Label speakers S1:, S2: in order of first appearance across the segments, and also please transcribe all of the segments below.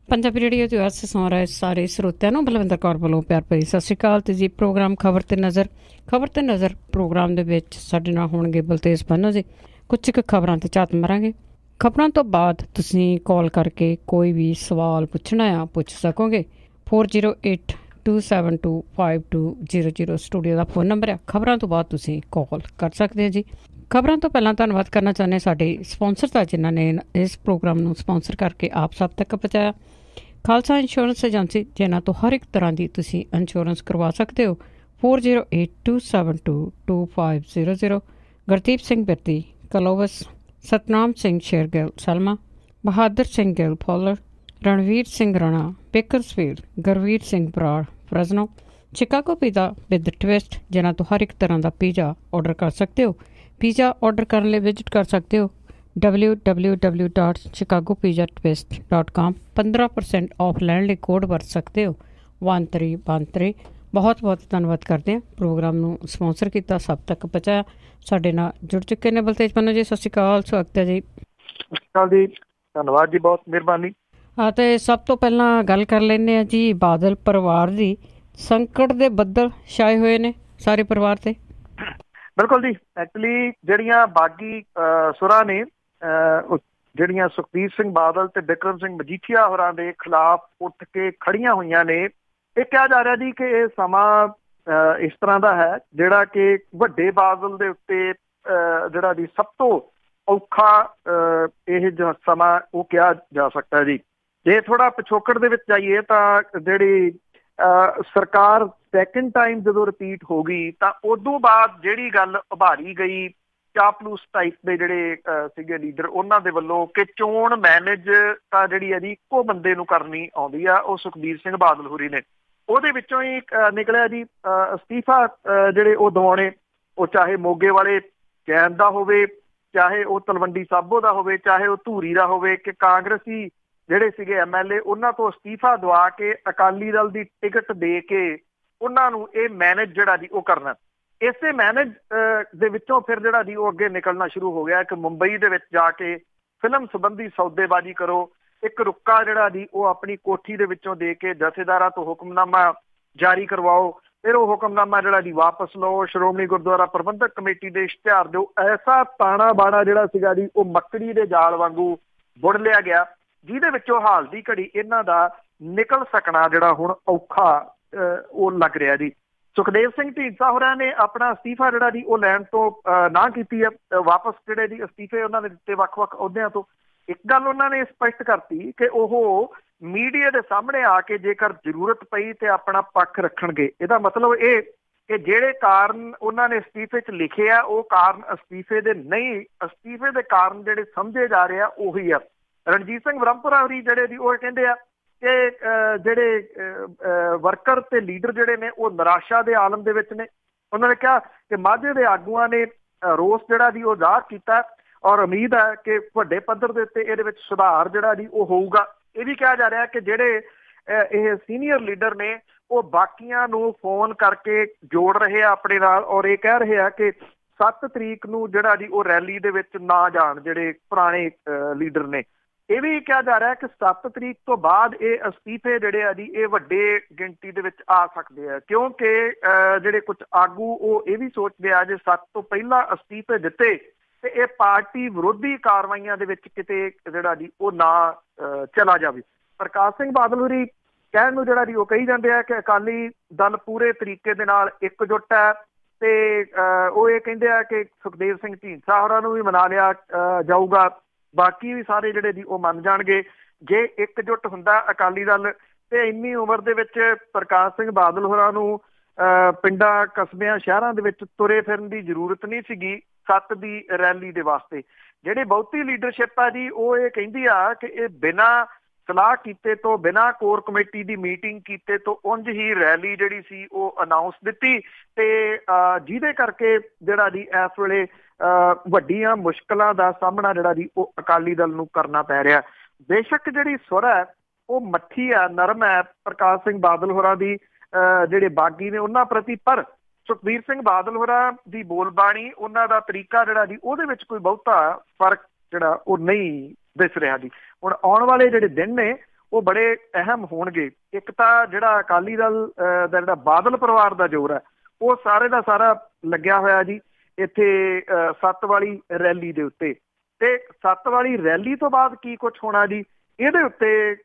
S1: Punjabi radio ਤੇ ਅੱਜ ਸੁਣ ਰਹੇ ਸਾਰੇ ਸਰੋਤਿਆਂ ਨੂੰ ਬਲਵਿੰਦਰ ਕੌਰ ਵੱਲੋਂ ਪਿਆਰ ਭਰੀ ਸਤਿ ਸ਼੍ਰੀ ਅਕਾਲ। ਤੇ ਜੀ ਪ੍ਰੋਗਰਾਮ ਖਬਰ ਤੇ ਨਜ਼ਰ ਪ੍ਰੋਗਰਾਮ ਦੇ ਵਿੱਚ ਸਾਡੇ ਨਾਲ ਹੋਣਗੇ ਬਲਤੇਜ ਬੰਨੋ ਜੀ। ਕੁਝ ਕੁ ਖਬਰਾਂ ਤੇ ਝਾਤ ਮਾਰਾਂਗੇ। ਖਬਰਾਂ ਤੋਂ ਬਾਅਦ ਤੁਸੀਂ ਕਾਲ ਕਰਕੇ ਕੋਈ ਵੀ ਸਵਾਲ ਪੁੱਛਣਾ ਆ ਪੁੱਛ ਸਕੋਗੇ। 4082725200 ਸਟੂਡੀਓ ਦਾ ਫੋਨ ਨੰਬਰ ਆ। ਖਬਰਾਂ ਤੋਂ ਬਾਅਦ ਤੁਸੀਂ ਕਾਲ ਕਰ ਸਕਦੇ ਹੋ ਜੀ। ਖਬਰਾਂ ਤੋਂ ਪਹਿਲਾਂ ਧੰਨਵਾਦ ਕਰਨਾ ਚਾਹੁੰਦੇ ਸਾਡੇ ਸਪਾਂਸਰ ਦਾ, ਜਿਨ੍ਹਾਂ ਨੇ ਇਸ ਪ੍ਰੋਗਰਾਮ ਨੂੰ ਸਪਾਂਸਰ ਕਰਕੇ ਆਪ ਸਭ ਤੱਕ ਪਹੁੰਚਾਇਆ। ਖਾਲਸਾ ਇੰਸ਼ੋਰੈਂਸ ਏਜੰਸੀ, ਜਿਨ੍ਹਾਂ ਤੋਂ ਹਰ ਇੱਕ ਤਰ੍ਹਾਂ ਦੀ ਤੁਸੀਂ ਇੰਸ਼ੋਰੈਂਸ ਕਰਵਾ ਸਕਦੇ ਹੋ। 4082722500। Gurdeep Singh Birdi, Clovis, Satnam Singh Shergill Selma, Bahadur Singh Gill Fowler, Ranveer Singh Rana Bakersfield, Gurveer Singh Brar Fresno, Chicago pizza with twist, ਜਿਨ੍ਹਾਂ ਤੋਂ ਹਰ ਇੱਕ ਤਰ੍ਹਾਂ ਦਾ ਪੀਜ਼ਾ ਆਰਡਰ ਕਰ ਸਕਦੇ ਹੋ। ਪੀਜ਼ਾ ਆਰਡਰ ਕਰਨ ਲਈ ਵਿਜ਼ਿਟ ਕਰ ਸਕਦੇ ਹੋ www.chicagopizzatwist.com। 15% ਆਫ ਲੈਣ ਲਈ ਕੋਡ ਵਰਤ ਸਕਦੇ ਹੋ 1313। ਬਹੁਤ ਬਹੁਤ ਧੰਨਵਾਦ ਕਰਦੇ ਹਾਂ ਪ੍ਰੋਗਰਾਮ ਨੂੰ ਸਪਾਂਸਰ ਕੀਤਾ, ਸਭ ਤੱਕ ਪਹੁੰਚਾਇਆ। ਸਾਡੇ ਨਾਲ ਜੁੜ ਚੁੱਕੇ ਨੇ ਬਲਤੇਜ ਪੰਨੂ ਜੀ। ਸਤਿ ਸ਼੍ਰੀ ਅਕਾਲ, ਸਵਾਗਤ ਹੈ ਜੀ।
S2: ਸਤਿ ਸ਼੍ਰੀ ਅਕਾਲ ਜੀ, ਧੰਨਵਾਦ ਜੀ, ਬਹੁਤ ਮਿਹਰਬਾਨੀ।
S1: ਹਾਂ, ਤੇ ਸਭ ਤੋਂ ਪਹਿਲਾਂ ਗੱਲ ਕਰ ਲੈਂਦੇ ਹਾਂ ਜੀ ਬਾਦਲ ਪਰਿਵਾਰ ਦੀ। ਸੰਕਟ ਦੇ ਬੱਦਲ ਛਾਏ ਹੋਏ ਨੇ ਸਾਰੇ ਪਰਿਵਾਰ ਤੇ।
S2: ਬਿਲਕੁਲ ਜੀ, ਐਕਚੁਅਲੀ ਜਿਹੜੀਆਂ ਬਾਗੀ ਸੁਰਾਂ ਨੇ ਜਿਹੜੀਆਂ ਸੁਖਬੀਰ ਸਿੰਘ ਬਾਦਲ ਤੇ ਬਿਕਰਮ ਸਿੰਘ ਮਜੀਠੀਆ ਹੋਰਾਂ ਦੇ ਖਿਲਾਫ ਉੱਠ ਕੇ ਖੜੀਆਂ ਹੋਈਆਂ ਨੇ, ਇਹ ਕਿਹਾ ਜਾ ਰਿਹਾ ਜੀ ਕਿ ਇਹ ਸਮਾਂ ਇਸ ਤਰ੍ਹਾਂ ਦਾ ਹੈ ਜਿਹੜਾ ਕਿ ਵੱਡੇ ਬਾਦਲ ਦੇ ਉੱਤੇ ਜਿਹੜਾ ਜੀ ਸਭ ਤੋਂ ਔਖਾ ਇਹ ਸਮਾਂ ਉਹ ਕਿਹਾ ਜਾ ਸਕਦਾ ਜੀ। ਜੇ ਥੋੜਾ ਪਿਛੋਕੜ ਦੇ ਵਿੱਚ ਜਾਈਏ ਤਾਂ ਜਿਹੜੀ ਸਰਕਾਰ ਸੈਕਿੰਡ ਟਾਈਮ ਜਦੋਂ ਰਿਪੀਟ ਹੋ ਗਈ ਤਾਂ ਉਦੋਂ ਬਾਅਦ ਜਿਹੜੀ ਗੱਲ ਉਭਾਰੀ ਗਈ ਚਾਪਲੂਸ ਟਾਈਪ ਦੇ ਜਿਹੜੇ ਸੀਗੇ ਲੀਡਰ, ਉਹਨਾਂ ਦੇ ਵੱਲੋਂ ਕਿ ਚੋਣ ਮੈਨੇਜ ਤਾਂ ਜਿਹੜੀ ਹੈ ਜੀ ਇੱਕੋ ਬੰਦੇ ਨੂੰ ਕਰਨੀ ਆਉਂਦੀ ਆ, ਉਹ ਸੁਖਬੀਰ ਸਿੰਘ ਬਾਦਲ ਹੋਰੀ ਨੇ। ਉਹਦੇ ਵਿੱਚੋਂ ਹੀ ਨਿਕਲਿਆ ਜੀ ਅਸਤੀਫਾ ਜਿਹੜੇ ਉਹ ਦਿਵਾਉਣੇ, ਉਹ ਚਾਹੇ ਮੋਗੇ ਵਾਲੇ ਜੈਨ ਦਾ ਹੋਵੇ, ਚਾਹੇ ਉਹ ਤਲਵੰਡੀ ਸਾਬੋ ਦਾ ਹੋਵੇ, ਚਾਹੇ ਉਹ ਧੂਰੀ ਦਾ ਹੋਵੇ, ਕਿ ਕਾਂਗਰਸੀ ਜਿਹੜੇ ਸੀਗੇ MLA ਉਹਨਾਂ ਤੋਂ ਅਸਤੀਫਾ ਦਵਾ ਕੇ ਅਕਾਲੀ ਦਲ ਦੀ ਟਿਕਟ ਦੇ ਕੇ ਉਹਨਾਂ ਨੂੰ ਇਹ ਮੈਨੇਜ ਜਿਹੜਾ ਜੀ ਉਹ ਕਰਨਾ। ਇਸੇ ਮੈਨੇਜ ਦੇ ਵਿੱਚੋਂ ਫਿਰ ਜਿਹੜਾ ਜੀ ਉਹ ਅੱਗੇ ਨਿਕਲਣਾ ਸ਼ੁਰੂ ਹੋ ਗਿਆ ਕਿ ਮੁੰਬਈ ਦੇ ਵਿੱਚ ਜਾ ਕੇ ਫਿਲਮ ਸੰਬੰਧੀ ਸੌਦੇਬਾਜ਼ੀ ਕਰੋ, ਇੱਕ ਰੁੱਕਾ ਜਿਹੜਾ ਜੀ ਉਹ ਆਪਣੀ ਕੋਠੀ ਦੇ ਵਿੱਚੋਂ ਦੇ ਕੇ ਜਥੇਦਾਰਾਂ ਤੋਂ ਹੁਕਮਨਾਮਾ ਜਾਰੀ ਕਰਵਾਓ, ਫਿਰ ਉਹ ਹੁਕਮਨਾਮਾ ਜਿਹੜਾ ਜੀ ਵਾਪਸ ਲਓ, ਸ਼੍ਰੋਮਣੀ ਗੁਰਦੁਆਰਾ ਪ੍ਰਬੰਧਕ ਕਮੇਟੀ ਦੇ ਇਸ਼ਤਿਹਾਰ ਦਿਓ। ਐਸਾ ਤਾਣਾ ਬਾਣਾ ਜਿਹੜਾ ਸੀਗਾ ਜੀ ਉਹ ਮੱਕੜੀ ਦੇ ਜਾਲ ਵਾਂਗੂ ਬੁੜ ਲਿਆ ਗਿਆ, ਜਿਹਦੇ ਵਿੱਚੋਂ ਹਾਲ ਦੀ ਘੜੀ ਇਹਨਾਂ ਦਾ ਨਿਕਲ ਸਕਣਾ ਜਿਹੜਾ ਹੁਣ ਔਖਾ ਉਹ ਲੱਗ ਰਿਹਾ ਜੀ। ਸੁਖਦੇਵ ਸਿੰਘ ਢੀਂਡਸਾ ਹੋਰਾਂ ਨੇ ਆਪਣਾ ਅਸਤੀਫਾ ਜਿਹੜਾ ਜੀ ਉਹ ਲੈਣ ਤੋਂ ਨਾ ਕੀਤੀ ਹੈ। ਵਾਪਸ ਜਿਹੜੇ ਜੀ ਅਸਤੀਫੇ ਉਹਨਾਂ ਨੇ ਦਿੱਤੇ ਵੱਖ-ਵੱਖ ਅਹੁਦਿਆਂ ਤੋਂ। ਇੱਕ ਗੱਲ ਉਹਨਾਂ ਨੇ ਸਪਸ਼ਟ ਕਰਤੀ ਕਿ ਉਹ ਮੀਡੀਆ ਦੇ ਸਾਹਮਣੇ ਆ ਕੇ ਜੇਕਰ ਜ਼ਰੂਰਤ ਪਈ ਤੇ ਆਪਣਾ ਪੱਖ ਰੱਖਣਗੇ। ਇਹਦਾ ਮਤਲਬ ਇਹ ਕਿ ਜਿਹੜੇ ਕਾਰਨ ਉਹਨਾਂ ਨੇ ਅਸਤੀਫੇ 'ਚ ਲਿਖੇ ਆ ਉਹ ਕਾਰਨ ਅਸਤੀਫੇ ਦੇ ਨਹੀਂ, ਅਸਤੀਫੇ ਦੇ ਕਾਰਨ ਜਿਹੜੇ ਸਮਝੇ ਜਾ ਰਹੇ ਆ ਉਹੀ ਆ। ਰਣਜੀਤ ਸਿੰਘ ਬ੍ਰਹਮਪੁਰਾ ਹੋਰੀ ਜਿਹੜੇ ਜੀ ਉਹ ਕਹਿੰਦੇ ਆ ਕਿ ਜਿਹੜੇ ਵਰਕਰ ਤੇ ਲੀਡਰ ਜਿਹੜੇ ਨੇ ਉਹ ਨਿਰਾਸ਼ਾ ਦੇ ਆਲਮ ਦੇ ਵਿੱਚ ਨੇ। ਉਹਨਾਂ ਨੇ ਕਿਹਾ ਕਿ ਮਾਝੇ ਦੇ ਆਗੂਆਂ ਨੇ ਰੋਸ ਜਿਹੜਾ ਜੀ ਉਹ ਜ਼ਾਹਰ ਕੀਤਾ ਔਰ ਉਮੀਦ ਹੈ ਕਿ ਵੱਡੇ ਪੱਧਰ ਦੇ ਉੱਤੇ ਇਹਦੇ ਵਿੱਚ ਸੁਧਾਰ ਜਿਹੜਾ ਜੀ ਉਹ ਹੋਊਗਾ। ਇਹ ਵੀ ਕਿਹਾ ਜਾ ਰਿਹਾ ਕਿ ਜਿਹੜੇ ਇਹ ਸੀਨੀਅਰ ਲੀਡਰ ਨੇ ਉਹ ਬਾਕੀਆਂ ਨੂੰ ਫੋਨ ਕਰਕੇ ਜੋੜ ਰਹੇ ਆ ਆਪਣੇ ਨਾਲ ਔਰ ਇਹ ਕਹਿ ਰਹੇ ਆ ਕਿ 7 ਤਰੀਕ ਨੂੰ ਜਿਹੜਾ ਜੀ ਉਹ ਰੈਲੀ ਦੇ ਵਿੱਚ ਨਾ ਜਾਣ ਜਿਹੜੇ ਪੁਰਾਣੇ ਲੀਡਰ ਨੇ। ਇਹ ਵੀ ਕਿਹਾ ਜਾ ਰਿਹਾ ਕਿ 7 ਤਰੀਕ ਤੋਂ ਬਾਅਦ ਇਹ ਅਸਤੀਫੇ ਜਿਹੜੇ ਆ ਜੀ ਇਹ ਵੱਡੇ ਗਿਣਤੀ ਦੇ ਵਿੱਚ ਆ ਸਕਦੇ ਆ, ਕਿਉਂਕਿ ਜਿਹੜੇ ਕੁਝ ਆਗੂ ਉਹ ਇਹ ਵੀ ਸੋਚਦੇ ਆ ਜੇ 7 ਤੋਂ ਪਹਿਲਾਂ ਅਸਤੀਫੇ ਦਿੱਤੇ ਤੇ ਇਹ ਪਾਰਟੀ ਵਿਰੋਧੀ ਕਾਰਵਾਈਆਂ ਦੇ ਵਿੱਚ ਕਿਤੇ ਜਿਹੜਾ ਜੀ ਉਹ ਨਾ ਚਲਾ ਜਾਵੇ। ਪ੍ਰਕਾਸ਼ ਸਿੰਘ ਬਾਦਲ ਹੋਰੀ ਕਹਿਣ ਨੂੰ ਜਿਹੜਾ ਜੀ ਉਹ ਕਹੀ ਜਾਂਦੇ ਆ ਕਿ ਅਕਾਲੀ ਦਲ ਪੂਰੇ ਤਰੀਕੇ ਦੇ ਨਾਲ ਇਕਜੁੱਟ ਹੈ ਤੇ ਉਹ ਇਹ ਕਹਿੰਦੇ ਆ ਕਿ ਸੁਖਦੇਵ ਸਿੰਘ ਢੀਂਡਸਾ ਹੋਰਾਂ ਨੂੰ ਵੀ ਮਨਾ ਲਿਆ ਜਾਊਗਾ, ਬਾਕੀ ਵੀ ਸਾਰੇ ਜਿਹੜੇ ਜੀ ਉਹ ਮੰਨ ਜਾਣਗੇ ਜੇ ਇਕਜੁੱਟ ਹੁੰਦਾ ਅਕਾਲੀ ਦਲ। ਤੇ ਇੰਨੀ ਉਮਰ ਦੇ ਵਿੱਚ ਪ੍ਰਕਾਸ਼ ਸਿੰਘ ਬਾਦਲ ਹੋਰਾਂ ਨੂੰ ਪਿੰਡਾਂ ਕਸਬਿਆਂ ਸ਼ਹਿਰਾਂ ਦੇ ਵਿੱਚ ਤੁਰੇ ਫਿਰਨ ਦੀ ਜ਼ਰੂਰਤ ਨਹੀਂ ਸੀਗੀ 7 ਦੀ ਰੈਲੀ ਦੇ ਵਾਸਤੇ। ਜਿਹੜੀ ਬਹੁਤੀ ਲੀਡਰਸ਼ਿਪ ਆ ਜੀ ਉਹ ਇਹ ਕਹਿੰਦੀ ਆ ਕਿ ਇਹ ਬਿਨਾਂ ਸਲਾਹ ਕੀਤੇ ਤੋਂ, ਬਿਨਾਂ ਕੋਰ ਕਮੇਟੀ ਦੀ ਮੀਟਿੰਗ ਕੀਤੇ ਤੋਂ ਉਂਝ ਹੀ ਰੈਲੀ ਜਿਹੜੀ ਸੀ ਉਹ ਅਨਾਊਂਸ ਦਿੱਤੀ ਤੇ ਜਿਹਦੇ ਕਰਕੇ ਜਿਹੜਾ ਜੀ ਇਸ ਵੇਲੇ ਵੱਡੀਆਂ ਮੁਸ਼ਕਲਾਂ ਦਾ ਸਾਹਮਣਾ ਜਿਹੜਾ ਜੀ ਉਹ ਅਕਾਲੀ ਦਲ ਨੂੰ ਕਰਨਾ ਪੈ ਰਿਹਾ। ਬੇਸ਼ੱਕ ਜਿਹੜੀ ਸੁਰ ਹੈ ਉਹ ਮੱਠੀ ਆ, ਨਰਮ ਹੈ ਪ੍ਰਕਾਸ਼ ਸਿੰਘ ਬਾਦਲ ਹੋਰਾਂ ਦੀ ਜਿਹੜੇ ਬਾਗੀ ਨੇ ਉਹਨਾਂ ਪ੍ਰਤੀ, ਪਰ ਸੁਖਬੀਰ ਸਿੰਘ ਬਾਦਲ ਹੋਰਾਂ ਦੀ ਬੋਲਬਾਣੀ, ਉਹਨਾਂ ਦਾ ਤਰੀਕਾ ਜਿਹੜਾ ਜੀ ਉਹਦੇ ਵਿੱਚ ਕੋਈ ਬਹੁਤਾ ਫਰਕ ਜਿਹੜਾ ਉਹ ਨਹੀਂ ਦਿਸ ਰਿਹਾ ਜੀ। ਹੁਣ ਆਉਣ ਵਾਲੇ ਜਿਹੜੇ ਦਿਨ ਨੇ ਉਹ ਬੜੇ ਅਹਿਮ ਹੋਣਗੇ। ਇੱਕ ਤਾਂ ਜਿਹੜਾ ਅਕਾਲੀ ਦਲ ਦਾ ਜਿਹੜਾ ਬਾਦਲ ਪਰਿਵਾਰ ਦਾ ਜ਼ੋਰ ਹੈ ਉਹ ਸਾਰੇ ਦਾ ਸਾਰਾ ਲੱਗਿਆ ਹੋਇਆ ਜੀ ਇੱਥੇ 7 ਵਾਲੀ ਰੈਲੀ ਦੇ ਉੱਤੇ। ਤੇ 7 ਵਾਲੀ ਰੈਲੀ ਤੋਂ ਬਾਅਦ ਕੀ ਕੁਛ ਹੋਣਾ ਜੀ, ਇਹਦੇ ਉੱਤੇ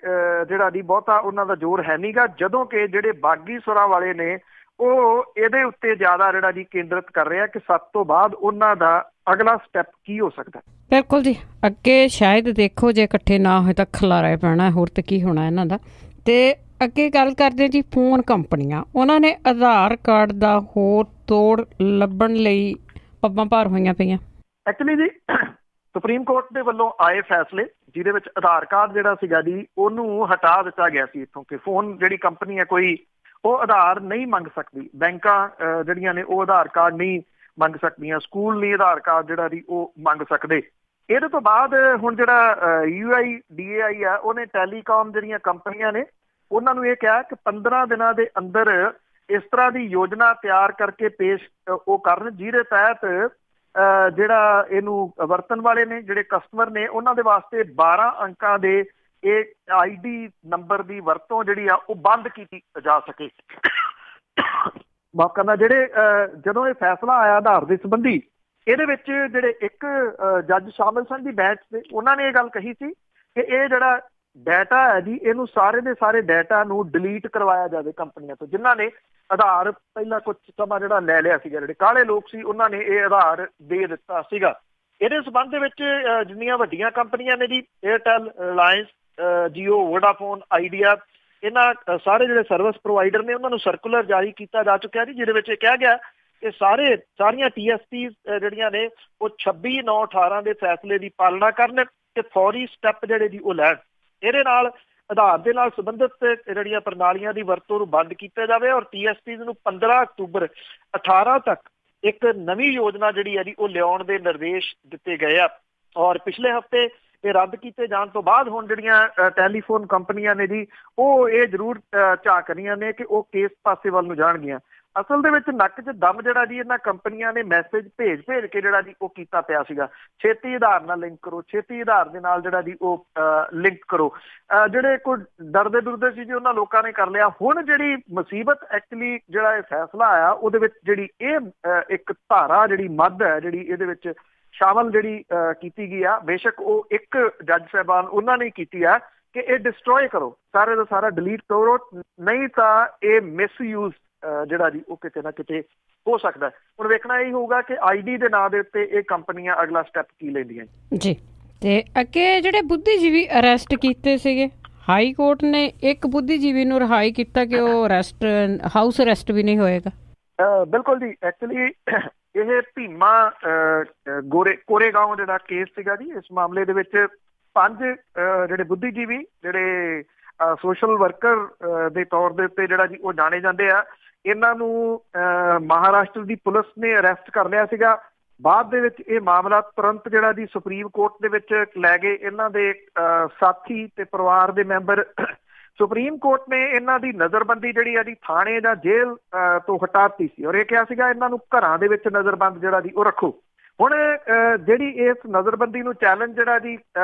S2: ਜਿਹੜਾ ਜੀ ਬਹੁਤਾ ਉਹਨਾਂ ਦਾ ਜ਼ੋਰ ਹੈ ਨੀਗਾ, ਜਦੋਂ ਕਿ ਜਿਹੜੇ ਬਾਗੀ ਸੁਰਾਂ ਵਾਲੇ ਨੇ ਉਹ ਇਹਦੇ ਉੱਤੇ ਜ਼ਿਆਦਾ ਜਿਹੜਾ ਜੀ ਕੇਂਦਰਿਤ ਕਰ ਰਿਹਾ ਕਿ 7 ਤੋਂ ਬਾਅਦ ਉਹਨਾਂ ਦਾ ਅਗਲਾ ਸਟੈਪ ਕੀ ਹੋ ਸਕਦਾ।
S1: ਬਿਲਕੁਲ ਜੀ, ਅੱਗੇ ਸ਼ਾਇਦ ਦੇਖੋ ਜੇ ਇਕੱਠੇ ਨਾ ਹੋਏ ਤਾਂ ਖਲਾਰਾ ਪੈਣਾ, ਹੋਰ ਤੇ ਕੀ ਹੋਣਾ ਇਹਨਾਂ ਦਾ। ਤੇ ਅੱਗੇ ਗੱਲ ਕਰਦੇ ਜੀ ਫੋਨ ਕੰਪਨੀਆਂ, ਉਹਨਾਂ ਨੇ ਆਧਾਰ ਕਾਰਡ ਦਾ ਹੋਰ ਤੋੜ ਲੱਭਣ ਲਈ ਪੱਬਾਂ ਭਾਰ ਹੋਈਆਂ ਪਈਆਂ।
S2: ਐਕਚੁਅਲੀ ਜੀ ਸੁਪਰੀਮ ਕੋਰਟ ਦੇ ਵੱਲੋਂ ਆਏ ਫੈਸਲੇ ਜਿਹਦੇ ਵਿੱਚ ਆਧਾਰ ਕਾਰਡ ਜਿਹੜਾ ਸੀਗਾ ਜੀ ਉਹਨੂੰ ਹਟਾ ਦਿੱਤਾ ਗਿਆ ਸੀ ਇੱਥੋਂ, ਕਿ ਫੋਨ ਜਿਹੜੀ ਕੰਪਨੀ ਹੈ ਕੋਈ ਉਹ ਆਧਾਰ ਨਹੀਂ ਮੰਗ ਸਕਦੀ, ਬੈਂਕਾਂ ਜਿਹੜੀਆਂ ਨੇ ਉਹ ਆਧਾਰ ਕਾਰਡ ਨਹੀਂ ਮੰਗ ਸਕਦੀਆਂ, ਸਕੂਲ ਨਹੀਂ ਆਧਾਰ ਕਾਰਡ ਜਿਹੜਾ ਜੀ ਉਹ ਮੰਗ ਸਕਦੇ। ਇਹਦੇ ਤੋਂ ਬਾਅਦ ਹੁਣ ਜਿਹੜਾ UIDAI ਆ ਉਹਨੇ ਟੈਲੀਕਾਮ ਜਿਹੜੀਆਂ ਕੰਪਨੀਆਂ ਨੇ ਉਹਨਾਂ ਨੂੰ ਇਹ ਕਿਹਾ ਕਿ 15 ਦਿਨਾਂ ਦੇ ਅੰਦਰ ਇਸ ਤਰ੍ਹਾਂ ਦੀ ਯੋਜਨਾ ਤਿਆਰ ਕਰਕੇ ਪੇਸ਼ ਉਹ ਕਰਨ ਜਿਹਦੇ ਤਹਿਤ ਜਿਹੜਾ ਇਹਨੂੰ ਵਰਤਣ ਵਾਲੇ ਨੇ ਜਿਹੜੇ ਕਸਟਮਰ ਨੇ ਉਹਨਾਂ ਦੇ ਵਾਸਤੇ 12 ਅੰਕਾਂ ਦੇ ਇਹ ID ਨੰਬਰ ਦੀ ਵਰਤੋਂ ਜਿਹੜੀ ਆ ਉਹ ਬੰਦ ਕੀਤੀ ਜਾ ਸਕੇ। ਮਾਫ ਕਰਨਾ, ਜਿਹੜੇ ਜਦੋਂ ਇਹ ਫੈਸਲਾ ਆਇਆ ਆਧਾਰ ਦੇ ਸੰਬੰਧੀ, ਇਹਦੇ ਵਿੱਚ ਜਿਹੜੇ ਇੱਕ ਜੱਜ ਸ਼ਾਮਿਲ ਸਨ ਜੀ ਬੈਂਚ ਦੇ, ਉਹਨਾਂ ਨੇ ਇਹ ਗੱਲ ਕਹੀ ਸੀ ਕਿ ਇਹ ਜਿਹੜਾ ਡਾਟਾ ਹੈ ਜੀ ਇਹਨੂੰ ਸਾਰੇ ਦੇ ਸਾਰੇ ਡਾਟਾ ਨੂੰ ਡਿਲੀਟ ਕਰਵਾਇਆ ਜਾਵੇ ਕੰਪਨੀਆਂ ਤੋਂ, ਜਿਨ੍ਹਾਂ ਨੇ ਆਧਾਰ ਪਹਿਲਾਂ ਕੁਝ ਸਮਾਂ ਜਿਹੜਾ ਲੈ ਲਿਆ ਸੀਗਾ, ਜਿਹੜੇ ਕਾਲੇ ਲੋਕ ਸੀ ਉਹਨਾਂ ਨੇ ਇਹ ਆਧਾਰ ਦੇ ਦਿੱਤਾ ਸੀਗਾ। ਇਹਦੇ ਸੰਬੰਧ ਦੇ ਵਿੱਚ ਜਿੰਨੀਆਂ ਵੱਡੀਆਂ ਕੰਪਨੀਆਂ ਨੇ ਜੀ, Airtel, Reliance, JIO, Vodafone, idea, ਇਹਨਾਂ ਸਾਰੇ ਜਿਹੜੇ ਸਰਵਿਸ ਪ੍ਰੋਵਾਈਡਰ ਨੇ ਉਹਨਾਂ ਨੂੰ ਸਰਕੂਲਰ ਜਾਰੀ ਕੀਤਾ ਜਾ ਚੁੱਕਿਆ ਜੀ, ਜਿਹਦੇ ਵਿੱਚ ਇਹ ਕਿਹਾ ਗਿਆ ਕਿ ਸਾਰੀਆਂ TSPs ਜਿਹੜੀਆਂ ਨੇ ਉਹ 26/9/18 ਦੇ ਫੈਸਲੇ ਦੀ ਪਾਲਣਾ ਕਰਨ ਤੇ ਫੌਰੀ ਸਟੈਪ ਜਿਹੜੇ ਜੀ ਉਹ ਲੈਣ। ਇਹਦੇ ਨਾਲ ਆਧਾਰ ਦੇ ਨਾਲ ਸੰਬੰਧਿਤ ਜਿਹੜੀਆਂ ਪ੍ਰਣਾਲੀਆਂ ਦੀ ਵਰਤੋਂ ਨੂੰ ਬੰਦ ਕੀਤਾ ਜਾਵੇ ਔਰ TSPs ਨੂੰ 15 ਅਕਤੂਬਰ 18 ਤੱਕ ਇੱਕ ਨਵੀਂ ਯੋਜਨਾ ਜਿਹੜੀ ਹੈ ਜੀ ਉਹ ਲਿਆਉਣ ਦੇ ਨਿਰਦੇਸ਼ ਦਿੱਤੇ ਗਏ ਆ। ਔਰ ਪਿਛਲੇ ਹਫ਼ਤੇ ਇਹ ਰੱਦ ਕੀਤੇ ਜਾਣ ਤੋਂ ਬਾਅਦ ਹੁਣ ਜਿਹੜੀਆਂ ਟੈਲੀਫੋਨ ਕੰਪਨੀਆਂ ਨੇ ਜੀ ਉਹ ਇਹ ਜ਼ਰੂਰ ਝਾਕ ਰਹੀਆਂ ਨੇ ਕਿ ਉਹ ਕਿਸ ਪਾਸੇ ਵੱਲ ਨੂੰ ਜਾਣਗੀਆਂ। ਅਸਲ ਦੇ ਵਿੱਚ ਨੱਕ 'ਚ ਦਮ ਜਿਹੜਾ ਜੀ ਇਹਨਾਂ ਕੰਪਨੀਆਂ ਨੇ ਮੈਸੇਜ ਭੇਜ ਕੇ ਜਿਹੜਾ ਜੀ ਉਹ ਕੀਤਾ ਪਿਆ ਸੀਗਾ, ਛੇਤੀ ਆਧਾਰ ਨਾਲ ਲਿੰਕ ਕਰੋ, ਛੇਤੀ ਆਧਾਰ ਦੇ ਨਾਲ ਜਿਹੜਾ ਜੀ ਉਹ ਲਿੰਕ ਕਰੋ। ਜਿਹੜੇ ਕੋਈ ਡਰਦੇ ਡੁਰਦੇ ਸੀ ਜੀ ਉਹਨਾਂ ਲੋਕਾਂ ਨੇ ਕਰ ਲਿਆ। ਹੁਣ ਜਿਹੜੀ ਮੁਸੀਬਤ ਐਕਚੁਅਲੀ ਜਿਹੜਾ ਇਹ ਫੈਸਲਾ ਆਇਆ ਉਹਦੇ ਵਿੱਚ ਜਿਹੜੀ ਇਹ ਇੱਕ ਧਾਰਾ ਜਿਹੜੀ ਮੱਧ ਹੈ ਜਿਹੜੀ ਇਹਦੇ ਵਿੱਚ ਸ਼ਾਮਲ ਜਿਹੜੀ ਕੀਤੀ ਗਈ ਆ, ਬੇਸ਼ੱਕ ਉਹ ਇੱਕ ਜੱਜ ਸਾਹਿਬਾਨ ਉਹਨਾਂ ਨੇ ਕੀਤੀ ਆ ਕਿ ਇਹ ਡਿਸਟਰੋਏ ਕਰੋ, ਸਾਰੇ ਦਾ ਸਾਰਾ ਡਿਲੀਟ ਕਰੋ, ਨਹੀਂ ਤਾਂ ਇਹ ਮਿਸਯੂਜ਼ ਜਿਹੜਾ ਜੀ ਉਹ ਕਿਤੇ ਨਾ ਕਿਤੇ ਹੋ ਸਕਦਾ। ਹੁਣ ਵੇਖਣਾ ਇਹ ਹੋਊਗਾ ਕਿ ID ਦੇ ਨਾਂ ਦੇ ਉੱਤੇ ਇਹ ਕੰਪਨੀਆਂ ਅਗਲਾ ਸਟੈਪ ਕੀ ਲੈਂਦੀਆਂ
S1: ਜੀ। ਤੇ ਅੱਗੇ ਜਿਹੜੇ ਬੁੱਧੀਜੀਵੀ ਅਰੈਸਟ ਕੀਤੇ ਸੀਗੇ, ਹਾਈ ਕੋਰਟ ਨੇ ਇੱਕ ਬੁੱਧੀਜੀਵੀ ਨੂੰ ਰਿਹਾਈ ਕੀਤਾ ਕਿ ਉਹ ਹਾਊਸ ਅਰੈਸਟ ਵੀ ਨਹੀਂ ਹੋਏਗਾ।
S2: ਬਿਲਕੁਲ ਜੀ, ਐਕਚੁਅਲੀ ਇਹ ਭੀਮਾ ਕੋਰੇਗਾਂਵ ਜਿਹੜਾ ਕੇਸ ਸੀਗਾ ਜੀ, ਇਸ ਮਾਮਲੇ ਦੇ ਵਿੱਚ 5 ਜਿਹੜੇ ਬੁੱਧੀਜੀਵੀ ਜਿਹੜੇ ਸੋਸ਼ਲ ਵਰਕਰ ਦੇ ਤੌਰ ਦੇ ਉੱਤੇ ਜਿਹੜਾ ਜੀ ਉਹ ਜਾਣੇ ਜਾਂਦੇ ਆ, ਇਹਨਾਂ ਨੂੰ ਮਹਾਰਾਸ਼ਟਰ ਦੀ ਪੁਲਿਸ ਨੇ ਅਰੈਸਟ ਕਰ ਲਿਆ ਸੀਗਾ। ਬਾਅਦ ਦੇ ਵਿੱਚ ਇਹ ਮਾਮਲਾ ਤੁਰੰਤ ਜਿਹੜਾ ਜੀ ਸੁਪਰੀਮ ਕੋਰਟ ਦੇ ਵਿੱਚ ਲੈ ਗਏ ਇਹਨਾਂ ਦੇ ਸਾਥੀ ਤੇ ਪਰਿਵਾਰ ਦੇ ਮੈਂਬਰ। ਸੁਪਰੀਮ ਕੋਰਟ ਨੇ ਇਹਨਾਂ ਦੀ ਨਜ਼ਰਬੰਦੀ ਜਿਹੜੀ ਆ ਜੀ ਥਾਣੇ ਜਾਂ ਜੇਲ੍ਹ ਤੋਂ ਹਟਾ ਦਿੱਤੀ ਸੀ ਔਰ ਇਹ ਕਿਹਾ ਸੀਗਾ ਇਹਨਾਂ ਨੂੰ ਘਰਾਂ ਦੇ ਵਿੱਚ ਨਜ਼ਰਬੰਦ ਜਿਹੜਾ ਜੀ ਉਹ ਰੱਖੋ। ਹੁਣ ਜਿਹੜੀ ਇਸ ਨਜ਼ਰਬੰਦੀ ਨੂੰ ਚੈਲੰਜ ਜਿਹੜਾ ਜੀ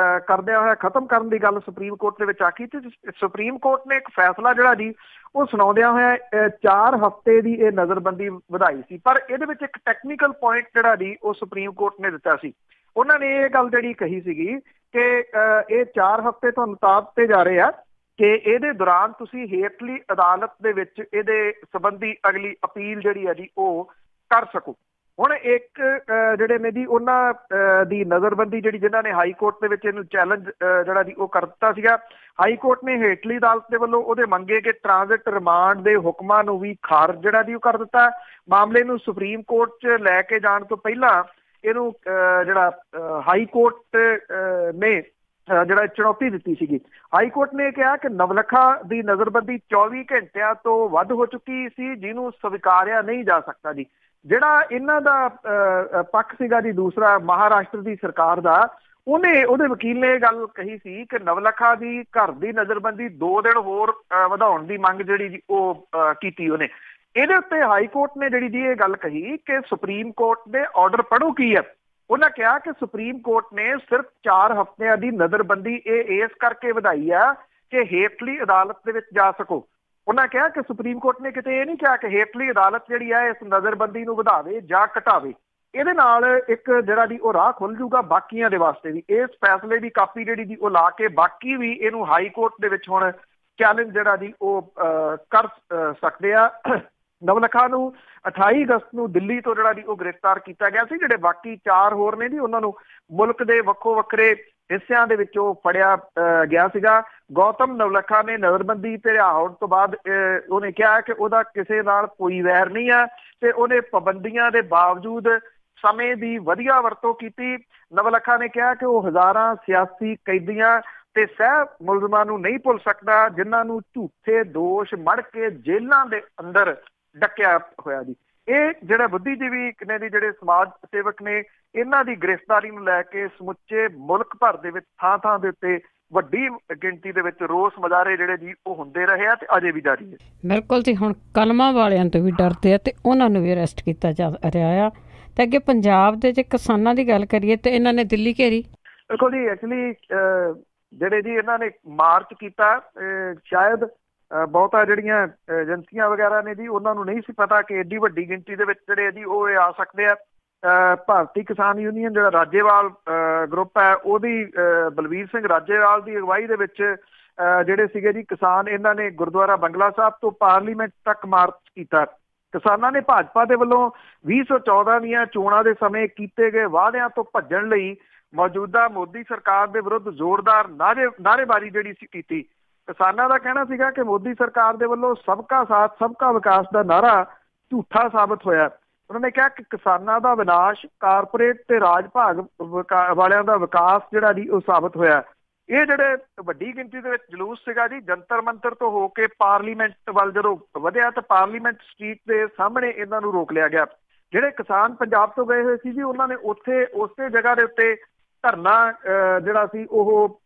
S2: ਕਰਦਿਆਂ ਹੋਇਆ ਖਤਮ ਕਰਨ ਦੀ ਗੱਲ ਸੁਪਰੀਮ ਕੋਰਟ ਦੇ ਵਿੱਚ ਆਖੀ ਤੇ ਸੁਪਰੀਮ ਕੋਰਟ ਨੇ ਇੱਕ ਫੈਸਲਾ ਜਿਹੜਾ ਜੀ ਉਹ ਸੁਣਾਉਂਦਿਆਂ ਹੋਇਆ 4 ਹਫ਼ਤੇ ਦੀ ਇਹ ਨਜ਼ਰਬੰਦੀ ਵਧਾਈ ਸੀ। ਪਰ ਇਹਦੇ ਵਿੱਚ ਇੱਕ ਟੈਕਨੀਕਲ ਪੁਆਇੰਟ ਜਿਹੜਾ ਜੀ ਉਹ ਸੁਪਰੀਮ ਕੋਰਟ ਨੇ ਦਿੱਤਾ ਸੀ। ਉਹਨਾਂ ਨੇ ਇਹ ਗੱਲ ਜਿਹੜੀ ਕਹੀ ਸੀਗੀ ਕਿ ਇਹ 4 ਹਫ਼ਤੇ ਤੁਹਾਨੂੰ ਤਾਂ ਦਿੱਤੇ ਜਾ ਰਹੇ ਆ ਕਿ ਇਹਦੇ ਦੌਰਾਨ ਤੁਸੀਂ ਹੇਠਲੀ ਅਦਾਲਤ ਦੇ ਵਿੱਚ ਇਹਦੇ ਸੰਬੰਧੀ ਅਗਲੀ ਅਪੀਲ ਜਿਹੜੀ ਹੈ ਜੀ ਉਹ ਕਰ ਸਕੋ। ਹੁਣ ਇੱਕ ਜਿਹੜੇ ਨੇ ਜੀ ਉਹਨਾਂ ਦੀ ਨਜ਼ਰਬੰਦੀ ਜਿਹੜੀ ਜਿਨ੍ਹਾਂ ਨੇ ਹਾਈ ਕੋਰਟ ਦੇ ਵਿੱਚ ਇਹਨੂੰ ਚੈਲੰਜ ਜਿਹੜਾ ਜੀ ਉਹ ਕਰ ਦਿੱਤਾ ਸੀਗਾ, ਹਾਈ ਕੋਰਟ ਨੇ ਹੇਠਲੀ ਅਦਾਲਤ ਦੇ ਵੱਲੋਂ ਉਹਦੇ ਮੰਗੇ ਕਿ ਟ੍ਰਾਂਜ਼ਿਟ ਰਿਮਾਂਡ ਦੇ ਹੁਕਮਾਂ ਨੂੰ ਵੀ ਖਾਰਜ ਜਿਹੜਾ ਜੀ ਉਹ ਕਰ ਦਿੱਤਾ। ਮਾਮਲੇ ਨੂੰ ਸੁਪਰੀਮ ਕੋਰਟ 'ਚ ਲੈ ਕੇ ਜਾਣ ਤੋਂ ਪਹਿਲਾਂ ਇਹਨੂੰ ਜਿਹੜਾ ਹਾਈ ਕੋਰਟ ਨੇ ਜਿਹੜਾ ਚੁਣੌਤੀ ਦਿੱਤੀ ਸੀਗੀ। ਹਾਈ ਕੋਰਟ ਨੇ ਕਿਹਾ ਕਿ ਨਵਲਖਾ ਦੀ ਨਜ਼ਰਬੰਦੀ 24 ਘੰਟਿਆਂ ਤੋਂ ਵੱਧ ਹੋ ਚੁੱਕੀ ਸੀ, ਜਿਹਨੂੰ ਸਵੀਕਾਰਿਆ ਨਹੀਂ ਜਾ ਸਕਦਾ ਜੀ। ਜਿਹੜਾ ਇਹਨਾਂ ਦਾ ਪੱਖ ਸੀਗਾ ਜੀ ਦੂਸਰਾ ਮਹਾਰਾਸ਼ਟਰ ਦੀ ਸਰਕਾਰ ਦਾ, ਉਹਦੇ ਵਕੀਲ ਨੇ ਇਹ ਗੱਲ ਕਹੀ ਸੀ ਕਿ ਨਵਲਖਾ ਦੀ ਘਰ ਦੀ ਨਜ਼ਰਬੰਦੀ 2 ਦਿਨ ਹੋਰ ਵਧਾਉਣ ਦੀ ਮੰਗ ਜਿਹੜੀ ਜੀ ਉਹ ਕੀਤੀ ਉਹਨੇ। ਇਹਦੇ ਉੱਤੇ ਹਾਈ ਕੋਰਟ ਨੇ ਜਿਹੜੀ ਜੀ ਇਹ ਗੱਲ ਕਹੀ ਕਿ ਸੁਪਰੀਮ ਕੋਰਟ ਦੇ ਆਰਡਰ ਪੜ੍ਹੋ ਕੀ ਹੈ। ਉਹਨਾਂ ਕਿਹਾ ਕਿ ਸੁਪਰੀਮ ਕੋਰਟ ਨੇ ਸਿਰਫ 4 ਹਫ਼ਤਿਆਂ ਦੀ ਨਜ਼ਰਬੰਦੀ ਇਹ ਇਸ ਕਰਕੇ ਵਧਾਈ ਆ ਕਿ ਹੇਠਲੀ ਅਦਾਲਤ ਦੇ ਵਿੱਚ ਜਾ ਸਕੋ। ਉਹਨਾਂ ਕਿਹਾ ਕਿ ਸੁਪਰੀਮ ਕੋਰਟ ਨੇ ਕਿਤੇ ਇਹ ਨਹੀਂ ਕਿਹਾ ਕਿ ਹੇਠਲੀ ਅਦਾਲਤ ਜਿਹੜੀ ਹੈ ਇਸ ਨਜ਼ਰਬੰਦੀ ਨੂੰ ਵਧਾਵੇ ਜਾਂ ਘਟਾਵੇ। ਇਹਦੇ ਨਾਲ ਇੱਕ ਜਿਹੜਾ ਦੀ ਉਹ ਰਾਹ ਖੁੱਲ ਜੂਗਾ ਬਾਕੀਆਂ ਦੇ ਵਾਸਤੇ ਵੀ। ਇਸ ਫੈਸਲੇ ਦੀ ਕਾਪੀ ਜਿਹੜੀ ਦੀ ਉਹ ਲਾ ਕੇ ਬਾਕੀ ਵੀ ਇਹਨੂੰ ਹਾਈ ਕੋਰਟ ਦੇ ਵਿੱਚ ਹੁਣ ਚੈਲੰਜ ਜਿਹੜਾ ਦੀ ਉਹ ਕਰ ਸਕਦੇ ਆ। ਨਵਲਖਾ ਨੂੰ 28 ਅਗਸਤ ਨੂੰ ਦਿੱਲੀ ਤੋਂ ਜਿਹੜਾ ਦੀ ਉਹ ਗ੍ਰਿਫਤਾਰ ਕੀਤਾ ਗਿਆ ਸੀ। ਜਿਹੜੇ ਬਾਕੀ 4 ਹੋਰ ਨੇ ਜੀ ਉਹਨਾਂ ਨੂੰ ਮੁਲਕ ਦੇ ਵੱਖੋ ਵੱਖਰੇ ਹਿੱਸਿਆਂ ਦੇ ਵਿੱਚੋਂ ਫੜਿਆ ਗਿਆ ਸੀਗਾ। ਗੌਤਮ ਨਵਲਖਾ ਨੇ ਨਜ਼ਰਬੰਦੀ ਤੇ ਰਿਹਾ ਹੋਣ ਤੋਂ ਬਾਅਦ ਉਹਨੇ ਕਿਹਾ ਕਿ ਉਹਦਾ ਕਿਸੇ ਨਾਲ ਕੋਈ ਵੈਰ ਨਹੀਂ ਆ ਤੇ ਉਹਨੇ ਪਾਬੰਦੀਆਂ ਦੇ ਬਾਵਜੂਦ ਸਮੇਂ ਦੀ ਵਧੀਆ ਵਰਤੋਂ ਕੀਤੀ। ਨਵਲਖਾ ਨੇ ਕਿਹਾ ਕਿ ਉਹ ਹਜ਼ਾਰਾਂ ਸਿਆਸੀ ਕੈਦੀਆਂ ਤੇ ਸਹਿ ਮੁਲਜ਼ਮਾਂ ਨੂੰ ਨਹੀਂ ਭੁੱਲ ਸਕਦਾ ਜਿਨ੍ਹਾਂ ਨੂੰ ਝੂਠੇ ਦੋਸ਼ ਮੜ ਕੇ ਜੇਲ੍ਹਾਂ ਦੇ ਅੰਦਰ ਡੱਕਿਆ ਹੋਇਆ ਜੀ। ਇਹ ਜਿਹੜਾ ਬੁੱਧੀਜੀਵੀ ਨੇ ਦੀ ਜਿਹੜੇ ਸਮਾਜ ਸੇਵਕ ਨੇ ਇਹਨਾਂ ਦੀ ਗ੍ਰਿਫਤਾਰੀ ਨੂੰ ਲੈ ਕੇ ਸਮੁੱਚੇ ਮੁਲਕ ਭਰ ਦੇ ਵਿੱਚ ਥਾਂ ਥਾਂ ਦੇ ਉੱਤੇ ਵੱਡੀ ਗਿਣਤੀ ਦੇ ਵਿੱਚ ਰੋਸ ਮੁਜ਼ਾਹਰੇ ਜਿਹੜੇ ਜੀ ਉਹ ਹੁੰਦੇ ਰਹੇ ਆ ਤੇ ਅਜੇ ਵੀ ਜਾਰੀ ਹੈ।
S1: ਬਿਲਕੁਲ ਜੀ। ਹੁਣ ਕਲਮਾਂ ਵਾਲਿਆਂ ਤੋਂ ਵੀ ਡਰਦੇ ਆ ਤੇ ਉਹਨਾਂ ਨੂੰ ਵੀ ਅਰੈਸਟ ਕੀਤਾ ਜਾ ਰਿਹਾ ਆ। ਤੇ ਅੱਗੇ ਪੰਜਾਬ ਦੇ ਜੇ ਕਿਸਾਨਾਂ ਦੀ ਗੱਲ ਕਰੀਏ ਤੇ ਇਹਨਾਂ ਨੇ ਦਿੱਲੀ ਘੇਰੀ।
S2: ਦੇਖੋ ਜੀ ਐਕਚੁਅਲੀ ਜਿਹੜੇ ਜੀ ਇਹਨਾਂ ਨੇ ਮਾਰਚ ਕੀਤਾ ਸ਼ਾਇਦ ਬਹੁਤਾ ਜਿਹੜੀਆਂ ਏਜੰਸੀਆਂ ਵਗੈਰਾ ਨੇ ਜੀ ਉਹਨਾਂ ਨੂੰ ਨਹੀਂ ਸੀ ਪਤਾ ਕਿ ਐਡੀ ਵੱਡੀ ਗਿਣਤੀ ਦੇ ਵਿੱਚ ਜਿਹੜੇ ਜੀ ਉਹ ਆ ਸਕਦੇ ਆ। ਭਾਰਤੀ ਕਿਸਾਨ ਯੂਨੀਅਨ ਜਿਹੜਾ ਰਾਜੇਵਾਲ ਗਰੁੱਪ ਹੈ ਉਹਦੀ ਬਲਵੀਰ ਸਿੰਘ ਰਾਜੇਵਾਲ ਦੀ ਅਗਵਾਈ ਦੇ ਵਿੱਚ ਜਿਹੜੇ ਸੀਗੇ ਜੀ ਕਿਸਾਨ ਇਹਨਾਂ ਨੇ ਗੁਰਦੁਆਰਾ ਬੰਗਲਾ ਸਾਹਿਬ ਤੋਂ ਪਾਰਲੀਮੈਂਟ ਤੱਕ ਮਾਰਚ ਕੀਤਾ। ਕਿਸਾਨਾਂ ਨੇ ਭਾਜਪਾ ਦੇ ਵੱਲੋਂ 2014 ਦੀਆਂ ਚੋਣਾਂ ਦੇ ਸਮੇਂ ਕੀਤੇ ਗਏ ਵਾਅਦਿਆਂ ਤੋਂ ਭੱਜਣ ਲਈ ਮੌਜੂਦਾ ਮੋਦੀ ਸਰਕਾਰ ਦੇ ਵਿਰੁੱਧ ਜ਼ੋਰਦਾਰ ਨਾਅਰੇਬਾਜ਼ੀ ਜਿਹੜੀ ਸੀ ਕੀਤੀ। ਕਿਸਾਨਾਂ ਦਾ ਕਹਿਣਾ ਸੀਗਾ ਕਿ ਮੋਦੀ ਸਰਕਾਰ ਦੇ ਵੱਲੋਂ ਸਬਕਾ ਸਾਥ ਸਬਕਾ ਵਿਕਾਸ ਦਾ ਨਾਅਰਾ ਝੂਠਾ ਸਾਬਤ ਹੋਇਆ। ਉਹਨਾਂ ਨੇ ਕਿਹਾ ਕਿ ਕਿਸਾਨਾਂ ਦਾ ਵਿਨਾਸ਼ ਕਾਰਪੋਰੇਟ ਤੇ ਰਾਜ ਭਾਗ ਵਾਲਿਆਂ ਦਾ ਵਿਕਾਸ ਜਿਹੜਾ ਜੀ ਉਹ ਸਾਬਤ ਹੋਇਆ। ਇਹ ਜਿਹੜੇ ਵੱਡੀ ਗਿਣਤੀ ਦੇ ਵਿੱਚ ਜਲੂਸ ਸੀਗਾ ਜੀ ਜੰਤਰ ਮੰਤਰ ਤੋਂ ਹੋ ਕੇ ਪਾਰਲੀਮੈਂਟ ਵੱਲ ਜਦੋਂ ਵਧਿਆ ਤਾਂ ਪਾਰਲੀਮੈਂਟ ਸਟਰੀਟ ਦੇ ਸਾਹਮਣੇ ਇਹਨਾਂ ਨੂੰ ਰੋਕ ਲਿਆ ਗਿਆ। ਜਿਹੜੇ ਕਿਸਾਨ ਪੰਜਾਬ ਤੋਂ ਗਏ ਹੋਏ ਸੀ ਜੀ ਉਹਨਾਂ ਨੇ ਉੱਥੇ ਉਸੇ ਜਗ੍ਹਾ ਦੇ ਉੱਤੇ ਧਰਨਾ ਜਿਹੜਾ ਸੀ ਉਹ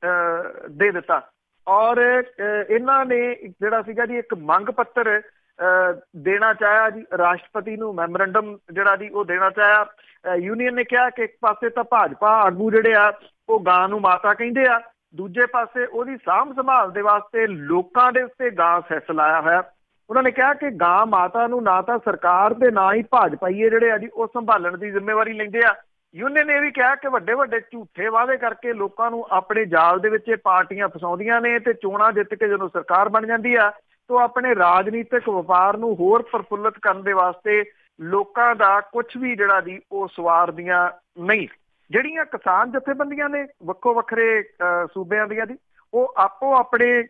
S2: ਦੇ ਦਿੱਤਾ ਔਰ ਇਹਨਾਂ ਨੇ ਜਿਹੜਾ ਸੀਗਾ ਜੀ ਇੱਕ ਮੰਗ ਪੱਤਰ ਦੇਣਾ ਚਾਹਿਆ ਜੀ ਰਾਸ਼ਟਰਪਤੀ ਨੂੰ। ਮੈਮੋਰੰਡਮ ਜਿਹੜਾ ਜੀ ਉਹ ਦੇਣਾ ਚਾਹਿਆ। ਯੂਨੀਅਨ ਨੇ ਕਿਹਾ ਕਿ ਇੱਕ ਪਾਸੇ ਤਾਂ ਭਾਜਪਾ ਆਗੂ ਜਿਹੜੇ ਆ ਉਹ ਗਾਂ ਨੂੰ ਮਾਤਾ ਕਹਿੰਦੇ ਆ, ਦੂਜੇ ਪਾਸੇ ਉਹਦੀ ਸਾਂਭ ਸੰਭਾਲ ਦੇ ਵਾਸਤੇ ਲੋਕਾਂ ਦੇ ਉੱਤੇ ਗਾਂ ਸੈਸ ਲਾਇਆ ਹੋਇਆ। ਉਹਨਾਂ ਨੇ ਕਿਹਾ ਕਿ ਗਾਂ ਮਾਤਾ ਨੂੰ ਨਾ ਤਾਂ ਸਰਕਾਰ ਤੇ ਨਾ ਹੀ ਭਾਜਪਾਈਏ ਜਿਹੜੇ ਆ ਜੀ ਉਹ ਸੰਭਾਲਣ ਦੀ ਜ਼ਿੰਮੇਵਾਰੀ ਲੈਂਦੇ ਆ। ਯੂਨੀਅਨ ਨੇ ਇਹ ਵੀ ਕਿਹਾ ਕਿ ਵੱਡੇ ਵੱਡੇ ਝੂਠੇ ਵਾਅਦੇ ਕਰਕੇ ਲੋਕਾਂ ਨੂੰ ਆਪਣੇ ਜਾਲ ਦੇ ਵਿੱਚ ਇਹ ਪਾਰਟੀਆਂ ਫਸਾਉਂਦੀਆਂ ਨੇ ਤੇ ਚੋਣਾਂ ਜਿੱਤ ਕੇ ਜਦੋਂ ਸਰਕਾਰ ਬਣ ਜਾਂਦੀ ਆ ਤਾਂ ਆਪਣੇ ਰਾਜਨੀਤਿਕ ਵਪਾਰ ਨੂੰ ਹੋਰ ਪ੍ਰਫੁੱਲਤ ਕਰਨ ਦੇ ਵਾਸਤੇ ਲੋਕਾਂ ਦਾ ਕੁਝ ਵੀ ਜਿਹੜਾ ਜੀ ਉਹ ਸਵਾਰਦੀਆਂ ਨਹੀਂ। ਜਿਹੜੀਆਂ ਕਿਸਾਨ ਜਥੇਬੰਦੀਆਂ ਨੇ ਵੱਖੋ ਵੱਖਰੇ ਸੂਬਿਆਂ ਦੀਆਂ ਜੀ ਉਹ ਆਪੋ ਆਪਣੇ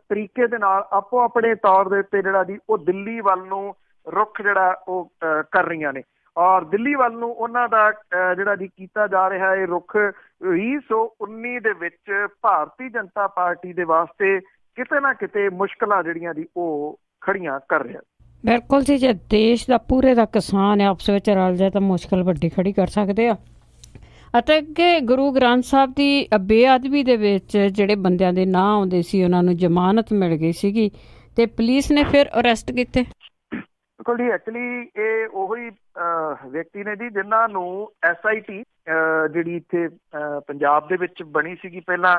S2: ਤਰੀਕੇ ਦੇ ਨਾਲ ਆਪੋ ਆਪਣੇ ਤੌਰ ਦੇ ਉੱਤੇ ਜਿਹੜਾ ਜੀ ਉਹ ਦਿੱਲੀ ਵੱਲ ਨੂੰ ਰੁਖ ਜਿਹੜਾ ਉਹ ਕਰ ਰਹੀਆਂ ਨੇ ਔਰ ਦਿੱਲੀ ਵੱਲ ਨੂੰ ਉਹਨਾਂ ਦਾ ਜਿਹੜਾ ਜੀ ਕੀਤਾ ਜਾ ਰਿਹਾ ਇਹ ਰੁਖ 2019 ਦੇ ਵਿੱਚ ਭਾਰਤੀ ਜਨਤਾ ਪਾਰਟੀ ਦੇ ਵਾਸਤੇ ਕਿਤੇ ਨਾ ਕਿਤੇ ਮੁਸ਼ਕਲਾਂ ਜਿਹੜੀਆਂ ਜੀ ਉਹ ਖੜੀਆਂ ਕਰ ਰਿਹਾ।
S1: ਬਿਲਕੁਲ ਜੀ। ਜੇ ਦੇਸ਼ ਦਾ ਪੂਰੇ ਦਾ ਕਿਸਾਨ ਆਪਸ ਵਿੱਚ ਰਲ ਜਾਏ ਤਾਂ ਮੁਸ਼ਕਲ ਵੱਡੀ ਖੜੀ ਕਰ ਸਕਦੇ ਆ। ਅਤੇ ਅੱਗੇ ਗੁਰੂ ਗ੍ਰੰਥ ਸਾਹਿਬ ਦੀ ਬੇਅਦਬੀ ਦੇ ਵਿੱਚ ਜਿਹੜੇ ਬੰਦਿਆਂ ਦੇ ਨਾਂ ਆਉਂਦੇ ਸੀ ਉਹਨਾਂ ਨੂੰ ਜ਼ਮਾਨਤ ਮਿਲ ਗਈ ਸੀਗੀ ਤੇ ਪੁਲਿਸ ਨੇ ਫਿਰ ਅਰੈਸਟ ਕੀਤੇ।
S2: ਬਿਲਕੁਲ ਜੀ। ਐਕਚੁਅਲੀ ਇਹ ਉਹੀ ਵਿਅਕਤੀ ਨੇ ਜੀ ਜਿਨ੍ਹਾਂ ਨੂੰ SIT ਜਿਹੜੀ ਇੱਥੇ ਪੰਜਾਬ ਦੇ ਵਿੱਚ ਬਣੀ ਸੀਗੀ ਪਹਿਲਾਂ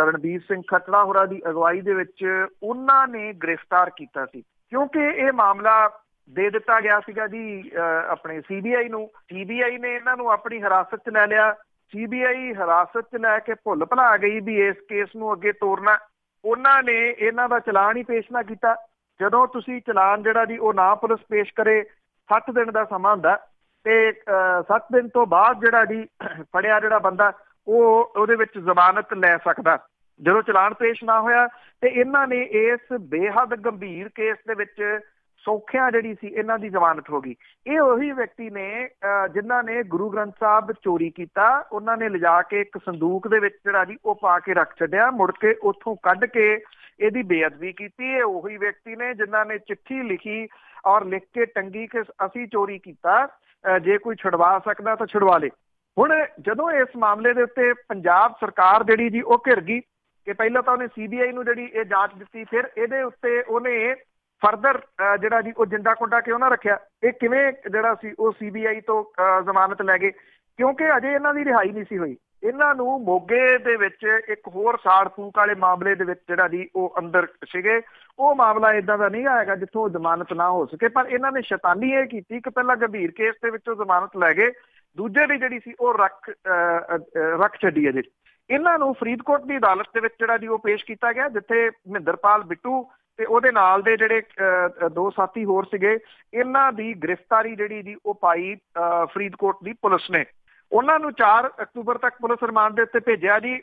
S2: ਰਣਬੀਰ ਸਿੰਘ ਖੱਟੜਾ ਹੋਰਾਂ ਦੀ ਅਗਵਾਈ ਦੇ ਵਿੱਚ ਉਹਨਾਂ ਨੇ ਗ੍ਰਿਫਤਾਰ ਕੀਤਾ ਸੀ ਕਿਉਂਕਿ ਇਹ ਮਾਮਲਾ ਦੇ ਦਿੱਤਾ ਗਿਆ ਸੀਗਾ ਜੀ ਆਪਣੇ CBI ਨੂੰ। CBI ਨੇ ਇਹਨਾਂ ਨੂੰ ਆਪਣੀ ਹਿਰਾਸਤ 'ਚ ਲੈ ਲਿਆ। CBI ਹਿਰਾਸਤ 'ਚ ਲੈ ਕੇ ਭੁੱਲ ਭੁਲਾ ਗਈ ਵੀ ਇਸ ਕੇਸ ਨੂੰ ਅੱਗੇ ਤੋਰਨਾ। ਉਹਨਾਂ ਨੇ ਇਹਨਾਂ ਦਾ ਚਲਾਨ ਹੀ ਪੇਸ਼ ਨਾ ਕੀਤਾ। ਜਦੋਂ ਤੁਸੀਂ ਚਲਾਨ ਜਿਹੜਾ ਜੀ ਉਹ ਨਾ ਪੁਲਿਸ ਪੇਸ਼ ਕਰੇ 60 ਦਿਨ ਦਾ ਸਮਾਂ ਹੁੰਦਾ ਤੇ 7 ਦਿਨ ਤੋਂ ਬਾਅਦ ਜਿਹੜਾ ਜੀ ਫੜਿਆ ਜਿਹੜਾ ਬੰਦਾ ਉਹਦੇ ਵਿੱਚ ਜ਼ਮਾਨਤ ਲੈ ਸਕਦਾ। ਜਦੋਂ ਚਲਾਨ ਪੇਸ਼ ਨਾ ਹੋਇਆ ਤੇ ਇਹਨਾਂ ਨੇ ਇਸ ਬੇਹੱਦ ਗੰਭੀਰ ਕੇਸ ਦੇ ਵਿੱਚ ਸੌਖਿਆਂ ਜਿਹੜੀ ਸੀ ਇਹਨਾਂ ਦੀ ਜ਼ਮਾਨਤ ਹੋ ਗਈ। ਇਹ ਉਹੀ ਵਿਅਕਤੀ ਨੇ ਜਿਨ੍ਹਾਂ ਨੇ ਗੁਰੂ ਗ੍ਰੰਥ ਸਾਹਿਬ ਚੋਰੀ ਕੀਤਾ। ਉਹਨਾਂ ਨੇ ਲਿਜਾ ਕੇ ਇੱਕ ਸੰਦੂਕ ਦੇ ਵਿੱਚ ਜਿਹੜਾ ਜੀ ਉਹ ਪਾ ਕੇ ਰੱਖ ਛੱਡਿਆ, ਮੁੜ ਕੇ ਉੱਥੋਂ ਕੱਢ ਕੇ ਇਹਦੀ ਬੇਅਦਬੀ ਕੀਤੀ। ਇਹ ਉਹੀ ਵਿਅਕਤੀ ਨੇ ਜਿਨ੍ਹਾਂ ਨੇ ਚਿੱਠੀ ਲਿਖੀ ਔਰ ਲਿਖ ਕੇ ਟੰਗੀ ਕਿ ਅਸੀਂ ਚੋਰੀ ਕੀਤਾ, ਜੇ ਕੋਈ ਛੁਡਵਾ ਸਕਦਾ ਤਾਂ ਛੁਡਵਾ ਲੇ। ਹੁਣ ਜਦੋਂ ਇਸ ਮਾਮਲੇ ਦੇ ਉੱਤੇ ਪੰਜਾਬ ਸਰਕਾਰ ਜਿਹੜੀ ਜੀ ਉਹ ਘਿਰ ਗਈ ਕਿ ਪਹਿਲਾਂ ਤਾਂ ਉਹਨੇ CBI ਨੂੰ ਜਿਹੜੀ ਇਹ ਜਾਂਚ ਦਿੱਤੀ, ਫਿਰ ਇਹਦੇ ਉੱਤੇ ਉਹਨੇ ਫਰਦਰ ਜਿਹੜਾ ਜੀ ਉਹ ਜਿੰਦਾ ਕੁੰਡਾ ਕਿਉਂ ਨਾ ਰੱਖਿਆ। ਇਹ ਕਿਵੇਂ ਜਿਹੜਾ ਸੀ ਉਹ CBI ਤੋਂ ਜ਼ਮਾਨਤ ਲੈ ਗਏ ਕਿਉਂਕਿ ਅਜੇ ਇਹਨਾਂ ਦੀ ਰਿਹਾਈ ਨਹੀਂ ਸੀ ਹੋਈ। ਇਹਨਾਂ ਨੂੰ ਮੋਗੇ ਦੇ ਵਿੱਚ ਇੱਕ ਹੋਰ ਸਾੜ ਫੂਕ ਵਾਲੇ ਮਾਮਲੇ ਦੇ ਵਿੱਚ ਜਿਹੜਾ ਜੀ ਉਹ ਅੰਦਰ ਸੀਗੇ। ਉਹ ਮਾਮਲਾ ਇਦਾਂ ਦਾ ਨਹੀਂ ਆਏਗਾ ਜਿੱਥੋਂ ਜ਼ਮਾਨਤ ਨਾ ਹੋ ਸਕੇ, ਪਰ ਇਹਨਾਂ ਨੇ ਸ਼ੈਤਾਨੀ ਇਹ ਕੀਤੀ ਕਿ ਪਹਿਲਾਂ ਗੰਭੀਰ ਕੇਸ ਦੇ ਵਿੱਚੋਂ ਜ਼ਮਾਨਤ ਲੈ ਗਏ, ਦੂਜੇ ਦੀ ਜਿਹੜੀ ਸੀ ਉਹ ਰੱਖ ਛੱਡੀ ਹੈ ਜੀ। ਇਹਨਾਂ ਨੂੰ ਫਰੀਦਕੋਟ ਦੀ ਅਦਾਲਤ ਦੇ ਵਿੱਚ ਜਿਹੜਾ ਜੀ ਉਹ ਪੇਸ਼ ਕੀਤਾ ਗਿਆ, ਜਿੱਥੇ ਮਹਿੰਦਰਪਾਲ ਬਿੱਟੂ ਤੇ ਉਹਦੇ ਨਾਲ ਦੇ ਜਿਹੜੇ 2 ਸਾਥੀ ਹੋਰ ਸੀਗੇ, ਇਹਨਾਂ ਦੀ ਗ੍ਰਿਫਤਾਰੀ ਜਿਹੜੀ ਜੀ ਉਹ ਪਾਈ ਫਰੀਦਕੋਟ ਦੀ ਪੁਲਿਸ ਨੇ। ਉਹਨਾਂ ਨੂੰ 4 ਅਕਤੂਬਰ ਤੱਕ ਪੁਲਿਸ ਰਿਮਾਂਡ ਦੇ ਉੱਤੇ ਭੇਜਿਆ ਜੀ।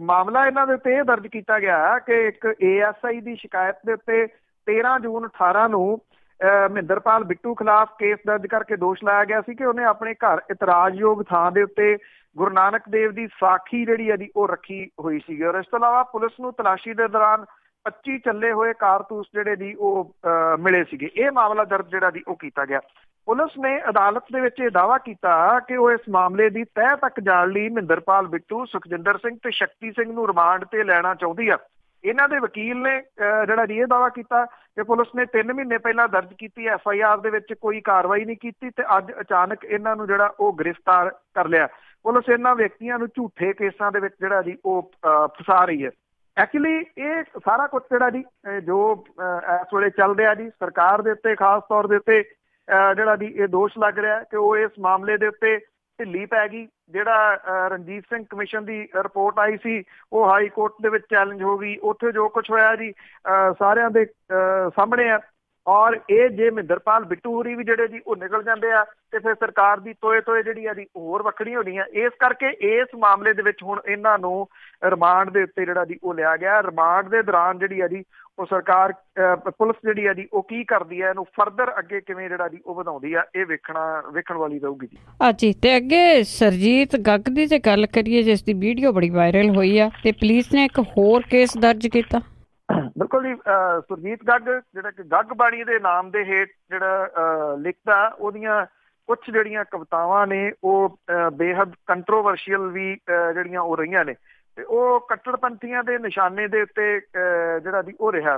S2: ਮਾਮਲਾ ਇਹਨਾਂ ਦੇ ਉੱਤੇ ਇਹ ਦਰਜ ਕੀਤਾ ਗਿਆ ਕਿ ਇੱਕ ASI ਦੀ ਸ਼ਿਕਾਇਤ ਦੇ ਉੱਤੇ 13 ਜੂਨ 18 ਨੂੰ ਮਹਿੰਦਰਪਾਲ ਬਿੱਟੂ ਖਿਲਾਫ ਕੇਸ ਦਰਜ ਕਰਕੇ ਦੋਸ਼ ਲਾਇਆ ਗਿਆ ਸੀ ਕਿ ਉਹਨੇ ਆਪਣੇ ਘਰ ਇਤਰਾਜ਼ਯੋਗ ਥਾਂ ਦੇ ਉੱਤੇ ਗੁਰੂ ਨਾਨਕ ਦੇਵ ਦੀ ਸਾਖੀ ਜਿਹੜੀ ਹੈ ਜੀ ਉਹ ਰੱਖੀ ਹੋਈ ਸੀਗੀ। ਔਰ ਇਸ ਤੋਂ ਇਲਾਵਾ ਪੁਲਿਸ ਨੂੰ ਤਲਾਸ਼ੀ ਦੇ ਦੌਰਾਨ 25 ਚੱਲੇ ਹੋਏ ਕਾਰਤੂਸ ਜਿਹੜੇ ਜੀ ਉਹ ਮਿਲੇ ਸੀਗੇ। ਇਹ ਮਾਮਲਾ ਦਰਜ ਜਿਹੜਾ ਜੀ ਉਹ ਕੀਤਾ ਗਿਆ। ਪੁਲਿਸ ਨੇ ਅਦਾਲਤ ਦੇ ਵਿੱਚ ਇਹ ਦਾਅਵਾ ਕੀਤਾ ਕਿ ਉਹ ਇਸ ਮਾਮਲੇ ਦੀ ਤਹਿ ਤੱਕ ਜਾਣ ਲਈ ਮਹਿੰਦਰਪਾਲ ਬਿੱਟੂ, ਸੁਖਜਿੰਦਰ ਸਿੰਘ ਤੇ ਸ਼ਕਤੀ ਸਿੰਘ ਨੂੰ ਰਿਮਾਂਡ ਤੇ ਲੈਣਾ ਚਾਹੁੰਦੀ ਆ। ਇਹਨਾਂ ਦੇ ਵਕੀਲ ਨੇ ਜਿਹੜਾ ਜੀ ਇਹ ਦਾਅਵਾ ਕੀਤਾ ਕਿ ਪੁਲਿਸ ਨੇ 3 ਮਹੀਨੇ ਪਹਿਲਾਂ ਦਰਜ ਕੀਤੀ FIR ਦੇ ਵਿੱਚ ਕੋਈ ਕਾਰਵਾਈ ਨਹੀਂ ਕੀਤੀ ਤੇ ਅੱਜ ਅਚਾਨਕ ਇਹਨਾਂ ਨੂੰ ਜਿਹੜਾ ਉਹ ਗ੍ਰਿਫਤਾਰ ਕਰ ਲਿਆ। ਪੁਲਿਸ ਇਹਨਾਂ ਵਿਅਕਤੀਆਂ ਨੂੰ ਝੂਠੇ ਕੇਸਾਂ ਦੇ ਵਿੱਚ ਜਿਹੜਾ ਜੀ ਉਹ ਫਸਾ ਰਹੀ ਹੈ। ਐਕਚੁਅਲੀ ਇਹ ਸਾਰਾ ਕੁਝ ਜਿਹੜਾ ਜੀ ਜੋ ਇਸ ਵੇਲੇ ਚੱਲ ਰਿਹਾ ਜੀ, ਸਰਕਾਰ ਦੇ ਉੱਤੇ ਖਾਸ ਤੌਰ ਦੇ ਉੱਤੇ ਜਿਹੜਾ ਜੀ ਇਹ ਦੋਸ਼ ਲੱਗ ਰਿਹਾ ਕਿ ਉਹ ਇਸ ਮਾਮਲੇ ਦੇ ਉੱਤੇ ਢਿੱਲੀ ਪੈ ਗਈ। ਜਿਹੜਾ ਰਣਜੀਤ ਸਿੰਘ ਕਮਿਸ਼ਨ ਦੀ ਰਿਪੋਰਟ ਆਈ ਸੀ ਉਹ ਹਾਈ ਕੋਰਟ ਦੇ ਵਿੱਚ ਚੈਲੰਜ ਹੋ ਗਈ। ਉੱਥੇ ਜੋ ਕੁਝ ਹੋਇਆ ਜੀ ਸਾਰਿਆਂ ਦੇ ਸਾਹਮਣੇ ਆ। ਔਰ ਇਹ ਜੇ ਮਹਿੰਦਰਪਾਲ ਬਿੱਟੂ ਹੋਰੀ ਵੀ ਜਿਹੜੇ ਜੀ ਉਹ ਨਿਕਲ ਜਾਂਦੇ ਆ ਤੇ ਫਿਰ ਸਰਕਾਰ ਦੀ ਤੋਏ ਜਿਹੜੀ ਆ ਜੀ ਹੋਰ ਵੱਖਰੀ ਹੋਣੀ ਆ। ਇਸ ਕਰਕੇ ਇਸ ਮਾਮਲੇ ਦੇ ਵਿੱਚ ਹੁਣ ਇਹਨਾਂ ਨੂੰ ਰਿਮਾਂਡ ਦੇ ਉੱਤੇ ਜਿਹੜਾ ਜੀ ਉਹ ਲਿਆ ਗਿਆ। ਰਿਮਾਂਡ ਦੇ ਦੌਰਾਨ ਜਿਹੜੀ ਆ ਜੀ ਉਹ ਸਰਕਾਰ ਪੁਲਿਸ ਜਿਹੜੀ ਆ ਜੀ ਉਹ ਕੀ ਕਰਦੀ ਹੈ, ਇਹਨੂੰ ਫਰਦਰ ਅੱਗੇ ਕਿਵੇਂ ਜਿਹੜਾ ਜੀ ਉਹ ਵਧਾਉਂਦੀ ਆ, ਇਹ ਵੇਖਣ ਵਾਲੀ ਰਹੂਗੀ ਜੀ।
S1: ਹਾਂਜੀ, ਤੇ ਅੱਗੇ ਸਰਜੀਤ ਗੱਗ ਦੀ ਜੇ ਗੱਲ ਕਰੀਏ, ਜਿਸ ਦੀ ਵੀਡੀਓ ਬੜੀ ਵਾਇਰਲ ਹੋਈ ਆ ਤੇ ਪੁਲਿਸ ਨੇ ਇੱਕ ਹੋਰ ਕੇਸ ਦਰਜ ਕੀਤਾ।
S2: ਬਿਲਕੁਲ ਜੀ, ਸੁਰਜੀਤ ਗੱਗ ਜਿਹੜਾ ਕਿ ਗੱਗ ਬਾਣੀ ਦੇ ਨਾਮ ਦੇ ਹੇਠ ਜਿਹੜਾ ਲਿਖਦਾ, ਉਹਦੀਆਂ ਕੁਝ ਜਿਹੜੀਆਂ ਕਵਿਤਾਵਾਂ ਨੇ ਉਹ ਬੇਹੱਦ ਕੰਟਰੋਵਰਸ਼ੀਅਲ ਵੀ ਜਿਹੜੀਆਂ ਉਹ ਰਹੀਆਂ ਨੇ ਤੇ ਉਹ ਕੱਟੜਪੰਥੀਆਂ ਦੇ ਨਿਸ਼ਾਨੇ ਦੇ ਉੱਤੇ ਜਿਹੜਾ ਜੀ ਉਹ ਰਿਹਾ।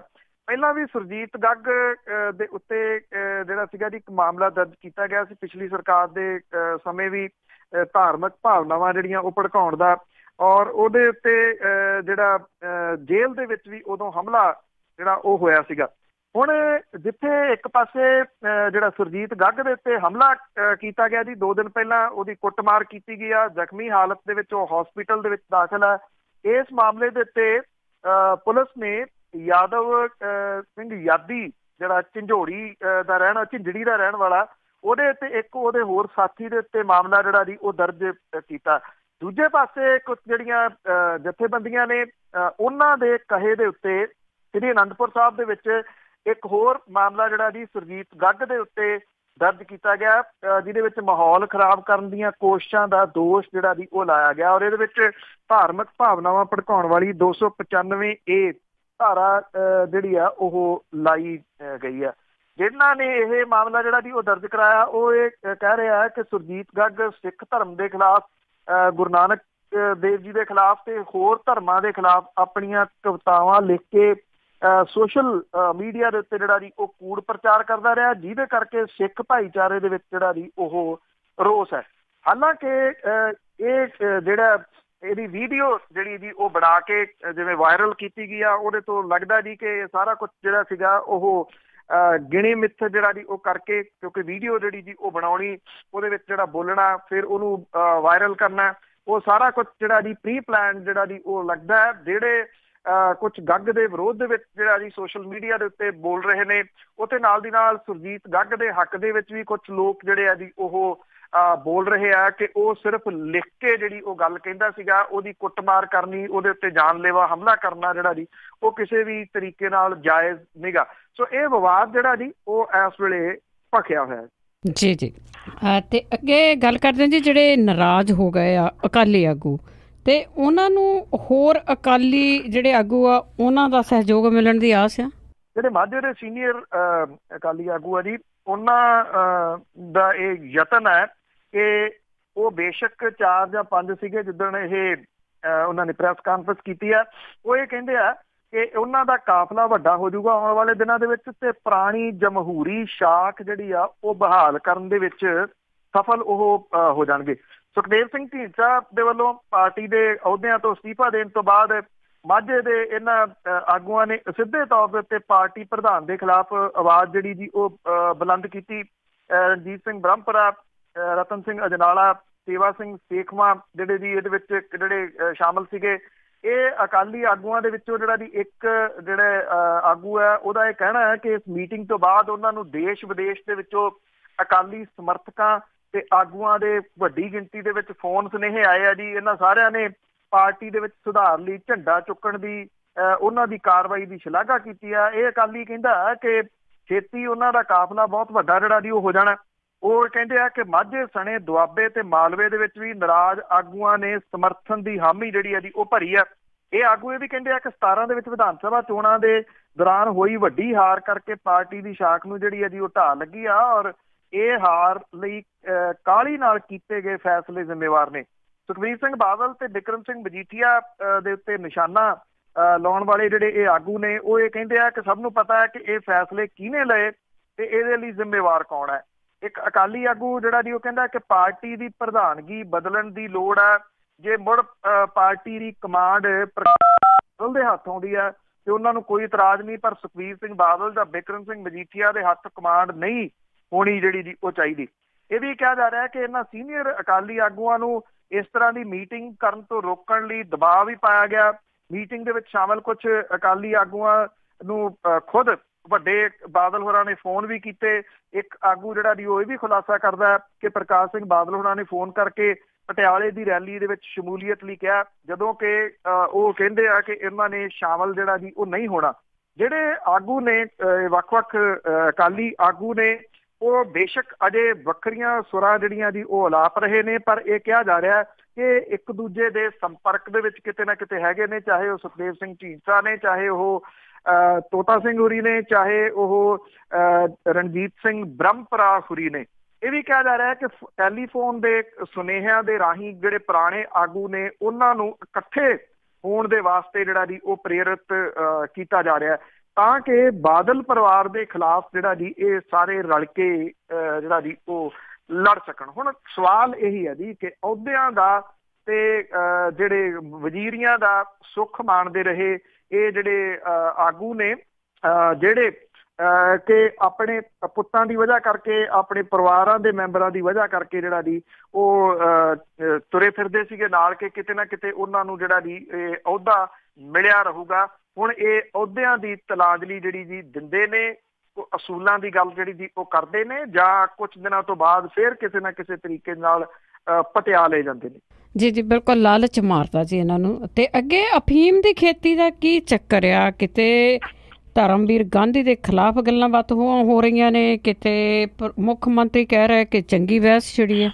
S2: ਪਹਿਲਾਂ ਵੀ ਸੁਰਜੀਤ ਗੱਗ ਦੇ ਉੱਤੇ ਜਿਹੜਾ ਸੀਗਾ ਜੀ ਇੱਕ ਮਾਮਲਾ ਦਰਜ ਕੀਤਾ ਗਿਆ ਸੀ ਪਿਛਲੀ ਸਰਕਾਰ ਦੇ ਸਮੇਂ ਵੀ, ਧਾਰਮਿਕ ਭਾਵਨਾਵਾਂ ਜਿਹੜੀਆਂ ਉਹ ਭੜਕਾਉਣ ਦਾ, ਔਰ ਉਹਦੇ ਉੱਤੇ ਜਿਹੜਾ ਜੇਲ੍ਹ ਦੇ ਵਿੱਚ ਵੀ ਉਦੋਂ ਹਮਲਾ ਜਿਹੜਾ ਉਹ ਹੋਇਆ ਸੀਗਾ। ਹੁਣ ਜਿੱਥੇ ਇੱਕ ਪਾਸੇ ਜਿਹੜਾ ਸੁਰਜੀਤ ਗੱਗ ਦੇ ਉੱਤੇ ਹਮਲਾ ਕੀਤਾ ਗਿਆ ਜੀ, 2 ਦਿਨ ਪਹਿਲਾਂ ਉਹਦੀ ਕੁੱਟਮਾਰ ਕੀਤੀ ਗਈ ਆ, ਜ਼ਖਮੀ ਹਾਲਤ ਦੇ ਵਿੱਚ ਉਹ ਹਸਪੀਟਲ ਦੇ ਵਿੱਚ ਦਾਖਲ ਹੈ। ਇਸ ਮਾਮਲੇ ਦੇ ਉੱਤੇ ਪੁਲਿਸ ਨੇ ਯਾਦਵ ਸਿੰਘ ਯਾਦੀ ਜਿਹੜਾ ਝੰਜੋੜੀ ਦਾ ਝਿੰਜੜੀ ਦਾ ਰਹਿਣ ਵਾਲਾ, ਉਹਦੇ ਉੱਤੇ ਇੱਕ ਉਹਦੇ ਹੋਰ ਸਾਥੀ ਦੇ ਉੱਤੇ ਮਾਮਲਾ ਜਿਹੜਾ ਜੀ ਉਹ ਦਰਜ ਕੀਤਾ। ਦੂਜੇ ਪਾਸੇ ਕੁਝ ਜਿਹੜੀਆਂ ਜਥੇਬੰਦੀਆਂ ਨੇ ਉਹਨਾਂ ਦੇ ਕਹੇ ਦੇ ਉੱਤੇ ਸ੍ਰੀ ਅਨੰਦਪੁਰ ਸਾਹਿਬ ਦੇ ਵਿੱਚ ਇੱਕ ਹੋਰ ਮਾਮਲਾ ਜਿਹੜਾ ਜੀ ਸੁਰਜੀਤ ਗੱਗ ਦੇ ਉੱਤੇ ਦਰਜ ਕੀਤਾ ਗਿਆ, ਜਿਹਦੇ ਵਿੱਚ ਮਾਹੌਲ ਖਰਾਬ ਕਰਨ ਦੀਆਂ ਕੋਸ਼ਿਸ਼ਾਂ ਦਾ ਦੋਸ਼ ਜਿਹੜਾ ਜੀ ਉਹ ਲਾਇਆ ਗਿਆ। ਔਰ ਇਹਦੇ ਵਿੱਚ ਧਾਰਮਿਕ ਭਾਵਨਾਵਾਂ ਭੜਕਾਉਣ ਵਾਲੀ 295A ਧਾਰਾ ਜਿਹੜੀ ਆ ਉਹ ਲਾਈ ਗਈ ਆ। ਜਿਨ੍ਹਾਂ ਨੇ ਇਹ ਮਾਮਲਾ ਜਿਹੜਾ ਜੀ ਉਹ ਦਰਜ ਕਰਾਇਆ ਉਹ ਇਹ ਕਹਿ ਰਿਹਾ ਕਿ ਸੁਰਜੀਤ ਗੱਗ ਸਿੱਖ ਧਰਮ ਦੇ ਖਿਲਾਫ, ਗੁਰੂ ਨਾਨਕ ਦੇਵ ਜੀ ਦੇ ਖਿਲਾਫ ਤੇ ਹੋਰ ਧਰਮਾਂ ਦੇ ਖਿਲਾਫ ਆਪਣੀਆਂ ਕਵਿਤਾਵਾਂ ਲਿਖ ਕੇ ਸੋਸ਼ਲ ਮੀਡੀਆ ਦੇ ਉੱਤੇ ਜਿਹੜਾ ਜੀ ਉਹ ਕੂੜ ਪ੍ਰਚਾਰ ਕਰਦਾ ਰਿਹਾ, ਜਿਹਦੇ ਕਰਕੇ ਸਿੱਖ ਭਾਈਚਾਰੇ ਦੇ ਵਿੱਚ ਜਿਹੜਾ ਜੀ ਉਹ ਰੋਸ ਹੈ। ਹਾਲਾਂਕਿ ਇਹ ਜਿਹੜਾ ਇਹਦੀ ਵੀਡੀਓ ਜਿਹੜੀ ਜੀ ਉਹ ਬਣਾ ਕੇ ਜਿਵੇਂ ਵਾਇਰਲ ਕੀਤੀ ਗਈ ਆ, ਉਹਦੇ ਤੋਂ ਲੱਗਦਾ ਜੀ ਕਿ ਸਾਰਾ ਕੁਝ ਜਿਹੜਾ ਸੀਗਾ ਉਹ ਗਿਣੇ ਮਿੱਥ ਜਿਹੜਾ ਜੀ ਉਹ ਕਰਕੇ, ਕਿਉਂਕਿ ਵੀਡੀਓ ਜਿਹੜੀ ਜੀ ਉਹ ਬਣਾਉਣੀ, ਉਹਦੇ ਵਿੱਚ ਜਿਹੜਾ ਬੋਲਣਾ, ਫਿਰ ਉਹਨੂੰ ਵਾਇਰਲ ਕਰਨਾ, ਉਹ ਸਾਰਾ ਕੁਝ ਜਿਹੜਾ ਜੀ ਪ੍ਰੀ ਪਲਾਨ ਜਿਹੜਾ ਜੀ ਉਹ ਲੱਗਦਾ ਹੈ। ਜਿਹੜੇ ਕੁਝ ਗੱਗ ਦੇ ਵਿਰੋਧ ਦੇ ਵਿੱਚ ਜਿਹੜਾ ਜੀ ਸੋਸ਼ਲ ਮੀਡੀਆ ਦੇ ਉੱਤੇ ਬੋਲ ਰਹੇ ਨੇ, ਉਹਦੇ ਨਾਲ ਦੀ ਨਾਲ ਸੁਰਜੀਤ ਗੱਗ ਦੇ ਹੱਕ ਦੇ ਵਿੱਚ ਵੀ ਕੁਝ ਲੋਕ ਜਿਹੜੇ ਆ ਜੀ ਉਹ ਬੋਲ ਰਹੇ ਆ ਕਿ ਉਹ ਸਿਰਫ ਲਿਖ ਕੇ ਜਿਹੜੀ ਉਹ ਗੱਲ ਕਹਿੰਦਾ ਸੀਗਾ, ਉਹਦੀ ਕੁੱਟਮਾਰ ਕਰਨੀ, ਉਹਦੇ ਉੱਤੇ ਜਾਨਲੇਵਾ ਹਮਲਾ ਕਰਨਾ ਜਿਹੜਾ ਜੀ ਉਹ ਕਿਸੇ ਵੀ ਤਰੀਕੇ ਨਾਲ ਜਾਇਜ਼ ਨਹੀਂਗਾ। ਸੋ ਇਹ ਵਿਵਾਦ ਜਿਹੜਾ ਜੀ ਉਹ ਇਸ ਵੇਲੇ ਭਖਿਆ ਹੋਇਆ
S1: ਜੀ। ਤੇ ਅੱਗੇ ਗੱਲ ਕਰਦੇ ਜੀ, ਜਿਹੜੇ ਨਾਰਾਜ਼ ਹੋ ਗਏ ਆ ਅਕਾਲੀ ਆਗੂ ਤੇ ਉਹਨਾਂ ਨੂੰ ਹੋਰ ਅਕਾਲੀ ਜਿਹੜੇ ਆਗੂ ਆ ਉਹਨਾਂ ਦਾ ਸਹਿਯੋਗ ਮਿਲਣ ਦੀ ਆਸ ਆ।
S2: ਜਿਹੜੇ ਮਾਝੇ ਦੇ ਸੀਨੀਅਰ ਅਕਾਲੀ ਆਗੂ ਆ ਜੀ, ਉਹਨਾਂ ਦਾ ਇਹ ਯਤਨ ਹੈ ਕਿ ਉਹ ਬੇਸ਼ੱਕ 4 ਜਾਂ 5 ਸੀਗੇ ਜਿੱਦਣ ਇਹ ਉਹਨਾਂ ਨੇ ਪ੍ਰੈਸ ਕਾਨਫਰੰਸ ਕੀਤੀ ਆ, ਉਹ ਇਹ ਕਹਿੰਦੇ ਆ ਕਿ ਉਹਨਾਂ ਦਾ ਕਾਫਲਾ ਵੱਡਾ ਹੋ ਜਾਊਗਾ ਆਉਣ ਵਾਲੇ ਦਿਨਾਂ ਦੇ ਵਿੱਚ ਤੇ ਪੁਰਾਣੀ ਜਮਹੂਰੀ ਸ਼ਾਖ ਜਿਹੜੀ ਆ ਉਹ ਬਹਾਲ ਕਰਨ ਦੇ ਵਿੱਚ ਸਫਲ ਉਹ ਹੋ ਜਾਣਗੇ। ਸੁਖਦੇਵ ਸਿੰਘ ਢੀਂਡਸਾ ਦੇ ਵੱਲੋਂ ਪਾਰਟੀ ਦੇ ਅਹੁਦਿਆਂ ਤੋਂ ਅਸਤੀਫਾ ਦੇਣ ਤੋਂ ਬਾਅਦ ਮਾਝੇ ਦੇ ਇਹਨਾਂ ਆਗੂਆਂ ਨੇ ਸਿੱਧੇ ਤੌਰ ਦੇ ਉੱਤੇ ਪਾਰਟੀ ਪ੍ਰਧਾਨ ਦੇ ਖਿਲਾਫ ਆਵਾਜ਼ ਜਿਹੜੀ ਜੀ ਉਹ ਬੁਲੰਦ ਕੀਤੀ। ਰਣਜੀਤ ਸਿੰਘ ਬ੍ਰਹਮਪੁਰਾ, ਰਤਨ ਸਿੰਘ ਅਜਨਾਲਾ, ਸੇਵਾ ਸਿੰਘ ਸੇਖਵਾਂ ਜਿਹੜੇ ਜੀ ਇਹਦੇ ਵਿੱਚ ਜਿਹੜੇ ਸ਼ਾਮਲ ਸੀਗੇ। ਇਹ ਅਕਾਲੀ ਆਗੂਆਂ ਦੇ ਵਿੱਚੋਂ ਜਿਹੜਾ ਜੀ ਇੱਕ ਆਗੂ ਹੈ ਉਹਦਾ ਇਹ ਕਹਿਣਾ ਹੈ ਕਿ ਇਸ ਮੀਟਿੰਗ ਤੋਂ ਬਾਅਦ ਉਹਨਾਂ ਨੂੰ ਦੇਸ਼ ਵਿਦੇਸ਼ ਦੇ ਵਿੱਚੋਂ ਅਕਾਲੀ ਸਮਰਥਕਾਂ ਤੇ ਆਗੂਆਂ ਦੇ ਵੱਡੀ ਗਿਣਤੀ ਦੇ ਵਿੱਚ ਫੋਨ ਸੁਨੇਹੇ ਆਏ ਆ ਜੀ। ਇਹਨਾਂ ਸਾਰਿਆਂ ਨੇ ਪਾਰਟੀ ਦੇ ਵਿੱਚ ਸੁਧਾਰ ਲਈ ਝੰਡਾ ਚੁੱਕਣ ਦੀ ਉਹਨਾਂ ਦੀ ਕਾਰਵਾਈ ਦੀ ਸ਼ਲਾਘਾ ਕੀਤੀ ਆ। ਇਹ ਅਕਾਲੀ ਕਹਿੰਦਾ ਕਿ ਛੇਤੀ ਉਹਨਾਂ ਦਾ ਕਾਫਲਾ ਬਹੁਤ ਵੱਡਾ ਜਿਹੜਾ ਜੀ ਉਹ ਹੋ ਜਾਣਾ। ਉਹ ਕਹਿੰਦੇ ਆ ਕਿ ਮਾਝੇ ਸਣੇ ਦੁਆਬੇ ਤੇ ਮਾਲਵੇ ਦੇ ਵਿੱਚ ਵੀ ਨਾਰਾਜ਼ ਆਗੂਆਂ ਨੇ ਸਮਰਥਨ ਦੀ ਹਾਮੀ ਜਿਹੜੀ ਆ ਜੀ ਉਹ ਭਰੀ ਆ। ਇਹ ਆਗੂ ਇਹ ਵੀ ਕਹਿੰਦੇ ਆ ਕਿ 17 ਦੇ ਵਿੱਚ ਵਿਧਾਨ ਸਭਾ ਚੋਣਾਂ ਦੇ ਦੌਰਾਨ ਹੋਈ ਵੱਡੀ ਹਾਰ ਕਰਕੇ ਪਾਰਟੀ ਦੀ ਸ਼ਾਖ ਨੂੰ ਜਿਹੜੀ ਆ ਜੀ ਉਹ ਢਾਹ ਲੱਗੀ ਆ ਔਰ ਇਹ ਹਾਰ ਲਈ ਕਾਹਲੀ ਨਾਲ ਕੀਤੇ ਗਏ ਫੈਸਲੇ ਜ਼ਿੰਮੇਵਾਰ ਨੇ। ਸੁਖਬੀਰ ਸਿੰਘ ਬਾਦਲ ਤੇ ਬਿਕਰਮ ਸਿੰਘ ਮਜੀਠੀਆ ਦੇ ਉੱਤੇ ਨਿਸ਼ਾਨਾ ਲਾਉਣ ਵਾਲੇ ਜਿਹੜੇ ਇਹ ਆਗੂ ਨੇ ਉਹ ਇਹ ਕਹਿੰਦੇ ਆ ਕਿ ਸਭ ਨੂੰ ਪਤਾ ਹੈ ਕਿ ਇਹ ਫੈਸਲੇ ਕਿਹਨੇ ਲਏ ਤੇ ਇਹਦੇ ਲਈ ਜ਼ਿੰਮੇਵਾਰ ਕੌਣ ਹੈ। ਇੱਕ ਅਕਾਲੀ ਆਗੂ ਜਿਹੜਾ ਜੀ ਉਹ ਕਹਿੰਦਾ ਕਿ ਪਾਰਟੀ ਦੀ ਪ੍ਰਧਾਨਗੀ ਬਦਲਣ ਦੀ ਲੋੜ ਹੈ। ਜੇ ਮੁੜ ਪਾਰਟੀ ਦੀ ਕਮਾਂਡ ਦੇ ਹੱਥ ਆਉਂਦੀ ਹੈ ਤੇ ਉਹਨਾਂ ਨੂੰ ਕੋਈ ਇਤਰਾਜ਼ ਨਹੀਂ, ਪਰ ਸੁਖਬੀਰ ਸਿੰਘ ਬਾਦਲ ਜਾਂ ਬਿਕਰਮ ਸਿੰਘ ਮਜੀਠੀਆ ਦੇ ਹੱਥ ਕਮਾਂਡ ਨਹੀਂ ਹੋਣੀ ਜਿਹੜੀ ਜੀ ਉਹ ਚਾਹੀਦੀ। ਇਹ ਵੀ ਕਿਹਾ ਜਾ ਰਿਹਾ ਕਿ ਇਹਨਾਂ ਸੀਨੀਅਰ ਅਕਾਲੀ ਆਗੂਆਂ ਨੂੰ ਇਸ ਤਰ੍ਹਾਂ ਦੀ ਮੀਟਿੰਗ ਕਰਨ ਤੋਂ ਰੋਕਣ ਲਈ ਦਬਾਅ ਵੀ ਪਾਇਆ ਗਿਆ। ਮੀਟਿੰਗ ਦੇ ਵਿੱਚ ਸ਼ਾਮਲ ਕੁਝ ਅਕਾਲੀ ਆਗੂਆਂ ਨੂੰ ਖੁਦ ਵੱਡੇ ਬਾਦਲ ਹੋਰਾਂ ਨੇ ਫੋਨ ਵੀ ਕੀਤੇ। ਇੱਕ ਆਗੂ ਜਿਹੜਾ ਜੀ ਉਹ ਇਹ ਵੀ ਖੁਲਾਸਾ ਕਰਦਾ ਕਿ ਪ੍ਰਕਾਸ਼ ਸਿੰਘ ਬਾਦਲ ਹੋਰਾਂ ਨੇ ਫੋਨ ਕਰਕੇ ਪਟਿਆਲੇ ਦੀ ਰੈਲੀ ਦੇ ਵਿੱਚ ਸ਼ਮੂਲੀਅਤ ਲਈ ਕਿਹਾ, ਜਦੋਂ ਕਿ ਉਹ ਕਹਿੰਦੇ ਆ ਕਿ ਇਹਨਾਂ ਨੇ ਸ਼ਾਮਲ ਜਿਹੜਾ ਜੀ ਉਹ ਨਹੀਂ ਹੋਣਾ। ਜਿਹੜੇ ਆਗੂ ਨੇ ਵੱਖ-ਵੱਖ ਅਕਾਲੀ ਆਗੂ ਨੇ ਉਹ ਬੇਸ਼ੱਕ ਅਜੇ ਵੱਖਰੀਆਂ ਸੁਰਾਂ ਜਿਹੜੀਆਂ ਜੀ ਉਹ ਅਲਾਪ ਰਹੇ ਨੇ, ਪਰ ਇਹ ਕਿਹਾ ਜਾ ਰਿਹਾ ਕਿ ਇੱਕ ਦੂਜੇ ਦੇ ਸੰਪਰਕ ਦੇ ਵਿੱਚ ਕਿਤੇ ਨਾ ਕਿਤੇ ਹੈਗੇ ਨੇ, ਚਾਹੇ ਉਹ ਸੁਖਦੇਵ ਸਿੰਘ ਢੀਂਡਸਾ ਨੇ, ਚਾਹੇ ਉਹ ਤੋਤਾ ਸਿੰਘ ਹੁਰੀ ਨੇ, ਚਾਹੇ ਉਹ ਰਣਜੀਤ ਸਿੰਘ ਬ੍ਰਹਮਪੁਰਾ ਹੁਰੀ ਨੇ। ਇਹ ਵੀ ਕਿਹਾ ਜਾ ਰਿਹਾ ਕਿ ਟੈਲੀਫੋਨ ਦੇ ਸੁਨੇਹਿਆਂ ਦੇ ਰਾਹੀਂ ਜਿਹੜੇ ਪੁਰਾਣੇ ਆਗੂ ਨੇ ਉਹਨਾਂ ਨੂੰ ਇਕੱਠੇ ਹੋਣ ਦੇ ਵਾਸਤੇ ਜਿਹੜਾ ਜੀ ਉਹ ਪ੍ਰੇਰਿਤ ਕੀਤਾ ਜਾ ਰਿਹਾ ਤਾਂ ਕਿ ਬਾਦਲ ਪਰਿਵਾਰ ਦੇ ਖਿਲਾਫ ਜਿਹੜਾ ਜੀ ਇਹ ਸਾਰੇ ਰਲ ਕੇ ਜਿਹੜਾ ਜੀ ਉਹ ਲੜ ਸਕਣ। ਹੁਣ ਸਵਾਲ ਇਹੀ ਹੈ ਜੀ ਕਿ ਅਹੁਦਿਆਂ ਦਾ ਤੇ ਜਿਹੜੇ ਵਜ਼ੀਰੀਆਂ ਦਾ ਸੁੱਖ ਮਾਣਦੇ ਰਹੇ ਇਹ ਜਿਹੜੇ ਆਗੂ ਨੇ ਜਿਹੜੇ ਕਿ ਆਪਣੇ ਪੁੱਤਾਂ ਦੀ ਵਜ੍ਹਾ ਕਰਕੇ, ਆਪਣੇ ਪਰਿਵਾਰਾਂ ਦੇ ਮੈਂਬਰਾਂ ਦੀ ਵਜ੍ਹਾ ਕਰਕੇ ਜਿਹੜਾ ਜੀ ਉਹ ਤੁਰੇ ਫਿਰਦੇ ਸੀਗੇ ਨਾਲ ਕਿ ਕਿਤੇ ਨਾ ਕਿਤੇ ਉਹਨਾਂ ਨੂੰ ਜਿਹੜਾ ਜੀ ਇਹ ਅਹੁਦਾ ਮਿਲਿਆ ਰਹੂਗਾ। ਹੁਣ ਇਹ ਅਹੁਦਿਆਂ ਦੀ ਤਲਾਂਜਲੀ ਜਿਹੜੀ ਜੀ ਦਿੰਦੇ ਨੇ, ਉਹ ਅਸੂਲਾਂ ਦੀ ਗੱਲ ਜਿਹੜੀ ਜੀ ਉਹ ਕਰਦੇ ਨੇ ਜਾਂ ਕੁਝ ਦਿਨਾਂ ਤੋਂ ਬਾਅਦ ਫਿਰ ਕਿਸੇ ਨਾ ਕਿਸੇ ਤਰੀਕੇ ਨਾਲ ਪਟਿਆ ਲੈ ਜਾਂਦੇ ਨੇ।
S1: ਜੀ ਜੀ ਬਿਲਕੁਲ, ਲਾਲਚ ਮਾਰਦਾ ਜੀ ਇਹਨਾਂ ਨੂੰ। ਤੇ ਅੱਗੇ ਅਫੀਮ ਦੀ ਖੇਤੀ ਦਾ ਕੀ ਚੱਕਰ ਆ? ਕਿਤੇ ਧਰਮਵੀਰ ਗਾਂਧੀ ਦੇ ਖਿਲਾਫ ਗੱਲਾਂ ਬਾਤ ਹੋ ਰਹੀਆਂ ਨੇ, ਕਿਤੇ ਮੁੱਖ ਮੰਤਰੀ ਕਹਿ ਰਿਹਾ ਕਿ ਚੰਗੀ ਬਹਿਸ ਛਿੜੀ ਹੈ।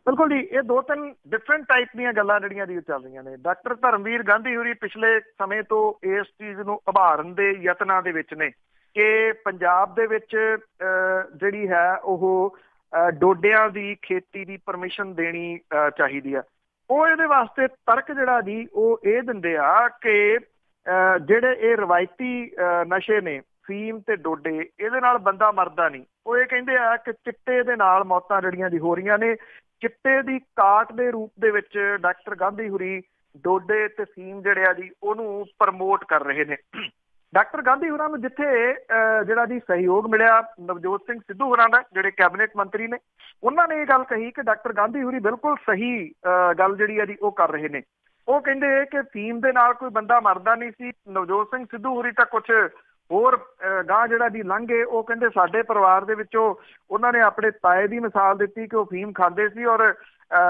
S2: ਬਿਲਕੁਲ ਜੀ, ਇਹ ਦੋ ਤਿੰਨ ਡਿਫਰੈਂਟ ਟਾਈਪ ਦੀਆਂ ਗੱਲਾਂ ਜਿਹੜੀਆਂ ਜੀ ਚੱਲ ਰਹੀਆਂ ਨੇ। ਡਾਕਟਰ ਧਰਮਵੀਰ ਗਾਂਧੀ ਹੋਰੀ ਪਿਛਲੇ ਸਮੇਂ ਤੋਂ ਇਸ ਚੀਜ਼ ਨੂੰ ਉਭਾਰਨ ਦੇ ਯਤਨਾਂ ਦੇ ਵਿੱਚ ਨੇ ਕਿ ਪੰਜਾਬ ਦੇ ਵਿੱਚ ਜਿਹੜੀ ਹੈ ਉਹ ਡੋਡਿਆਂ ਦੀ ਖੇਤੀ ਦੀ ਪਰਮਿਸ਼ਨ ਦੇਣੀ ਚਾਹੀਦੀ ਆ। ਉਹ ਇਹਦੇ ਵਾਸਤੇ ਤਰਕ ਜਿਹੜਾ ਜੀ ਉਹ ਇਹ ਦਿੰਦੇ ਆ ਕਿ ਜਿਹੜੇ ਇਹ ਰਵਾਇਤੀ ਨਸ਼ੇ ਨੇ ਫੀਮ ਤੇ ਡੋਡੇ, ਇਹਦੇ ਨਾਲ ਬੰਦਾ ਮਰਦਾ ਨਹੀਂ। ਉਹ ਇਹ ਕਹਿੰਦੇ ਆ ਕਿ ਚਿੱਟੇ ਦੇ ਨਾਲ ਮੌਤਾਂ ਜਿਹੜੀਆਂ ਜੀ ਹੋ ਰਹੀਆਂ ਨੇ। ਚਿੱਟੇ ਦੀ ਕਾਟ ਦੇ ਰੂਪ ਦੇ ਵਿੱਚ ਡਾਕਟਰ ਗਾਂਧੀ ਹੋਰੀ ਡੋਡੇ ਤੇ ਫੀਮ ਜਿਹੜੇ ਆ ਜੀ ਉਹਨੂੰ ਪ੍ਰਮੋਟ ਕਰ ਰਹੇ ਨੇ। ਡਾਕਟਰ ਗਾਂਧੀ ਹੋਰਾਂ ਨੂੰ ਜਿੱਥੇ ਜਿਹੜਾ ਜੀ ਸਹਿਯੋਗ ਮਿਲਿਆ ਨਵਜੋਤ ਸਿੰਘ ਸਿੱਧੂ ਹੋਰਾਂ ਦਾ, ਜਿਹੜੇ ਕੈਬਨਿਟ ਮੰਤਰੀ ਨੇ, ਉਹਨਾਂ ਨੇ ਇਹ ਗੱਲ ਕਹੀ ਕਿ ਡਾਕਟਰ ਗਾਂਧੀ ਹੋਰੀ ਬਿਲਕੁਲ ਸਹੀ ਗੱਲ ਜਿਹੜੀ ਆ ਜੀ ਉਹ ਕਰ ਰਹੇ ਨੇ। ਉਹ ਕਹਿੰਦੇ ਕਿ ਫੀਮ ਦੇ ਨਾਲ ਕੋਈ ਬੰਦਾ ਮਰਦਾ ਨਹੀਂ ਸੀ। ਨਵਜੋਤ ਸਿੰਘ ਸਿੱਧੂ ਹੋਰੀ ਤਾਂ ਕੁਛ ਹੋਰ ਗਾਂ ਜਿਹੜਾ ਜੀ ਲੰਘੇ। ਉਹ ਕਹਿੰਦੇ ਸਾਡੇ ਪਰਿਵਾਰ ਦੇ ਵਿੱਚੋਂ ਉਹਨਾਂ ਨੇ ਆਪਣੇ ਤਾਏ ਦੀ ਮਿਸਾਲ ਦਿੱਤੀ ਕਿ ਉਹ ਫੀਮ ਖਾਂਦੇ ਸੀ ਔਰ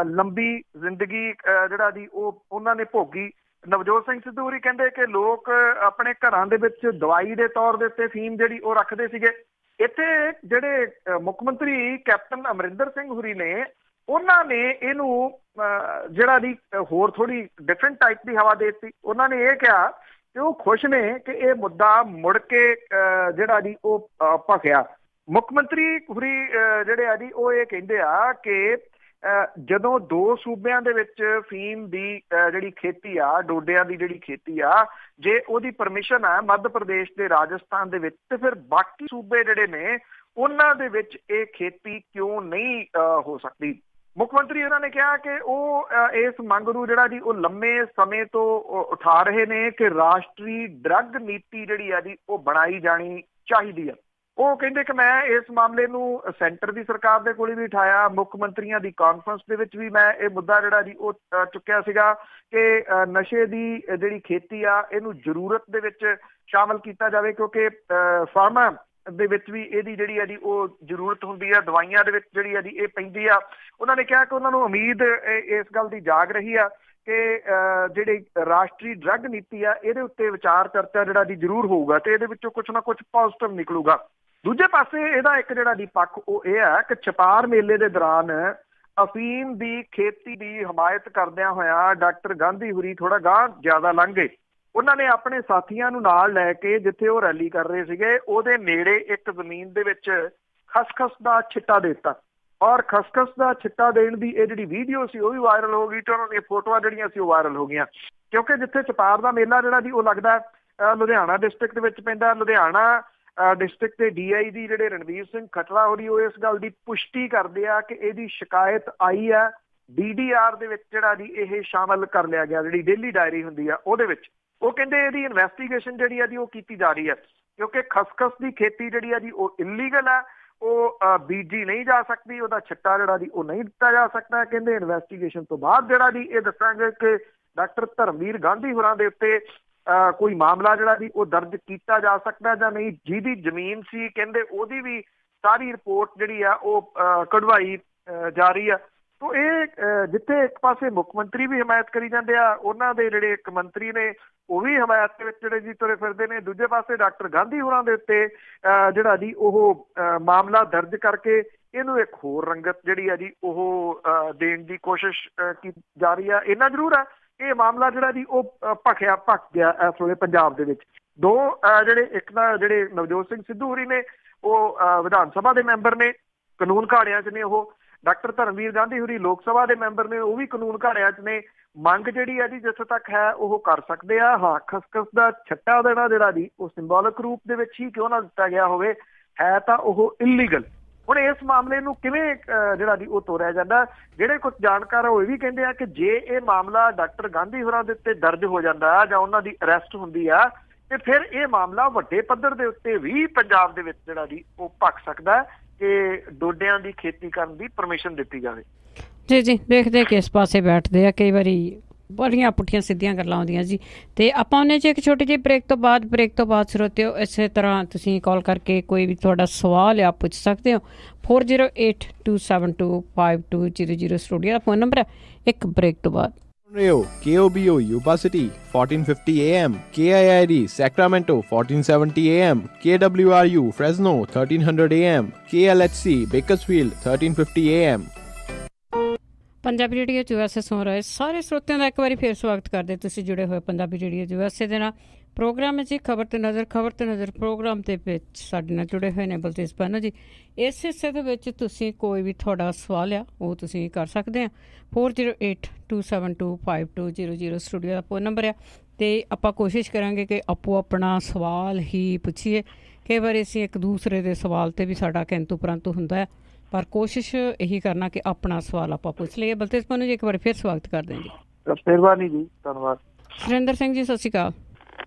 S2: ਲੰਬੀ ਜ਼ਿੰਦਗੀ ਜਿਹੜਾ ਜੀ ਉਹ ਉਹਨਾਂ ਨੇ ਭੋਗੀ। ਨਵਜੋਤ ਸਿੰਘ ਸਿੱਧੂ ਹੋਰੀ ਕਹਿੰਦੇ ਕਿ ਲੋਕ ਆਪਣੇ ਘਰਾਂ ਦੇ ਵਿੱਚ ਦਵਾਈ ਦੇ ਤੌਰ ਦੇ ਉੱਤੇ ਫੀਮ ਜਿਹੜੀ ਉਹ ਰੱਖਦੇ ਸੀਗੇ। ਇੱਥੇ ਜਿਹੜੇ ਮੁੱਖ ਮੰਤਰੀ ਕੈਪਟਨ ਅਮਰਿੰਦਰ ਸਿੰਘ ਹੋਰੀ ਨੇ, ਉਹਨਾਂ ਨੇ ਇਹਨੂੰ ਜਿਹੜਾ ਜੀ ਹੋਰ ਥੋੜੀ ਡਿਫਰੈਂਟ ਟਾਈਪ ਦੀ ਹਵਾ ਦੇ ਦਿੱਤੀ। ਉਹਨਾਂ ਨੇ ਇਹ ਕਿਹਾ ਕਿ ਉਹ ਖੁਸ਼ ਨੇ ਕਿ ਇਹ ਮੁੱਦਾ ਮੁੜ ਕੇ ਜਿਹੜਾ ਜੀ ਉਹ ਭਖਿਆ। ਮੁੱਖ ਮੰਤਰੀ ਹੋਰੀ ਜਿਹੜੇ ਆ ਜੀ ਉਹ ਇਹ ਕਹਿੰਦੇ ਆ ਕਿ ਜਦੋਂ ਦੋ ਸੂਬਿਆਂ ਦੇ ਵਿੱਚ ਫੀਮ ਦੀ ਜਿਹੜੀ ਖੇਤੀ ਆ, ਡੋਡਿਆਂ ਦੀ ਜਿਹੜੀ ਖੇਤੀ ਆ, ਜੇ ਉਹਦੀ ਪਰਮਿਸ਼ਨ ਹੈ ਮੱਧ ਪ੍ਰਦੇਸ਼ ਤੇ ਰਾਜਸਥਾਨ ਦੇ ਵਿੱਚ, ਤੇ ਫਿਰ ਬਾਕੀ ਸੂਬੇ ਜਿਹੜੇ ਨੇ ਉਹਨਾਂ ਦੇ ਵਿੱਚ ਇਹ ਖੇਤੀ ਕਿਉਂ ਨਹੀਂ ਹੋ ਸਕਦੀ? ਮੁੱਖ ਮੰਤਰੀ ਇਹਨਾਂ ਨੇ ਕਿਹਾ ਕਿ ਉਹ ਇਸ ਮੰਗ ਨੂੰ ਜਿਹੜਾ ਜੀ ਉਹ ਲੰਮੇ ਸਮੇਂ ਤੋਂ ਉਠਾ ਰਹੇ ਨੇ ਕਿ ਰਾਸ਼ਟਰੀ ਡਰੱਗ ਨੀਤੀ ਜਿਹੜੀ ਆ ਜੀ ਉਹ ਬਣਾਈ ਜਾਣੀ ਚਾਹੀਦੀ ਆ। ਉਹ ਕਹਿੰਦੇ ਕਿ ਮੈਂ ਇਸ ਮਾਮਲੇ ਨੂੰ ਸੈਂਟਰ ਦੀ ਸਰਕਾਰ ਦੇ ਕੋਲ ਵੀ ਉਠਾਇਆ, ਮੁੱਖ ਮੰਤਰੀਆਂ ਦੀ ਕਾਨਫਰੰਸ ਦੇ ਵਿੱਚ ਵੀ ਮੈਂ ਇਹ ਮੁੱਦਾ ਜਿਹੜਾ ਜੀ ਉਹ ਚੁੱਕਿਆ ਸੀਗਾ ਕਿ ਨਸ਼ੇ ਦੀ ਜਿਹੜੀ ਖੇਤੀ ਆ ਇਹਨੂੰ ਜ਼ਰੂਰਤ ਦੇ ਵਿੱਚ ਸ਼ਾਮਲ ਕੀਤਾ ਜਾਵੇ, ਕਿਉਂਕਿ ਫਾਰਮਾ ਦੇ ਵਿੱਚ ਵੀ ਇਹਦੀ ਜਿਹੜੀ ਆ ਜੀ ਉਹ ਜ਼ਰੂਰਤ ਹੁੰਦੀ ਆ, ਦਵਾਈਆਂ ਦੇ ਵਿੱਚ ਜਿਹੜੀ ਆ ਜੀ ਇਹ ਪੈਂਦੀ ਆ। ਉਹਨਾਂ ਨੇ ਕਿਹਾ ਕਿ ਉਹਨਾਂ ਨੂੰ ਉਮੀਦ ਇਸ ਗੱਲ ਦੀ ਜਾਗ ਰਹੀ ਆ ਕਿ ਜਿਹੜੀ ਰਾਸ਼ਟਰੀ ਡਰੱਗ ਨੀਤੀ ਆ ਇਹਦੇ ਉੱਤੇ ਵਿਚਾਰ ਚਰਚਾ ਜਿਹੜਾ ਜੀ ਜ਼ਰੂਰ ਹੋਊਗਾ ਤੇ ਇਹਦੇ ਵਿੱਚੋਂ ਕੁਛ ਨਾ ਕੁਛ ਪੋਜ਼ਿਟਿਵ ਨਿਕਲੂਗਾ। ਦੂਜੇ ਪਾਸੇ ਇਹਦਾ ਇੱਕ ਜਿਹੜਾ ਦੀ ਪੱਖ ਉਹ ਇਹ ਹੈ ਕਿ ਛਪਾਰ ਮੇਲੇ ਦੇ ਦੌਰਾਨ ਅਫੀਮ ਦੀ ਖੇਤੀ ਦੀ ਹਮਾਇਤ ਕਰਦਿਆਂ ਹੋਇਆ ਡਾਕਟਰ ਗਾਂਧੀ ਹੁਰੀ ਥੋੜਾ ਗਾਂਹ ਜ਼ਿਆਦਾ ਲੰਘ ਗਏ। ਉਹਨਾਂ ਨੇ ਆਪਣੇ ਸਾਥੀਆਂ ਨੂੰ ਨਾਲ ਲੈ ਕੇ ਜਿੱਥੇ ਉਹ ਰੈਲੀ ਕਰ ਰਹੇ ਸੀਗੇ ਉਹਦੇ ਨੇੜੇ ਇੱਕ ਜ਼ਮੀਨ ਦੇ ਵਿੱਚ ਖਸਖਸ ਦਾ ਛਿੱਟਾ ਦੇ ਦਿੱਤਾ ਔਰ ਖਸਖਸ ਦਾ ਛਿੱਟਾ ਦੇਣ ਦੀ ਇਹ ਜਿਹੜੀ ਵੀਡੀਓ ਸੀ ਉਹ ਵੀ ਵਾਇਰਲ ਹੋ ਗਈ ਤੇ ਉਹਨਾਂ ਦੀਆਂ ਫੋਟੋਆਂ ਜਿਹੜੀਆਂ ਸੀ ਉਹ ਵਾਇਰਲ ਹੋ ਗਈਆਂ। ਕਿਉਂਕਿ ਜਿੱਥੇ ਛਪਾਰ ਦਾ ਮੇਲਾ ਜਿਹੜਾ ਜੀ ਉਹ ਲੱਗਦਾ ਲੁਧਿਆਣਾ ਡਿਸਟ੍ਰਿਕਟ ਦੇ ਵਿੱਚ ਪੈਂਦਾ, ਲੁਧਿਆਣਾ ਡਿਸਟ੍ਰਿਕਟ ਦੇ DIG ਜਿਹੜੇ ਰਣਵੀਰ ਸਿੰਘ ਖਟੜਾ ਹੋਰੀ ਉਹ ਇਸ ਗੱਲ ਦੀ ਪੁਸ਼ਟੀ ਕਰਦੇ ਆ ਕਿ ਇਹਦੀ ਸ਼ਿਕਾਇਤ ਆਈ ਆ, DDR ਦੇ ਵਿੱਚ ਜਿਹੜਾ ਜੀ ਇਹ ਸ਼ਾਮਲ ਕਰ ਲਿਆ ਗਿਆ, ਜਿਹੜੀ ਡੇਲੀ ਡਾਇਰੀ ਹੁੰਦੀ ਆ ਉਹਦੇ ਵਿੱਚ। ਉਹ ਕਹਿੰਦੇ ਇਹਦੀ ਇਨਵੈਸਟੀਗੇਸ਼ਨ ਜਿਹੜੀ ਆ ਜੀ ਉਹ ਕੀਤੀ ਜਾ ਰਹੀ ਹੈ ਕਿਉਂਕਿ ਖਸਖਸ ਦੀ ਖੇਤੀ ਜਿਹੜੀ ਆ ਜੀ ਉਹ ਇਲੀਗਲ ਆ, ਉਹ ਬੀਜੀ ਨਹੀਂ ਜਾ ਸਕਦੀ, ਉਹਦਾ ਛਿੱਟਾ ਜਿਹੜਾ ਜੀ ਉਹ ਨਹੀਂ ਦਿੱਤਾ ਜਾ ਸਕਦਾ। ਕਹਿੰਦੇ ਇਨਵੈਸਟੀਗੇਸ਼ਨ ਤੋਂ ਬਾਅਦ ਜਿਹੜਾ ਜੀ ਇਹ ਦੱਸਾਂਗੇ ਕਿ ਡਾਕਟਰ ਧਰਮਵੀਰ ਗਾਂਧੀ ਹੋਰਾਂ ਦੇ ਉੱਤੇ ਕੋਈ ਮਾਮਲਾ ਜਿਹੜਾ ਜੀ ਉਹ ਦਰਜ ਕੀਤਾ ਜਾ ਸਕਦਾ ਜਾਂ ਨਹੀਂ। ਜਿਹਦੀ ਜ਼ਮੀਨ ਸੀ ਕਹਿੰਦੇ ਉਹਦੀ ਵੀ ਸਾਰੀ ਰਿਪੋਰਟ ਜਿਹੜੀ ਆ ਉਹ ਕਢਵਾਈ ਜਾ ਰਹੀ ਆ। ਤੋ ਇਹ ਜਿੱਥੇ ਇੱਕ ਪਾਸੇ ਮੁੱਖ ਮੰਤਰੀ ਵੀ ਹਮਾਇਤ ਕਰੀ ਜਾਂਦੇ ਆ, ਉਹਨਾਂ ਦੇ ਜਿਹੜੇ ਇੱਕ ਮੰਤਰੀ ਨੇ ਉਹ ਵੀ ਹਮਾਇਤ ਦੇ ਵਿੱਚ ਜਿਹੜੇ ਜੀ ਤੁਰੇ ਫਿਰਦੇ ਨੇ। ਦੂਜੇ ਪਾਸੇ ਡਾਕਟਰ ਗਾਂਧੀ ਹੋਰਾਂ ਦੇ ਉੱਤੇ ਜਿਹੜਾ ਜੀ ਉਹ ਮਾਮਲਾ ਦਰਜ ਕਰਕੇ ਇਹਨੂੰ ਇੱਕ ਹੋਰ ਰੰਗਤ ਜਿਹੜੀ ਆ ਜੀ ਉਹ ਦੇਣ ਦੀ ਕੋਸ਼ਿਸ਼ ਕੀਤੀ ਜਾ ਰਹੀ ਆ। ਇੰਨਾ ਜ਼ਰੂਰ ਆ ਇਹ ਮਾਮਲਾ ਜਿਹੜਾ ਜੀ ਉਹ ਭਖ ਗਿਆ ਇਸ ਵੇਲੇ ਪੰਜਾਬ ਦੇ ਵਿੱਚ। ਦੋ ਜਿਹੜੇ ਇੱਕ ਤਾਂ ਜਿਹੜੇ ਨਵਜੋਤ ਸਿੰਘ ਸਿੱਧੂ ਹੋਰੀ ਨੇ ਉਹ ਵਿਧਾਨ ਸਭਾ ਦੇ ਮੈਂਬਰ ਨੇ, ਕਾਨੂੰਨ ਘਾੜਿਆਂ 'ਚ ਨੇ। ਉਹ ਡਾਕਟਰ ਧਰਮਵੀਰ ਗਾਂਧੀ ਹੋਰੀ ਲੋਕ ਸਭਾ ਦੇ ਮੈਂਬਰ ਨੇ, ਉਹ ਵੀ ਕਾਨੂੰਨ ਘਾੜਿਆਂ 'ਚ ਨੇ। ਮੰਗ ਜਿਹੜੀ ਆ ਜੀ ਜਿੱਥੇ ਤੱਕ ਹੈ ਉਹ ਕਰ ਸਕਦੇ ਆ। ਹਾਂ, ਖਸਖਸ ਦਾ ਛੱਟਾ ਦੇਣਾ ਜਿਹੜਾ ਜੀ ਉਹ ਸਿੰਬੋਲਿਕ ਰੂਪ ਦੇ ਵਿੱਚ ਹੀ ਕਿਉਂ ਨਾ ਦਿੱਤਾ ਗਿਆ ਹੋਵੇ, ਹੈ ਤਾਂ ਉਹ ਇਲੀਗਲ। ਹੁਣ ਇਸ ਮਾਮਲੇ ਨੂੰ ਕਿਵੇਂ ਜਿਹੜਾ ਜੀ ਉਹ ਤੋਰਿਆ ਜਾਂਦਾ? ਜਿਹੜੇ ਕੁਝ ਜਾਣਕਾਰ ਉਹ ਇਹ ਵੀ ਕਹਿੰਦੇ ਆ ਕਿ ਜੇ ਇਹ ਮਾਮਲਾ ਡਾਕਟਰ ਗਾਂਧੀ ਹੋਰਾਂ ਦੇ ਉੱਤੇ ਦਰਜ ਹੋ ਜਾਂਦਾ ਜਾਂ ਉਹਨਾਂ ਦੀ ਅਰੈਸਟ ਹੁੰਦੀ ਆ ਤੇ ਫਿਰ ਇਹ ਮਾਮਲਾ ਵੱਡੇ ਪੱਧਰ ਦੇ ਉੱਤੇ ਵੀ ਪੰਜਾਬ ਦੇ ਵਿੱਚ ਜਿਹੜਾ ਜੀ ਉਹ ਭਖ ਸਕਦਾ ਕਿ ਡੋਡਿਆਂ ਦੀ ਖੇਤੀ ਕਰਨ ਦੀ ਪਰਮਿਸ਼ਨ ਦਿੱਤੀ ਜਾਵੇ।
S1: ਜੀ ਦੇਖਦੇ ਕਿਸ ਪਾਸੇ ਬੈਠਦੇ ਆ। ਕਈ ਵਾਰੀ ਬੜੀਆਂ ਪੁੱਠੀਆਂ ਸਿੱਧੀਆਂ ਗੱਲਾਂ ਆਉਂਦੀਆਂ ਜੀ। ਤੇ ਆਪਾਂ ਉਹਨੇ 'ਚ ਇੱਕ ਛੋਟੀ ਜਿਹੀ ਬ੍ਰੇਕ ਤੋਂ ਬਾਅਦ ਸਰੋਤਿਓ ਇਸੇ ਤਰ੍ਹਾਂ ਤੁਸੀਂ ਕਾਲ ਕਰਕੇ ਕੋਈ ਵੀ ਤੁਹਾਡਾ ਸਵਾਲ ਆ ਪੁੱਛ ਸਕਦੇ ਹੋ। 4082725200 ਸਟੂਡੀਓ ਦਾ ਫੋਨ ਨੰਬਰ ਹੈ। ਇੱਕ ਬ੍ਰੇਕ ਤੋਂ ਬਾਅਦ
S3: KOBO Yuba City 1450 AM, KIID Sacramento 1470 AM, KWRU Fresno 1300 AM, KLHC Bakersfield 1350 AM।
S1: Punjabi radio USA ਸੁਣ ਰਹੇ ਸਾਰੇ ਸਰੋਤਿਆਂ ਦਾ ਇੱਕ ਵਾਰੀ ਫਿਰ ਸਵਾਗਤ ਕਰਦੇ। ਤੁਸੀਂ ਜੁੜੇ ਹੋਏ ਪੰਜਾਬੀ ਰੇਡੀਓ USA ਦੇ ਨਾਲ। ਪ੍ਰੋਗਰਾਮ ਹੈ ਜੀ ਖਬਰ ਤੇ ਨਜ਼ਰ ਪ੍ਰੋਗਰਾਮ ਦੇ ਵਿੱਚ ਸਾਡੇ ਨਾਲ ਜੁੜੇ ਹੋਏ ਨੇ ਬਲਤੇਜ ਪੰਨੂ ਜੀ। ਇਸ ਹਿੱਸੇ ਦੇ ਵਿੱਚ ਤੁਸੀਂ ਕੋਈ ਵੀ ਤੁਹਾਡਾ ਸਵਾਲ ਆ ਉਹ ਤੁਸੀਂ ਕਰ ਸਕਦੇ ਆ। 4082725200 ਸਟੂਡੀਓ ਦਾ ਫੋਨ ਨੰਬਰ ਆ। ਅਤੇ ਆਪਾਂ ਕੋਸ਼ਿਸ਼ ਕਰਾਂਗੇ ਕਿ ਆਪੋ ਆਪਣਾ ਸਵਾਲ ਹੀ ਪੁੱਛੀਏ। ਕਈ ਵਾਰੀ ਅਸੀਂ ਇੱਕ ਦੂਸਰੇ ਦੇ ਸਵਾਲ 'ਤੇ ਵੀ ਸਾਡਾ ਕਿੰਤੂ ਪਰੰਤੂ ਹੁੰਦਾ ਹੈ, ਪਰ ਕੋਸ਼ਿਸ਼ ਇਹੀ ਕਰਨਾ ਕਿ ਆਪਣਾ ਸਵਾਲ ਆਪਾਂ ਪੁੱਛ ਲਈਏ। ਬਲਤੇਜ ਪੰਨੂ ਜੀ ਇੱਕ ਵਾਰੀ ਫਿਰ ਸਵਾਗਤ ਕਰਦੇ ਹਾਂ ਜੀ।
S2: ਮਿਹਰਬਾਨੀ ਜੀ, ਧੰਨਵਾਦ।
S1: ਸੁਰਿੰਦਰ ਸਿੰਘ ਜੀ ਸਤਿ ਸ਼੍ਰੀ ਅਕਾਲ।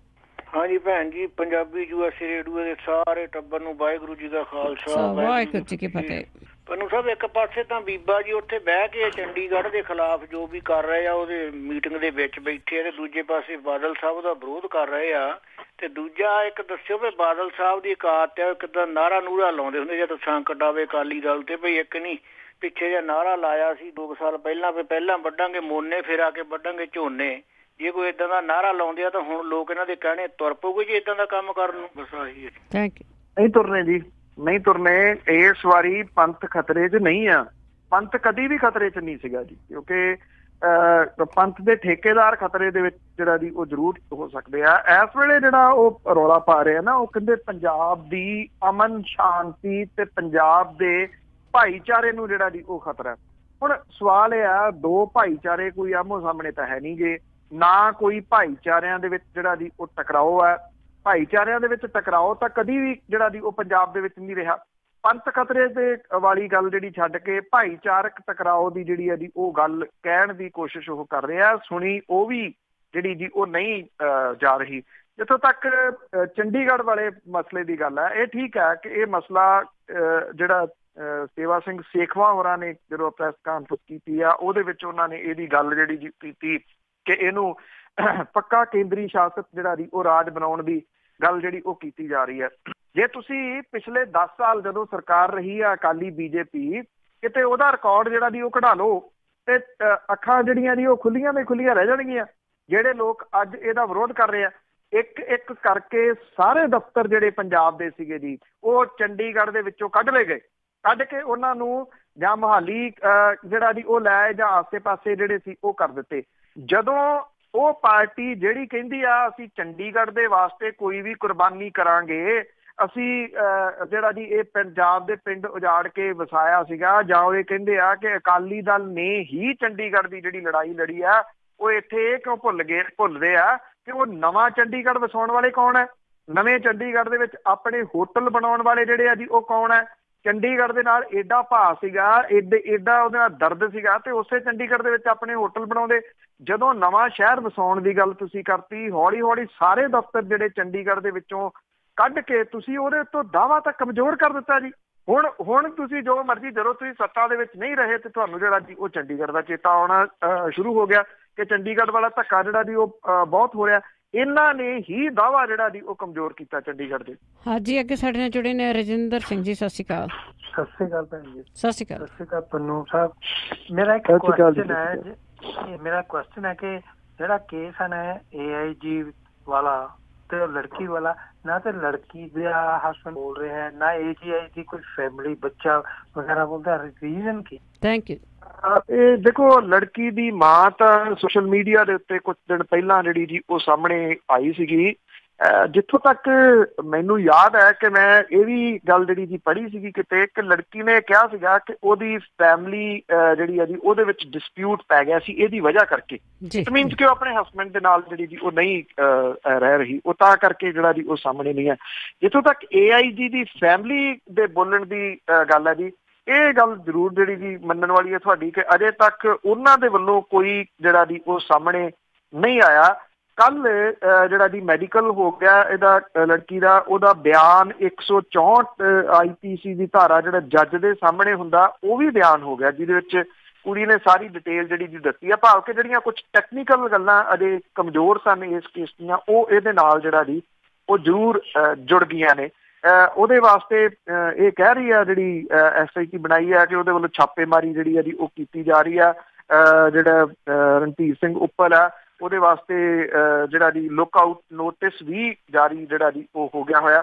S4: ਹਾਂਜੀ ਭੈਣ ਜੀ, ਪੰਜਾਬੀ USA ਰੇਡੀਓ ਦੇ ਸਾਰੇ ਟੱਬਰ ਨੂੰ ਵਾਹਿਗੁਰੂ ਜੀ ਦਾ ਖਾਲਸਾ
S1: ਵਾਹਿਗੁਰੂ ਜੀ ਕੀ ਫਤਿਹ।
S4: ਪੰਨੂ ਸਾਹਿਬ, ਇੱਕ ਪਾਸੇ ਤਾਂ ਬੀਬਾ ਜੀ ਉੱਥੇ ਬਹਿ ਕੇ ਚੰਡੀਗੜ੍ਹ ਦੇ ਖਿਲਾਫ ਜੋ ਵੀ ਕਰ ਰਹੇ ਆ ਉਹਦੇ ਮੀਟਿੰਗ ਦੇ ਵਿੱਚ ਬੈਠੇ ਆ, ਤੇ ਦੂਜੇ ਪਾਸੇ ਬਾਦਲ ਸਾਹਿਬ ਦਾ ਵਿਰੋਧ ਕਰ ਰਹੇ ਆ। ਤੇ ਦੂਜਾ ਇੱਕ ਦੱਸਿਓ ਵੀ ਬਾਦਲ ਸਾਹਿਬ ਦੀ ਇੱਕ ਆਦਤ ਹੈ, ਕਿੱਦਾਂ ਨਾਰਾ ਨੂਰਾ ਲਾਉਂਦੇ ਹੁੰਦੇ ਜਦੋਂ ਸੰਕਟ ਆਵੇ ਅਕਾਲੀ ਦਲ ਤੇ। ਭਈ ਇੱਕ ਨਹੀਂ ਪਿੱਛੇ ਜਿਹਾ ਨਾਰਾ ਲਾਇਆ ਸੀ 2 ਸਾਲ ਪਹਿਲਾਂ ਵੀ ਪਹਿਲਾਂ ਵੱਢਾਂਗੇ ਮੋਨੇ, ਫਿਰ ਆ ਕੇ ਵੱਢਾਂਗੇ ਝੋਨੇ। ਜੇ ਕੋਈ ਏਦਾਂ ਦਾ ਨਾਰਾ ਲਾਉਂਦੇ ਆ ਤਾਂ ਹੁਣ ਲੋਕ ਇਹਨਾਂ ਦੇ ਕਹਿਣੇ ਤੁਰ ਪਊਗੇ ਜੀ ਏਦਾਂ ਦਾ ਕੰਮ ਕਰਨ ਨੂੰ। ਬਸ ਆਹੀ ਹੈ।
S1: Thank you.
S2: ਨਹੀਂ ਤੁਰਨੇ ਜੀ, ਨਹੀਂ ਤੁਰਨੇ। ਇਸ ਵਾਰੀ ਪੰਥ ਖਤਰੇ 'ਚ ਨਹੀਂ ਆ। ਪੰਥ ਕਦੀ ਵੀ ਖਤਰੇ 'ਚ ਨਹੀਂ ਸੀਗਾ ਜੀ, ਕਿਉਂਕਿ ਪੰਥ ਦੇ ਠੇਕੇਦਾਰ ਖਤਰੇ ਦੇ ਵਿੱਚ ਜਿਹੜਾ ਜੀ ਉਹ ਜ਼ਰੂਰ ਹੋ ਸਕਦੇ ਆ। ਇਸ ਵੇਲੇ ਜਿਹੜਾ ਉਹ ਰੌਲਾ ਪਾ ਰਹੇ ਆ ਨਾ, ਉਹ ਕਹਿੰਦੇ ਪੰਜਾਬ ਦੀ ਅਮਨ ਸ਼ਾਂਤੀ ਤੇ ਪੰਜਾਬ ਦੇ ਭਾਈਚਾਰੇ ਨੂੰ ਜਿਹੜਾ ਜੀ ਉਹ ਖਤਰਾ। ਹੁਣ ਸਵਾਲ ਇਹ ਆ, ਦੋ ਭਾਈਚਾਰੇ ਕੋਈ ਆਮੋ ਸਾਹਮਣੇ ਤਾਂ ਹੈ ਨਹੀਂ ਗੇ, ਨਾ ਕੋਈ ਭਾਈਚਾਰਿਆਂ ਦੇ ਵਿੱਚ ਜਿਹੜਾ ਜੀ ਉਹ ਟਕਰਾਓ ਹੈ। ਭਾਈਚਾਰਿਆਂ ਦੇ ਵਿੱਚ ਟਕਰਾਓ ਤਾਂ ਕਦੀ ਵੀ ਜਿਹੜਾ ਜੀ ਉਹ ਪੰਜਾਬ ਦੇ ਵਿੱਚ ਨਹੀਂ ਰਿਹਾ। ਪੰਥ ਖਤਰੇ ਦੇ ਵਾਲੀ ਗੱਲ ਜਿਹੜੀ ਛੱਡ ਕੇ ਭਾਈਚਾਰਕ ਟਕਰਾਓ ਦੀ ਜਿਹੜੀ ਹੈ ਜੀ ਉਹ ਗੱਲ ਕਹਿਣ ਦੀ ਕੋਸ਼ਿਸ਼ ਉਹ ਕਰ ਰਿਹਾ, ਸੁਣੀ ਉਹ ਵੀ ਜਿਹੜੀ ਜੀ ਉਹ ਨਹੀਂ ਜਾ ਰਹੀ। ਜਿੱਥੋਂ ਤੱਕ ਚੰਡੀਗੜ੍ਹ ਵਾਲੇ ਮਸਲੇ ਦੀ ਗੱਲ ਹੈ, ਇਹ ਠੀਕ ਹੈ ਕਿ ਇਹ ਮਸਲਾ ਜਿਹੜਾ ਸੇਵਾ ਸਿੰਘ ਸੇਖਵਾਂ ਹੋਰਾਂ ਨੇ ਜਦੋਂ ਪ੍ਰੈਸ ਕਾਨਫਰੰਸ ਕੀਤੀ ਆ ਉਹਦੇ ਵਿੱਚ ਉਹਨਾਂ ਨੇ ਇਹਦੀ ਗੱਲ ਜਿਹੜੀ ਜੀ ਕੀਤੀ ਕਿ ਇਹਨੂੰ ਪੱਕਾ ਕੇਂਦਰੀ ਸ਼ਾਸਤ ਜਿਹੜਾ ਜੀ ਉਹ ਰਾਜ ਬਣਾਉਣ ਦੀ ਗੱਲ ਜਿਹੜੀ ਉਹ ਕੀਤੀ ਜਾ ਰਹੀ ਹੈ। ਜੇ ਤੁਸੀਂ ਪਿਛਲੇ 10 ਸਾਲ ਜਦੋਂ ਸਰਕਾਰ ਰਹੀ ਆ ਅਕਾਲੀ ਬੀਜੇਪੀ, ਕਿਤੇ ਉਹਦਾ ਰਿਕਾਰਡ ਜਿਹੜਾ ਜੀ ਉਹ ਕਢਾ ਲਓ ਤੇ ਅੱਖਾਂ ਜਿਹੜੀਆਂ ਜੀ ਉਹ ਖੁੱਲੀਆਂ ਦੇ ਖੁੱਲੀਆਂ ਰਹਿ ਜਾਣਗੀਆਂ। ਜਿਹੜੇ ਲੋਕ ਅੱਜ ਇਹਦਾ ਵਿਰੋਧ ਕਰ ਰਹੇ ਆ, ਇੱਕ ਇੱਕ ਕਰਕੇ ਸਾਰੇ ਦਫ਼ਤਰ ਜਿਹੜੇ ਪੰਜਾਬ ਦੇ ਸੀਗੇ ਜੀ ਉਹ ਚੰਡੀਗੜ੍ਹ ਦੇ ਵਿੱਚੋਂ ਕੱਢ ਲਏ ਗਏ, ਕੱਢ ਕੇ ਉਹਨਾਂ ਨੂੰ ਜਾਂ ਮੁਹਾਲੀ ਜਿਹੜਾ ਜੀ ਉਹ ਲੈ ਜਾਂ ਆਸੇ ਪਾਸੇ ਜਿਹੜੇ ਸੀ ਉਹ ਕਰ ਦਿੱਤੇ। ਜਦੋਂ ਉਹ ਪਾਰਟੀ ਜਿਹੜੀ ਕਹਿੰਦੀ ਆ ਅਸੀਂ ਚੰਡੀਗੜ੍ਹ ਦੇ ਵਾਸਤੇ ਕੋਈ ਵੀ ਕੁਰਬਾਨੀ ਕਰਾਂਗੇ, ਅਸੀਂ ਜਿਹੜਾ ਜੀ ਇਹ ਪੰਜਾਬ ਦੇ ਪਿੰਡ ਉਜਾੜ ਕੇ ਵਸਾਇਆ ਸੀਗਾ, ਜਾਂ ਉਹ ਇਹ ਕਹਿੰਦੇ ਆ ਕਿ ਅਕਾਲੀ ਦਲ ਨੇ ਹੀ ਚੰਡੀਗੜ੍ਹ ਦੀ ਜਿਹੜੀ ਲੜਾਈ ਲੜੀ ਆ, ਉਹ ਇੱਥੇ ਇਹ ਕਿਉਂ ਭੁੱਲਦੇ ਆ ਕਿ ਉਹ ਨਵਾਂ ਚੰਡੀਗੜ੍ਹ ਵਸਾਉਣ ਵਾਲੇ ਕੌਣ ਹੈ? ਨਵੇਂ ਚੰਡੀਗੜ੍ਹ ਦੇ ਵਿੱਚ ਆਪਣੇ ਹੋਟਲ ਬਣਾਉਣ ਵਾਲੇ ਜਿਹੜੇ ਆ ਜੀ ਉਹ ਕੌਣ ਹੈ? ਚੰਡੀਗੜ੍ਹ ਦੇ ਨਾਲ ਏਡਾ ਭਾਅ ਸੀਗਾ, ਏਡਾ ਉਹਦੇ ਨਾਲ ਦਰਦ ਸੀਗਾ, ਤੇ ਉਸੇ ਚੰਡੀਗੜ੍ਹ ਦੇ ਵਿੱਚ ਆਪਣੇ ਹੋਟਲ ਬਣਾਉਂਦੇ। ਜਦੋਂ ਨਵਾਂ ਸ਼ਹਿਰ ਵਸਾਉਣ ਦੀ ਗੱਲ ਤੁਸੀਂ ਕਰਤੀ, ਹੌਲੀ ਹੌਲੀ ਸਾਰੇ ਦਫ਼ਤਰ ਜਿਹੜੇ ਚੰਡੀਗੜ੍ਹ ਦੇ ਵਿੱਚੋਂ ਕੱਢ ਕੇ ਤੁਸੀਂ ਉਹਦੇ ਉੱਤੋਂ ਦਾਅਵਾ ਤਾਂ ਕਮਜ਼ੋਰ ਕਰ ਦਿੱਤਾ ਜੀ। ਹੁਣ ਤੁਸੀਂ ਜੋ ਮਰਜ਼ੀ, ਜਦੋਂ ਤੁਸੀਂ ਸੱਤਾ ਦੇ ਵਿੱਚ ਨਹੀਂ ਰਹੇ ਤੇ ਤੁਹਾਨੂੰ ਜਿਹੜਾ ਜੀ ਉਹ ਚੰਡੀਗੜ੍ਹ ਦਾ ਚੇਤਾ ਆਉਣਾ ਸ਼ੁਰੂ ਹੋ ਗਿਆ ਕਿ ਚੰਡੀਗੜ੍ਹ ਵਾਲਾ ਧੱਕਾ ਜਿਹੜਾ ਜੀ ਉਹ ਬਹੁਤ ਹੋ ਰਿਹਾ। ਇਹਨਾਂ ਨੇ ਹੀ ਦਾਅਵਾ ਜਿਹੜਾ ਜੀ ਉਹ ਕਮਜ਼ੋਰ ਕੀਤਾ ਚੰਡੀਗੜ੍ਹ ਦੇ।
S1: ਹਾਂਜੀ, ਅੱਗੇ ਸਾਡੇ ਨਾਲ ਜੁੜੇ ਨੇ ਰਜਿੰਦਰ ਸਿੰਘ ਜੀ। ਸਤਿ ਸ਼੍ਰੀ ਅਕਾਲ।
S5: ਸਤਿ ਸ਼੍ਰੀ ਅਕਾਲ ਭੈਣ ਜੀ।
S1: ਸਤਿ ਸ਼੍ਰੀ ਅਕਾਲ।
S5: ਸਤਿ ਸ਼੍ਰੀ ਅਕਾਲ ਪੰਨੂ ਸਾਹਿਬ। ਮੇਰਾ ਇੱਕ ਕੁਐਸਚਨ ਹੈ ਕਿ ਜਿਹੜਾ ਕੇਸ ਹੈ ਨਾ AIG ਵਾਲਾ ਤੇ ਲੜਕੀ ਵਾਲਾ, ਨਾ ਤੇ ਲੜਕੀ ਦਾ ਹਸਬੈਂਡ ਬੋਲ ਰਿਹਾ ਹੈ, ਨਾ AGI ਦੀ ਕੋਈ ਫੈਮਿਲੀ ਬੱਚਾ ਵਗੈਰਾ ਬੋਲਦਾ, ਰੀਜ਼ਨ ਕੀ?
S1: Thank you.
S2: ਇਹ ਦੇਖੋ, ਲੜਕੀ ਦੀ ਮਾਂ ਤਾਂ ਸੋਸ਼ਲ ਮੀਡੀਆ ਦੇ ਉੱਤੇ ਕੁਝ ਦਿਨ ਪਹਿਲਾਂ ਜਿਹੜੀ ਜੀ ਉਹ ਸਾਹਮਣੇ ਆਈ ਸੀਗੀ। ਜਿੱਥੋਂ ਤੱਕ ਮੈਨੂੰ ਯਾਦ ਹੈ ਕਿ ਮੈਂ ਇਹ ਵੀ ਗੱਲ ਜਿਹੜੀ ਜੀ ਪੜ੍ਹੀ ਸੀਗੀ ਕਿਤੇ, ਇੱਕ ਲੜਕੀ ਨੇ ਕਿਹਾ ਸੀਗਾ ਕਿ ਉਹਦੀ ਫੈਮਿਲੀ ਜਿਹੜੀ ਹੈ ਜੀ ਉਹਦੇ ਵਿੱਚ ਡਿਸਪਿਊਟ ਪੈ ਗਿਆ ਸੀ ਇਹਦੀ ਵਜ੍ਹਾ ਕਰਕੇ। ਇਟ ਮੀਨਸ ਕਿ ਉਹ ਆਪਣੇ ਹਸਬੈਂਡ ਦੇ ਨਾਲ ਜਿਹੜੀ ਜੀ ਉਹ ਨਹੀਂ ਰਹਿ ਰਹੀ, ਉਹ ਤਾਂ ਕਰਕੇ ਜਿਹੜਾ ਜੀ ਉਹ ਸਾਹਮਣੇ ਨਹੀਂ ਹੈ। ਜਿੱਥੋਂ ਤੱਕ AIG ਦੀ ਫੈਮਿਲੀ ਦੇ ਬੋਲਣ ਦੀ ਗੱਲ ਹੈ ਜੀ, ਇਹ ਗੱਲ ਜ਼ਰੂਰ ਜਿਹੜੀ ਜੀ ਮੰਨਣ ਵਾਲੀ ਹੈ ਤੁਹਾਡੀ ਕਿ ਅਜੇ ਤੱਕ ਉਹਨਾਂ ਦੇ ਵੱਲੋਂ ਕੋਈ ਜਿਹੜਾ ਜੀ ਉਹ ਸਾਹਮਣੇ ਨਹੀਂ ਆਇਆ। ਕੱਲ ਜਿਹੜਾ ਜੀ ਮੈਡੀਕਲ ਹੋ ਗਿਆ ਇਹਦਾ ਲੜਕੀ ਦਾ, ਉਹਦਾ ਬਿਆਨ 164 IPC ਦੀ ਧਾਰਾ ਜਿਹੜਾ ਜੱਜ ਦੇ ਸਾਹਮਣੇ ਹੁੰਦਾ ਉਹ ਵੀ ਬਿਆਨ ਹੋ ਗਿਆ, ਜਿਹਦੇ ਵਿੱਚ ਕੁੜੀ ਨੇ ਸਾਰੀ ਡਿਟੇਲ ਜਿਹੜੀ ਜੀ ਦੱਸੀ ਆ। ਭਾਵ ਕਿ ਜਿਹੜੀਆਂ ਕੁਝ ਟੈਕਨੀਕਲ ਗੱਲਾਂ ਅਜੇ ਕਮਜ਼ੋਰ ਸਨ ਇਸ ਕੇਸ ਦੀਆਂ, ਉਹ ਇਹਦੇ ਨਾਲ ਜਿਹੜਾ ਜੀ ਉਹ ਜ਼ਰੂਰ ਜੁੜ ਗਈਆਂ ਨੇ। ਉਹਦੇ ਵਾਸਤੇ ਇਹ ਕਹਿ ਰਹੀ ਆ ਜਿਹੜੀ SIT ਬਣਾਈ ਆ ਕਿ ਉਹਦੇ ਵੱਲੋਂ ਛਾਪੇਮਾਰੀ ਜਿਹੜੀ ਆ ਜੀ ਉਹ ਕੀਤੀ ਜਾ ਰਹੀ ਆ। ਜਿਹੜਾ ਰਣਧੀਰ ਸਿੰਘ ਉੱਪਲ ਆ ਉਹਦੇ ਵਾਸਤੇ ਜਿਹੜਾ ਜੀ ਲੁੱਕ ਆਊਟ ਨੋਟਿਸ ਵੀ ਜਾਰੀ ਜਿਹੜਾ ਜੀ ਉਹ ਹੋ ਗਿਆ ਹੋਇਆ।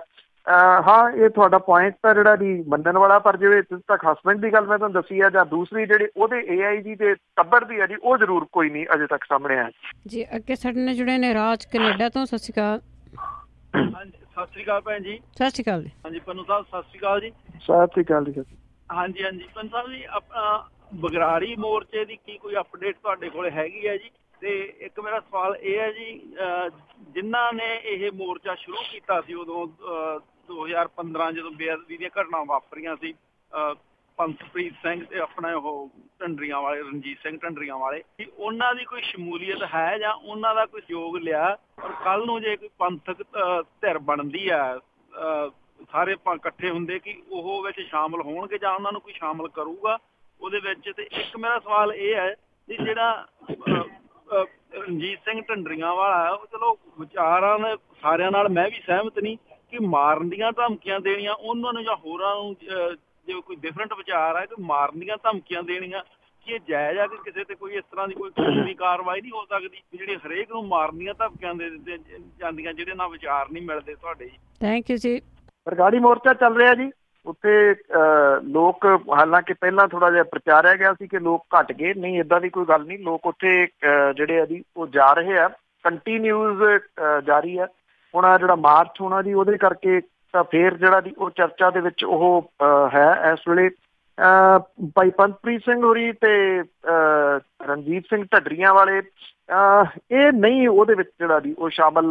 S2: ਹਾਂ, ਇਹ ਤੁਹਾਡਾ ਪੁਆਇੰਟ ਤਾਂ ਜਿਹੜਾ ਜੀ ਮੰਨਣ ਵਾਲਾ, ਪਰ ਜਿਵੇਂ ਜਿਸ ਤੱਕ ਹਸਬੈਂਡ ਦੀ ਗੱਲ ਮੈਂ ਤੁਹਾਨੂੰ ਦੱਸੀ ਆ, ਜਾਂ ਦੂਸਰੀ ਜਿਹੜੇ ਉਹਦੇ AIG ਦੇ ਟੱਬਰ ਦੀ ਆ ਜੀ, ਉਹ ਜ਼ਰੂਰ ਕੋਈ ਨਹੀਂ ਅਜੇ ਤੱਕ ਸਾਹਮਣੇ ਆਇਆ ਜੀ।
S1: ਅੱਗੇ ਸਾਡੇ ਨਾਲ ਜੁੜੇ ਨੇ ਰਾਜ ਕੈਨੇਡਾ ਤੋਂ। ਸਤਿ ਸ਼੍ਰੀ ਅਕਾਲ।
S6: ਹਾਂਜੀ, ਸਤਿ ਸ਼੍ਰੀ ਅਕਾਲ ਭੈਣ ਜੀ।
S1: ਸਤਿ ਸ਼੍ਰੀ ਅਕਾਲ ਜੀ।
S6: ਹਾਂਜੀ ਪੰਨੂ ਸਾਹਿਬ, ਸਤਿ ਸ਼੍ਰੀ ਅਕਾਲ ਜੀ।
S2: ਸਤਿ ਸ਼੍ਰੀ ਅਕਾਲ ਜੀ।
S6: ਹਾਂਜੀ ਹਾਂਜੀ ਪੰਨੂ ਸਾਹਿਬ ਜੀ, ਆਪਣਾ ਬਗਰਾੜੀ ਮੋਰਚੇ ਦੀ ਕੀ ਕੋਈ ਅਪਡੇਟ ਤੁਹਾਡੇ ਕੋਲ ਹੈਗੀ ਹੈ ਜੀ? ਤੇ ਇੱਕ ਮੇਰਾ ਸਵਾਲ ਇਹ ਹੈ ਜੀ, ਜਿਨ੍ਹਾਂ ਨੇ ਇਹ ਮੋਰਚਾ ਸ਼ੁਰੂ ਕੀਤਾ ਸੀ ਉਦੋਂ 2015 ਜਦੋਂ ਬੇਅਦਬੀ ਦੀਆਂ ਘਟਨਾਵਾਂ ਵਾਪਰੀਆਂ ਸੀ, ਪੰਥਪ੍ਰੀਤ ਸਿੰਘ ਤੇ ਆਪਣਾ ਉਹ ਢੰਡਰੀਆਂ ਵਾਲੇ ਰਣਜੀਤ ਸਿੰਘ ਢੰਡਰੀਆਂ ਵਾਲੇ, ਕਿ ਉਹਨਾਂ ਦੀ ਕੋਈ ਸ਼ਮੂਲੀਅਤ ਹੈ ਜਾਂ ਉਹਨਾਂ ਦਾ ਕੋਈ ਸਹਿਯੋਗ ਲਿਆ? ਔਰ ਕੱਲ ਨੂੰ ਜੇ ਕੋਈ ਪੰਥਕ ਧਿਰ ਬਣਦੀ ਆ, ਸਾਰੇ ਇਕੱਠੇ ਹੁੰਦੇ, ਕਿ ਉਹ ਵਿੱਚ ਸ਼ਾਮਲ ਹੋਣਗੇ ਜਾਂ ਉਹਨਾਂ ਨੂੰ ਕੋਈ ਸ਼ਾਮਲ ਕਰੂਗਾ ਉਹਦੇ ਵਿੱਚ? ਤੇ ਇੱਕ ਮੇਰਾ ਸਵਾਲ ਇਹ ਹੈ ਕਿ ਜਿਹੜਾ ਰਣਜੀਤ ਸਿੰਘ ਢੰਡਰੀਆਂ ਵਾਲਾ, ਉਹ ਚਲੋ ਵਿਚਾਰਾਂ ਸਾਰਿਆਂ ਨਾਲ ਮੈਂ ਵੀ ਸਹਿਮਤ ਨਹੀਂ ਕਿ ਮਾਰਨ ਦੀਆਂ ਧਮਕੀਆਂ ਦੇਣੀਆਂ ਉਹਨਾਂ ਨੂੰ ਜਾਂ ਹੋਰਾਂ ਨੂੰ, ਜੇ ਕੋਈ ਡਿਫਰੈਂਟ ਵਿਚਾਰ ਹੈ ਕਿ ਮਾਰਨ ਦੀਆਂ ਧਮਕੀਆਂ ਦੇਣੀਆਂ, ਕਿ ਇਹ ਜਾਇਜ਼ ਆ ਕਿ ਕਿਸੇ ਤੇ ਕੋਈ ਇਸ ਤਰ੍ਹਾਂ ਦੀ ਕੋਈ ਕਾਨੂੰਨੀ ਕਾਰਵਾਈ ਨਹੀਂ ਹੋ ਸਕਦੀ ਜਿਹੜੀ ਹਰੇਕ ਨੂੰ ਮਾਰਨ ਦੀਆਂ ਧਮਕੀਆਂ ਦੇ ਦਿੱਤੀਆਂ ਜਾਂਦੀਆਂ ਜਿਹਦੇ ਨਾਲ ਵਿਚਾਰ ਨਹੀਂ ਮਿਲਦੇ ਤੁਹਾਡੇ ਜੀ?
S1: ਥੈਂਕ ਯੂ ਜੀ।
S2: ਬਰਗਾੜੀ ਮੋਰਚਾ ਚੱਲ ਰਿਹਾ ਜੀ, ਉੱਥੇ ਲੋਕ, ਹਾਲਾਂਕਿ ਪਹਿਲਾਂ ਥੋੜਾ ਜਿਹਾ ਪ੍ਰਚਾਰਿਆ ਗਿਆ ਸੀ ਕਿ ਲੋਕ ਘੱਟ ਗਏ, ਨਹੀਂ ਏਦਾਂ ਦੀ ਕੋਈ ਗੱਲ ਨਹੀਂ। ਲੋਕ ਉੱਥੇ ਜਿਹੜੇ ਆ ਜੀ ਉਹ ਜਾ ਰਹੇ ਆ, ਕੰਟੀਨਿਊਜ਼ ਜਾਰੀ ਆ। ਹੁਣ ਆ ਜਿਹੜਾ ਮਾਰਚ ਹੋਣਾ ਜੀ, ਉਹਦੇ ਕਰਕੇ ਤਾਂ ਫੇਰ ਜਿਹੜਾ ਜੀ ਉਹ ਚਰਚਾ ਦੇ ਵਿੱਚ ਉਹ ਹੈ ਇਸ ਵੇਲੇ। ਭਾਈ ਪੰਥਪ੍ਰੀਤ ਸਿੰਘ ਹੋਰੀ ਤੇ ਰਣਜੀਤ ਸਿੰਘ ਢੱਡਰੀਆਂ ਵਾਲੇ ਇਹ ਨਹੀਂ ਉਹਦੇ ਵਿੱਚ ਜਿਹੜਾ ਜੀ ਉਹ ਸ਼ਾਮਲ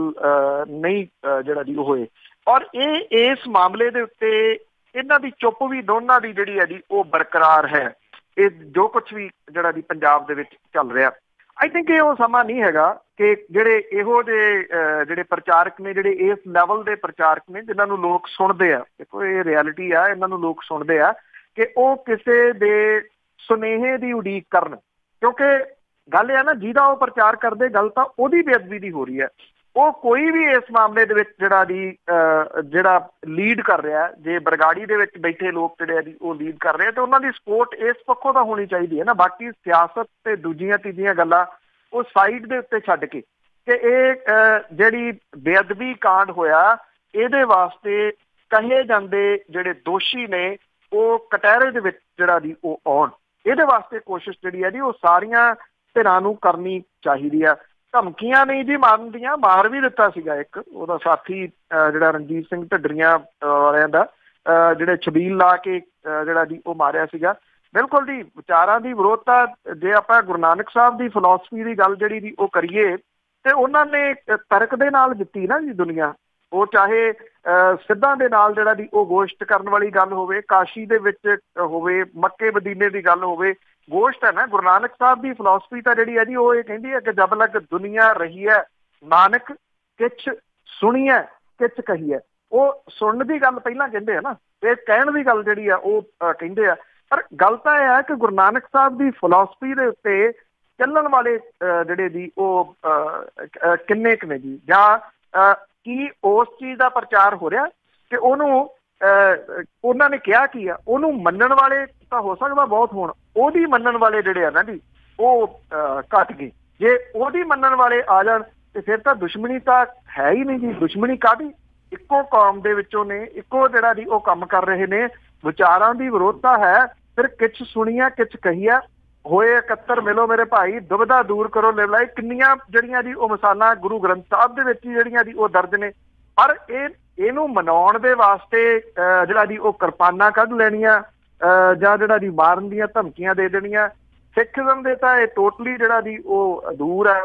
S2: ਨਹੀਂ ਜਿਹੜਾ ਜੀ ਉਹ ਹੋਏ। ਔਰ ਇਹ ਇਸ ਮਾਮਲੇ ਦੇ ਉੱਤੇ ਇਹਨਾਂ ਦੀ ਚੁੱਪ ਵੀ ਦੋਨਾਂ ਦੀ ਜਿਹੜੀ ਹੈ ਜੀ ਉਹ ਬਰਕਰਾਰ ਹੈ। ਇਹ ਜੋ ਕੁਛ ਵੀ ਜਿਹੜਾ ਜੀ ਪੰਜਾਬ ਦੇ ਵਿੱਚ ਚੱਲ ਰਿਹਾ, ਆਈ ਥਿੰਕ ਇਹ ਉਹ ਸਮਾਂ ਨਹੀਂ ਹੈਗਾ ਕਿ ਜਿਹੜੇ ਇਹੋ ਜਿਹੇ ਜਿਹੜੇ ਪ੍ਰਚਾਰਕ ਨੇ, ਜਿਹੜੇ ਇਸ ਲੈਵਲ ਦੇ ਪ੍ਰਚਾਰਕ ਨੇ ਜਿਨ੍ਹਾਂ ਨੂੰ ਲੋਕ ਸੁਣਦੇ ਆ, ਦੇਖੋ ਇਹ ਰਿਐਲਿਟੀ ਆ, ਇਹਨਾਂ ਨੂੰ ਲੋਕ ਸੁਣਦੇ ਆ, ਕਿ ਉਹ ਕਿਸੇ ਦੇ ਸੁਨੇਹੇ ਦੀ ਉਡੀਕ ਕਰਨ। ਕਿਉਂਕਿ ਗੱਲ ਇਹ ਆ ਨਾ, ਜਿਹਦਾ ਉਹ ਪ੍ਰਚਾਰ ਕਰਦੇ ਗੱਲ ਤਾਂ ਉਹਦੀ ਬੇਅਦਬੀ ਦੀ ਹੋ ਰਹੀ ਹੈ। ਉਹ ਕੋਈ ਵੀ ਇਸ ਮਾਮਲੇ ਦੇ ਵਿੱਚ ਜਿਹੜਾ ਲੀਡ ਕਰ ਰਿਹਾ, ਜੇ ਬਰਗਾੜੀ ਦੇ ਵਿੱਚ ਬੈਠੇ ਲੋਕ ਜਿਹੜੇ ਆ ਜੀ ਉਹ ਲੀਡ ਕਰ ਰਹੇ, ਤੇ ਉਹਨਾਂ ਦੀ ਸਪੋਰਟ ਇਸ ਪੱਖੋਂ ਤਾਂ ਹੋਣੀ ਚਾਹੀਦੀ ਹੈ ਨਾ। ਬਾਕੀ ਸਿਆਸਤ ਤੇ ਦੂਜੀਆਂ ਤੀਜੀਆਂ ਗੱਲਾਂ ਉਹ ਸਾਈਡ ਦੇ ਉੱਤੇ ਛੱਡ ਕੇ, ਕਿ ਇਹ ਜਿਹੜੀ ਬੇਅਦਬੀ ਕਾਂਡ ਹੋਇਆ ਇਹਦੇ ਵਾਸਤੇ ਕਹੇ ਜਾਂਦੇ ਜਿਹੜੇ ਦੋਸ਼ੀ ਨੇ ਉਹ ਕਟਹਿਰੇ ਦੇ ਵਿੱਚ ਜਿਹੜਾ ਜੀ ਉਹ ਆਉਣ, ਇਹਦੇ ਵਾਸਤੇ ਕੋਸ਼ਿਸ਼ ਜਿਹੜੀ ਹੈ ਜੀ ਉਹ ਸਾਰੀਆਂ ਧਿਰਾਂ ਨੂੰ ਕਰਨੀ ਚਾਹੀਦੀ ਆ। ਧਮਕੀਆਂ ਨਹੀਂ ਜੀ ਮਾਰਨ ਦੀਆਂ, ਮਾਰ ਵੀ ਦਿੱਤਾ ਸੀਗਾ ਇੱਕ ਉਹਦਾ ਸਾਥੀ ਜਿਹੜਾ ਰਣਜੀਤ ਸਿੰਘ ਢੱਡਰੀਆਂ ਵਾਲਿਆਂ ਦਾ, ਜਿਹੜੇ ਛਬੀਲ ਲਾ ਕੇ ਜਿਹੜਾ ਜੀ ਉਹ ਮਾਰਿਆ ਸੀਗਾ। ਬਿਲਕੁਲ ਜੀ, ਵਿਚਾਰਾਂ ਦੀ ਵਿਰੋਧਤਾ, ਜੇ ਆਪਾਂ ਗੁਰੂ ਨਾਨਕ ਸਾਹਿਬ ਦੀ ਫਿਲਾਸਫੀ ਦੀ ਗੱਲ ਜਿਹੜੀ ਜੀ ਉਹ ਕਰੀਏ, ਤੇ ਉਹਨਾਂ ਨੇ ਤਰਕ ਦੇ ਨਾਲ ਦਿੱਤੀ ਨਾ ਜੀ ਦੁਨੀਆ। ਉਹ ਚਾਹੇ ਸਿੱਧਾਂ ਦੇ ਨਾਲ ਜਿਹੜਾ ਜੀ ਉਹ ਗੋਸ਼ਟ ਕਰਨ ਵਾਲੀ ਗੱਲ ਹੋਵੇ, ਕਾਸ਼ੀ ਦੇ ਵਿੱਚ ਹੋਵੇ, ਮੱਕੇ ਮਦੀਨੇ ਦੀ ਗੱਲ ਹੋਵੇ, ਗੋਸ਼ਟ ਹੈ ਨਾ। ਗੁਰੂ ਨਾਨਕ ਸਾਹਿਬ ਦੀ ਫਿਲਾਸਫੀ ਤਾਂ ਜਿਹੜੀ ਹੈ ਜੀ ਉਹ ਇਹ ਕਹਿੰਦੀ ਹੈ ਕਿ ਜਬ ਲਗ ਦੁਨੀਆ ਰਹੀ ਹੈ ਨਾਨਕ ਕਿਛ ਸੁਣੀਐ ਕਿਛ ਕਹੀਐ। ਉਹ ਸੁਣਨ ਦੀ ਗੱਲ ਪਹਿਲਾਂ ਕਹਿੰਦੇ ਆ ਨਾ, ਇਹ ਕਹਿਣ ਦੀ ਗੱਲ ਜਿਹੜੀ ਆ ਉਹ ਕਹਿੰਦੇ ਆ। ਪਰ ਗੱਲ ਤਾਂ ਇਹ ਹੈ ਕਿ ਗੁਰੂ ਨਾਨਕ ਸਾਹਿਬ ਦੀ ਫਿਲਾਸਫੀ ਦੇ ਉੱਤੇ ਚੱਲਣ ਵਾਲੇ ਜਿਹੜੇ ਜੀ ਉਹ ਕਿੰਨੇ ਕੁ ਨੇ ਜੀ, ਜਾਂ ਕੀ ਉਸ ਚੀਜ਼ ਦਾ ਪ੍ਰਚਾਰ ਹੋ ਰਿਹਾ ਕਿ ਉਹਨੂੰ ਉਹਨਾਂ ਨੇ ਕਿਹਾ ਕੀ ਆ, ਉਹਨੂੰ ਮੰਨਣ ਵਾਲੇ ਤਾਂ ਹੋ ਸਕਦਾ ਬਹੁਤ ਹੋਣ, ਉਹਦੀ ਮੰਨਣ ਵਾਲੇ ਜਿਹੜੇ ਆ ਨਾ ਜੀ ਉਹ ਘੱਟ ਗਏ। ਜੇ ਉਹਦੀ ਮੰਨਣ ਵਾਲੇ ਆ ਜਾਣ ਤੇ ਫਿਰ ਤਾਂ ਦੁਸ਼ਮਣੀ ਤਾਂ ਹੈ ਹੀ ਨਹੀਂ ਜੀ। ਦੁਸ਼ਮਣੀ ਕਾਹਦੀ, ਇੱਕੋ ਕੌਮ ਦੇ ਵਿੱਚੋਂ ਨੇ, ਇੱਕੋ ਜਿਹੜਾ ਜੀ ਉਹ ਕੰਮ ਕਰ ਰਹੇ ਨੇ, ਵਿਚਾਰਾਂ ਦੀ ਵਿਰੋਧਤਾ ਹੈ। ਫਿਰ ਕਿਛ ਸੁਣੀਆ ਕਿਛ ਕਹੀਆ, ਹੋਏ ਇਕੱਤਰ ਮਿਲੋ ਮੇਰੇ ਭਾਈ, ਦੁਬਿਧਾ ਦੂਰ ਕਰੋ ਲਿਵਲਾਈ। ਕਿੰਨੀਆਂ ਜਿਹੜੀਆਂ ਜੀ ਉਹ ਮਿਸਾਲਾਂ ਗੁਰੂ ਗ੍ਰੰਥ ਸਾਹਿਬ ਦੇ ਵਿੱਚ ਹੀ ਜਿਹੜੀਆਂ ਜੀ ਉਹ ਦਰਜ ਨੇ। ਪਰ ਇਹਨੂੰ ਮਨਾਉਣ ਦੇ ਵਾਸਤੇ ਜਿਹੜਾ ਜੀ ਉਹ ਕਿਰਪਾਨਾਂ ਕੱਢ ਲੈਣੀਆਂ, ਜਾਂ ਜਿਹੜਾ ਜੀ ਮਾਰਨ ਦੀਆਂ ਧਮਕੀਆਂ ਦੇ ਦੇਣੀਆਂ, ਸਿੱਖਜ਼ਮ ਦੇ ਤਾਂ ਇਹ ਟੋਟਲੀ ਜਿਹੜਾ ਜੀ ਉਹ ਦੂਰ ਹੈ।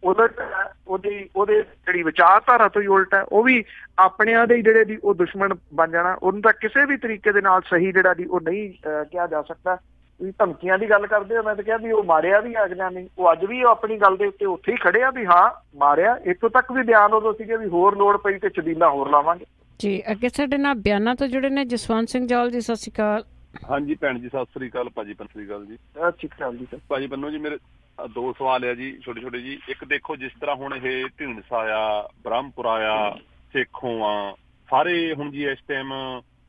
S2: ਉਹਦੇ ਜਿਹੜੀ ਵਿਚਾਰਧਾਰਾ ਤੋਂ ਹੀ ਉਲਟ ਹੈ। ਉਹ ਵੀ ਆਪਣਿਆਂ ਦੇ ਜਿਹੜੇ ਜੀ ਉਹ ਦੁਸ਼ਮਣ ਬਣ ਜਾਣਾ, ਉਹਨੂੰ ਤਾਂ ਕਿਸੇ ਵੀ ਤਰੀਕੇ ਦੇ ਨਾਲ ਸਹੀ ਜਿਹੜਾ ਜੀ ਉਹ ਨਹੀਂ ਕਿਹਾ ਜਾ ਸਕਦਾ। ਤੁਸੀਂ ਧਮਕੀਆਂ ਦੀ ਗੱਲ ਕਰਦੇ ਹੋ, ਮੈਂ ਤਾਂ ਕਿਹਾ ਵੀ ਉਹ ਮਾਰਿਆ ਵੀ ਅਗਲਿਆਂ ਨੇ, ਉਹ ਅੱਜ ਵੀ ਉਹ ਆਪਣੀ ਗੱਲ ਦੇ ਉੱਤੇ ਉੱਥੇ ਹੀ ਖੜੇ ਆ ਵੀ ਹਾਂ ਮਾਰਿਆ। ਇੱਥੋਂ ਤੱਕ ਵੀ ਬਿਆਨ ਉਦੋਂ ਸੀਗੇ ਵੀ ਹੋਰ ਲੋੜ ਪਈ ਤੇ ਛਬੀਲਾ ਹੋਰ ਲਾਵਾਂਗੇ
S1: ਜੀ। ਅੱਗੇ ਸਾਡੇ ਨਾਲ ਬਿਆਨਾਂ ਤੋਂ ਜੁੜੇ ਨੇ ਜਸਵੰਤ ਸਿੰਘ ਜਾਲ ਜੀ, ਸਤਿ ਸ਼੍ਰੀ ਅਕਾਲ।
S7: ਹਾਂਜੀ ਭੈਣ ਜੀ, ਸਤਿ ਸ੍ਰੀ ਅਕਾਲ। ਭਾਜੀ ਸਤਿ ਸ੍ਰੀ ਅਕਾਲ ਜੀ।
S2: ਸਤਿ ਸ਼੍ਰੀ ਅਕਾਲ ਜੀ।
S7: ਭਾਜੀ ਬੰਨੋ ਜੀ, ਮੇਰੇ ਦੋ ਸਵਾਲ ਆ ਜੀ, ਛੋਟੇ ਛੋਟੇ ਜੀ। ਇੱਕ ਦੇਖੋ, ਜਿਸ ਤਰ੍ਹਾਂ ਹੁਣ ਇਹ ਢੀਂਡਸਾ ਆ, ਬ੍ਰਹਮਪੁਰਾ ਆ, ਸੇਖੋਂ ਆ, ਸਾਰੇ ਹੁਣ ਜੀ ਇਸ ਟਾਈਮ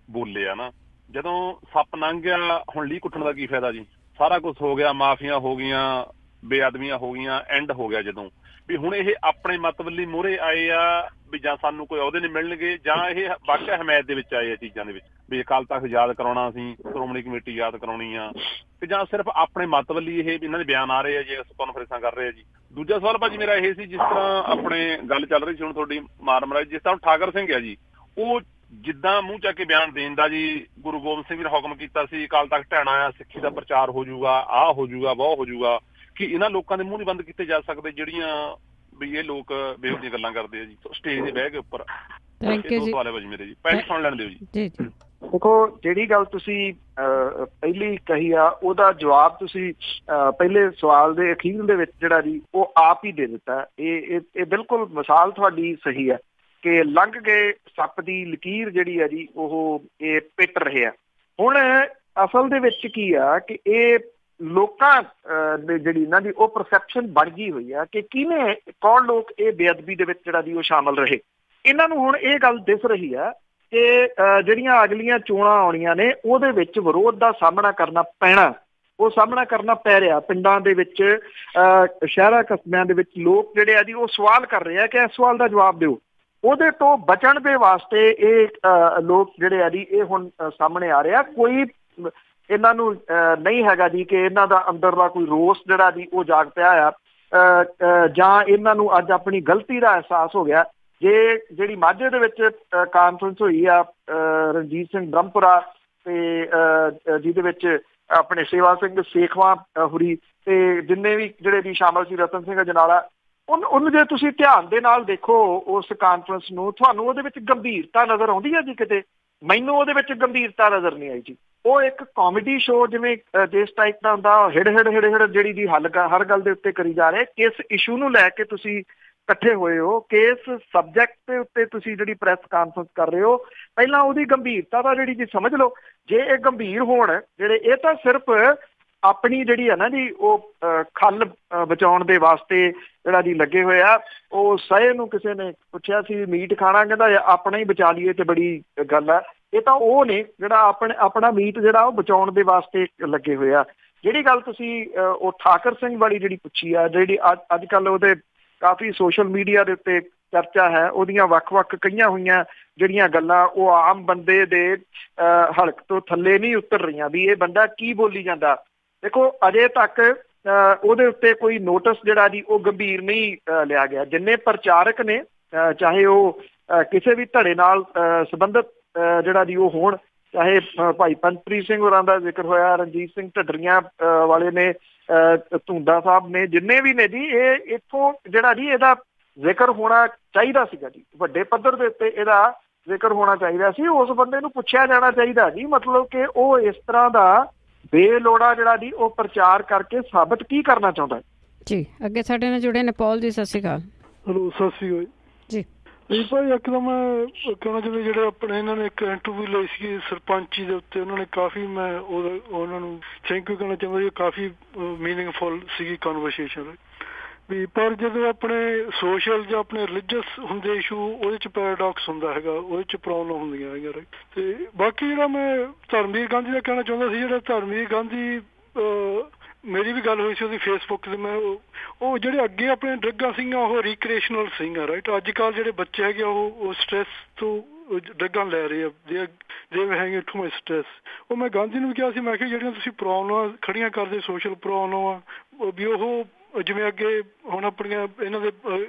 S7: ਬੋਲੇ ਆ ਨਾ। ਜਦੋਂ ਸੱਪ ਲੰਘ ਗਿਆ ਹੁਣ ਲੀਹ ਕੁੱਟਣ ਦਾ ਕੀ ਫਾਇਦਾ ਜੀ? ਸਾਰਾ ਕੁਝ ਹੋ ਗਿਆ, ਮਾਫੀਆਂ ਹੋ ਗਈਆਂ, ਬੇਅਦਬੀਆਂ ਹੋ ਗਈਆਂ, ਐਂਡ ਹੋ ਗਿਆ। ਜਦੋਂ ਵੀ ਹੁਣ ਇਹ ਆਪਣੇ ਮਤ ਵੱਲੀ ਮੂਹਰੇ ਆਏ ਆ ਵੀ ਜਾਂ ਸਾਨੂੰ ਕੋਈ ਅਹੁਦੇ ਨਹੀਂ ਮਿਲਣਗੇ, ਜਾਂ ਇਹ ਵਾਕਿਆ ਹਮਾਇਤ ਦੇ ਵਿੱਚ ਆਏ ਆ ਚੀਜ਼ਾਂ ਦੇ ਵਿੱਚ ਵੀ ਅਕਾਲ ਤਖਤ ਯਾਦ ਕਰਾਉਣਾ, ਅਸੀਂ ਸ਼੍ਰੋਮਣੀ ਕਮੇਟੀ ਯਾਦ ਕਰਾਉਣੀ ਆ, ਤੇ ਜਾਂ ਸਿਰਫ ਆਪਣੇ ਮਤ ਵੱਲੀ ਇਹ ਇਹਨਾਂ ਦੇ ਬਿਆਨ ਆ ਰਹੇ ਆ ਜੀ, ਕਾਨਫਰੰਸਾਂ ਕਰ ਰਹੇ ਆ ਜੀ। ਦੂਜਾ ਸਵਾਲ ਭਾਜੀ ਮੇਰਾ ਇਹ ਸੀ, ਜਿਸ ਤਰ੍ਹਾਂ ਆਪਣੇ ਗੱਲ ਚੱਲ ਰਹੀ ਸੀ ਹੁਣ ਤੁਹਾਡੀ ਮਾਰ ਮਰਾਈ, ਜਿਸ ਤਰ੍ਹਾਂ ਠਾਕਰ ਸਿੰਘ ਆ ਜੀ, ਉਹ ਜਿੱਦਾਂ ਮੂੰਹ ਚੱਕ ਕੇ ਬਿਆਨ ਦੇਣ ਦਾ ਜੀ, ਗੁਰੂ ਗੋਬਿੰਦ ਸਿੰਘ ਨੇ ਹੁਕਮ ਕੀਤਾ ਸੀ ਅਕਾਲ ਤਖਤ ਢਹਿਣਾ ਆ, ਸਿੱਖੀ ਦਾ ਪ੍ਰਚਾਰ ਹੋ ਜਾਊਗਾ, ਆਹ ਹੋ ਜਾਊਗਾ, ਬਹੁਤ ਹੋ ਜਾਊਗਾ, ਕਿ ਇਹਨਾਂ ਲੋਕਾਂ ਦੇ ਮੂੰਹ ਨਹੀਂ ਬੰਦ ਕੀਤੇ ਜਾ ਸਕਦੇ ਜਿਹੜੀਆਂ ਵੀ ਇਹ ਲੋਕ ਬੇਹੂਦੀਆਂ ਦੀਆਂ ਗੱਲਾਂ ਕਰਦੇ ਆ ਜੀ ਸਟੇਜ ਦੇ ਬਹਿ ਕੇ ਉੱਪਰ।
S1: ਥੈਂਕ ਯੂ ਜੀ।
S7: ਸਵਾਲ ਹੈ ਭਾਜੀ ਮੇਰੇ ਜੀ, ਪਹਿਲਾਂ ਸੁਣ ਲੈਣ ਦਿਓ ਜੀ।
S1: ਜੀ ਜੀ।
S2: ਦੇਖੋ, ਜਿਹੜੀ ਗੱਲ ਤੁਸੀਂ ਪਹਿਲੀ ਕਹੀ ਆ ਉਹਦਾ ਜਵਾਬ ਤੁਸੀਂ ਪਹਿਲੇ ਸਵਾਲ ਦੇ ਅਖੀਰ ਦੇ ਵਿੱਚ ਜਿਹੜਾ ਜੀ ਉਹ ਆਪ ਹੀ ਦੇ ਦਿੱਤਾ। ਇਹ ਬਿਲਕੁਲ ਮਿਸਾਲ ਤੁਹਾਡੀ ਸਹੀ ਹੈ ਕਿ ਲੰਘ ਗਏ ਸੱਪ ਦੀ ਲਕੀਰ ਜਿਹੜੀ ਹੈ ਜੀ ਉਹ ਇਹ ਪਿੱਟ ਰਹੇ ਆ। ਹੁਣ ਅਸਲ ਦੇ ਵਿੱਚ ਕੀ ਆ ਕਿ ਇਹ ਲੋਕਾਂ ਦੇ ਜਿਹੜੀ ਇਹਨਾਂ ਦੀ ਉਹ ਪਰਸੈਪਸ਼ਨ ਬਣ ਗਈ ਹੋਈ ਆ ਕਿ ਕੌਣ ਲੋਕ ਇਹ ਬੇਅਦਬੀ ਦੇ ਵਿੱਚ ਜਿਹੜਾ ਜੀ ਉਹ ਸ਼ਾਮਲ ਰਹੇ। ਇਹਨਾਂ ਨੂੰ ਹੁਣ ਇਹ ਗੱਲ ਦਿਸ ਰਹੀ ਆ ਕਿ ਜਿਹੜੀਆਂ ਅਗਲੀਆਂ ਚੋਣਾਂ ਆਉਣੀਆਂ ਨੇ ਉਹਦੇ ਵਿੱਚ ਵਿਰੋਧ ਦਾ ਸਾਹਮਣਾ ਕਰਨਾ ਪੈਣਾ, ਉਹ ਸਾਹਮਣਾ ਕਰਨਾ ਪੈ ਰਿਹਾ। ਪਿੰਡਾਂ ਦੇ ਵਿੱਚ, ਸ਼ਹਿਰਾਂ ਕਸਬਿਆਂ ਦੇ ਵਿੱਚ ਲੋਕ ਜਿਹੜੇ ਆ ਜੀ ਉਹ ਸਵਾਲ ਕਰ ਰਹੇ ਆ ਕਿ ਇਸ ਸਵਾਲ ਦਾ ਜਵਾਬ ਦਿਓ। ਉਹਦੇ ਤੋਂ ਬਚਣ ਦੇ ਵਾਸਤੇ ਇਹ ਲੋਕ ਜਿਹੜੇ ਆ ਜੀ ਇਹ ਹੁਣ ਸਾਹਮਣੇ ਆ ਰਿਹਾ। ਕੋਈ ਇਹਨਾਂ ਨੂੰ ਨਹੀਂ ਹੈਗਾ ਜੀ ਕਿ ਇਹਨਾਂ ਦਾ ਅੰਦਰ ਦਾ ਕੋਈ ਰੋਸ ਜਿਹੜਾ ਜੀ ਉਹ ਜਾਗ ਪਿਆ ਆ, ਜਾਂ ਇਹਨਾਂ ਨੂੰ ਅੱਜ ਆਪਣੀ ਗਲਤੀ ਦਾ ਅਹਿਸਾਸ ਹੋ ਗਿਆ। ਜਿਹੜੀ ਮਾਝੇ ਦੇ ਵਿੱਚ ਕਾਨਫਰੰਸ ਹੋਈ ਆ ਰਣਜੀਤ ਸਿੰਘ ਬ੍ਰਹਮਪੁਰਾ ਤੇ ਜਿਹਦੇ ਵਿੱਚ ਆਪਣੇ ਸੇਵਾ ਸਿੰਘ ਸੇਖਵਾਂ ਹੁਰੀ ਤੇ ਜਿੰਨੇ ਵੀ ਜਿਹੜੇ ਵੀ ਸ਼ਾਮਲ ਸੀ, ਰਤਨ ਸਿੰਘ ਅਜਨਾਲਾ, ਉਹਨੂੰ ਜੇ ਤੁਸੀਂ ਧਿਆਨ ਦੇ ਨਾਲ ਦੇਖੋ ਉਸ ਕਾਨਫਰੰਸ ਨੂੰ, ਤੁਹਾਨੂੰ ਉਹਦੇ ਵਿੱਚ ਗੰਭੀਰਤਾ ਨਜ਼ਰ ਆਉਂਦੀ ਹੈ ਜੀ ਕਿਤੇ? ਮੈਨੂੰ ਉਹਦੇ ਵਿੱਚ ਗੰਭੀਰਤਾ ਨਜ਼ਰ ਨਹੀਂ ਆਈ ਜੀ। ਉਹ ਇੱਕ ਕਾਮੇਡੀ ਸ਼ੋਅ ਜਿਵੇਂ ਜਿਸ ਟਾਈਪ ਦਾ ਹੁੰਦਾ, ਹਿੜ ਜਿਹੜੀ ਦੀ ਹਰ ਗੱਲ ਦੇ ਉੱਤੇ ਕਰੀ ਜਾ ਰਹੇ। ਕਿਸ ਇਸ਼ੂ ਨੂੰ ਲੈ ਕੇ ਤੁਸੀਂ ਇਕੱਠੇ ਹੋਏ ਹੋ, ਕਿਸ ਸਬਜੈਕਟ ਦੇ ਉੱਤੇ ਤੁਸੀਂ ਜਿਹੜੀ ਪ੍ਰੈਸ ਕਾਨਫਰੰਸ ਕਰ ਰਹੇ ਹੋ, ਪਹਿਲਾਂ ਉਹਦੀ ਗੰਭੀਰਤਾ ਦਾ ਜਿਹੜੀ ਜੀ ਸਮਝ ਲਓ। ਜੇ ਇਹ ਗੰਭੀਰ ਹੋਣ ਜਿਹੜੇ, ਇਹ ਤਾਂ ਸਿਰਫ ਆਪਣੀ ਜਿਹੜੀ ਹੈ ਨਾ ਜੀ ਉਹ ਖੱਲ ਬਚਾਉਣ ਦੇ ਵਾਸਤੇ ਜਿਹੜਾ ਜੀ ਲੱਗੇ ਹੋਏ ਆ। ਉਹ ਸਹੇ ਨੂੰ ਕਿਸੇ ਨੇ ਪੁੱਛਿਆ ਸੀ ਮੀਟ ਖਾਣਾ, ਕਹਿੰਦਾ ਆਪਣਾ ਹੀ ਬਚਾ ਲਈਏ ਤੇ ਬੜੀ ਗੱਲ ਆ। ਇਹ ਤਾਂ ਉਹ ਨੇ ਜਿਹੜਾ ਆਪਣਾ ਮੀਟ ਜਿਹੜਾ ਉਹ ਬਚਾਉਣ ਦੇ ਵਾਸਤੇ ਲੱਗੇ ਹੋਏ ਆ। ਜਿਹੜੀ ਗੱਲ ਤੁਸੀਂ ਉਹ ਠਾਕਰ ਸਿੰਘ ਵਾਲੀ ਜਿਹੜੀ ਪੁੱਛੀ ਆ, ਜਿਹੜੀ ਅੱਜ ਕੱਲ੍ਹ ਉਹਦੇ ਕਾਫੀ ਸੋਸ਼ਲ ਮੀਡੀਆ ਦੇ ਉੱਤੇ ਚਰਚਾ ਹੈ, ਉਹਦੀਆਂ ਵੱਖ-ਵੱਖ ਕਈਆਂ ਹੋਈਆਂ ਜਿਹੜੀਆਂ ਗੱਲਾਂ ਉਹ ਆਮ ਬੰਦੇ ਦੇ ਹਲਕ ਤੋਂ ਥੱਲੇ ਨਹੀਂ ਉਤਰ ਰਹੀਆਂ ਵੀ ਇਹ ਬੰਦਾ ਕੀ ਬੋਲੀ ਜਾਂਦਾ। ਦੇਖੋ ਅਜੇ ਤੱਕ ਉਹਦੇ ਉੱਤੇ ਕੋਈ ਨੋਟਿਸ ਜਿਹੜਾ ਜੀ ਉਹ ਗੰਭੀਰ ਨਹੀਂ ਲਿਆ ਗਿਆ। ਜਿੰਨੇ ਪ੍ਰਚਾਰਕ ਨੇ, ਚਾਹੇ ਉਹ ਕਿਸੇ ਵੀ ਧੜੇ ਨਾਲ ਸੰਬੰਧਿਤ ਜਿਹੜਾ ਜੀ ਉਹ ਹੋਣ, ਚਾਹੇ ਭਾਈ ਪੰਚਪ੍ਰੀਤ ਸਿੰਘ ਹੋਰਾਂ ਦਾ ਜ਼ਿਕਰ ਹੋਇਆ, ਰਣਜੀਤ ਸਿੰਘ ਢੱਡਰੀਆਂ ਵਾਲੇ ਨੇ, ਧੁੰਦਾ ਸਾਹਿਬ ਨੇ, ਜਿੰਨੇ ਵੀ ਨੇ ਜੀ, ਇਹ ਇੱਥੋਂ ਜਿਹੜਾ ਜੀ ਇਹਦਾ ਜ਼ਿਕਰ ਹੋਣਾ ਚਾਹੀਦਾ ਸੀਗਾ ਜੀ। ਵੱਡੇ ਪੱਧਰ ਦੇ ਉੱਤੇ ਇਹਦਾ ਜ਼ਿਕਰ ਹੋਣਾ ਚਾਹੀਦਾ ਸੀ। ਉਸ ਬੰਦੇ ਨੂੰ ਪੁੱਛਿਆ ਜਾਣਾ ਚਾਹੀਦਾ ਜੀ, ਮਤਲਬ ਕਿ ਉਹ ਇਸ ਤਰ੍ਹਾਂ ਦਾ ਬੇਲੋੜਾ ਜਿਹੜਾ ਜੀ ਉਹ ਪ੍ਰਚਾਰ ਕਰਕੇ ਸਾਬਤ ਕੀ ਕਰਨਾ ਚਾਹੁੰਦਾ
S1: ਜੀ। ਅੱਗੇ ਸਾਡੇ ਨਾਲ ਜੁੜੇ ਨੇ ਪੌਲ ਜੀ, ਸਤਿ ਸ਼੍ਰੀ ਅਕਾਲ।
S8: ਹੈਲੋ, ਸਤਿ ਸ਼੍ਰੀ ਅਕਾਲ ਜੀ। ਨਹੀਂ ਭਾਈ, ਇੱਕ ਤਾਂ ਮੈਂ ਕਹਿਣਾ ਚਾਹੁੰਦਾ ਜਿਹੜੇ ਆਪਣੇ ਇਹਨਾਂ ਨੇ ਇੱਕ ਇੰਟਰਵਿਊ ਲਈ ਸੀ ਸਰਪੰਚੀ ਦੇ ਉੱਤੇ, ਉਹਨਾਂ ਨੇ ਕਾਫੀ, ਮੈਂ ਉਹਨਾਂ ਨੂੰ ਥੈਂਕ ਯੂ ਕਹਿਣਾ ਚਾਹੁੰਦਾ ਜੀ। ਕਾਫੀ ਮੀਨਿੰਗਫੁਲ ਸੀਗੀ ਕਨਵਰਸੇਸ਼ਨ ਵੀ। ਪਰ ਜਦੋਂ ਆਪਣੇ ਸੋਸ਼ਲ ਜਾਂ ਆਪਣੇ ਰਿਲੀਜੀਅਸ ਹੁੰਦੇ ਇਸ਼ੂ, ਉਹਦੇ 'ਚ ਪੈਰਾਡੌਕਸ ਹੁੰਦਾ ਹੈਗਾ, ਉਹਦੇ 'ਚ ਪ੍ਰੋਬਲਮ ਹੁੰਦੀਆਂ ਹੈਗੀਆਂ। ਤੇ ਬਾਕੀ ਜਿਹੜਾ ਮੈਂ ਧਰਮਵੀਰ ਗਾਂਧੀ ਦਾ ਕਹਿਣਾ ਚਾਹੁੰਦਾ ਸੀ, ਜਿਹੜਾ ਧਰਮਵੀਰ ਗਾਂਧੀ, ਮੇਰੀ ਵੀ ਗੱਲ ਹੋਈ ਸੀ ਉਹਦੀ ਫੇਸਬੁੱਕ 'ਤੇ। ਮੈਂ ਉਹ ਜਿਹੜੇ ਅੱਗੇ ਆਪਣੇ ਡਰੱਗਾਂ ਸੀਗੀਆਂ ਉਹ ਰੀਕ੍ਰੀਏਸ਼ਨਲ ਸੀਗੀਆਂ, ਰਾਈਟ। ਅੱਜ ਕੱਲ੍ਹ ਜਿਹੜੇ ਬੱਚੇ ਹੈਗੇ ਉਹ ਸਟ੍ਰੈਸ ਤੋਂ ਡਰੱਗਾਂ ਲੈ ਰਹੇ ਆ, ਦੇ ਹੈਗੇ ਟੂ ਮਚ ਸਟ੍ਰੈਸ। ਉਹ ਮੈਂ ਗਾਂਧੀ ਨੂੰ ਵੀ ਕਿਹਾ ਸੀ, ਮੈਂ ਕਿਹਾ ਜਿਹੜੀਆਂ ਤੁਸੀਂ ਪ੍ਰੋਬਲਮਾਂ ਖੜੀਆਂ ਕਰਦੇ, ਸੋਸ਼ਲ ਪ੍ਰੋਬਲਮਾਂ ਵੀ, ਉਹ ਜਿਵੇਂ ਅੱਗੇ ਹੁਣ ਆਪਣੀਆਂ ਇਹਨਾਂ ਦੇ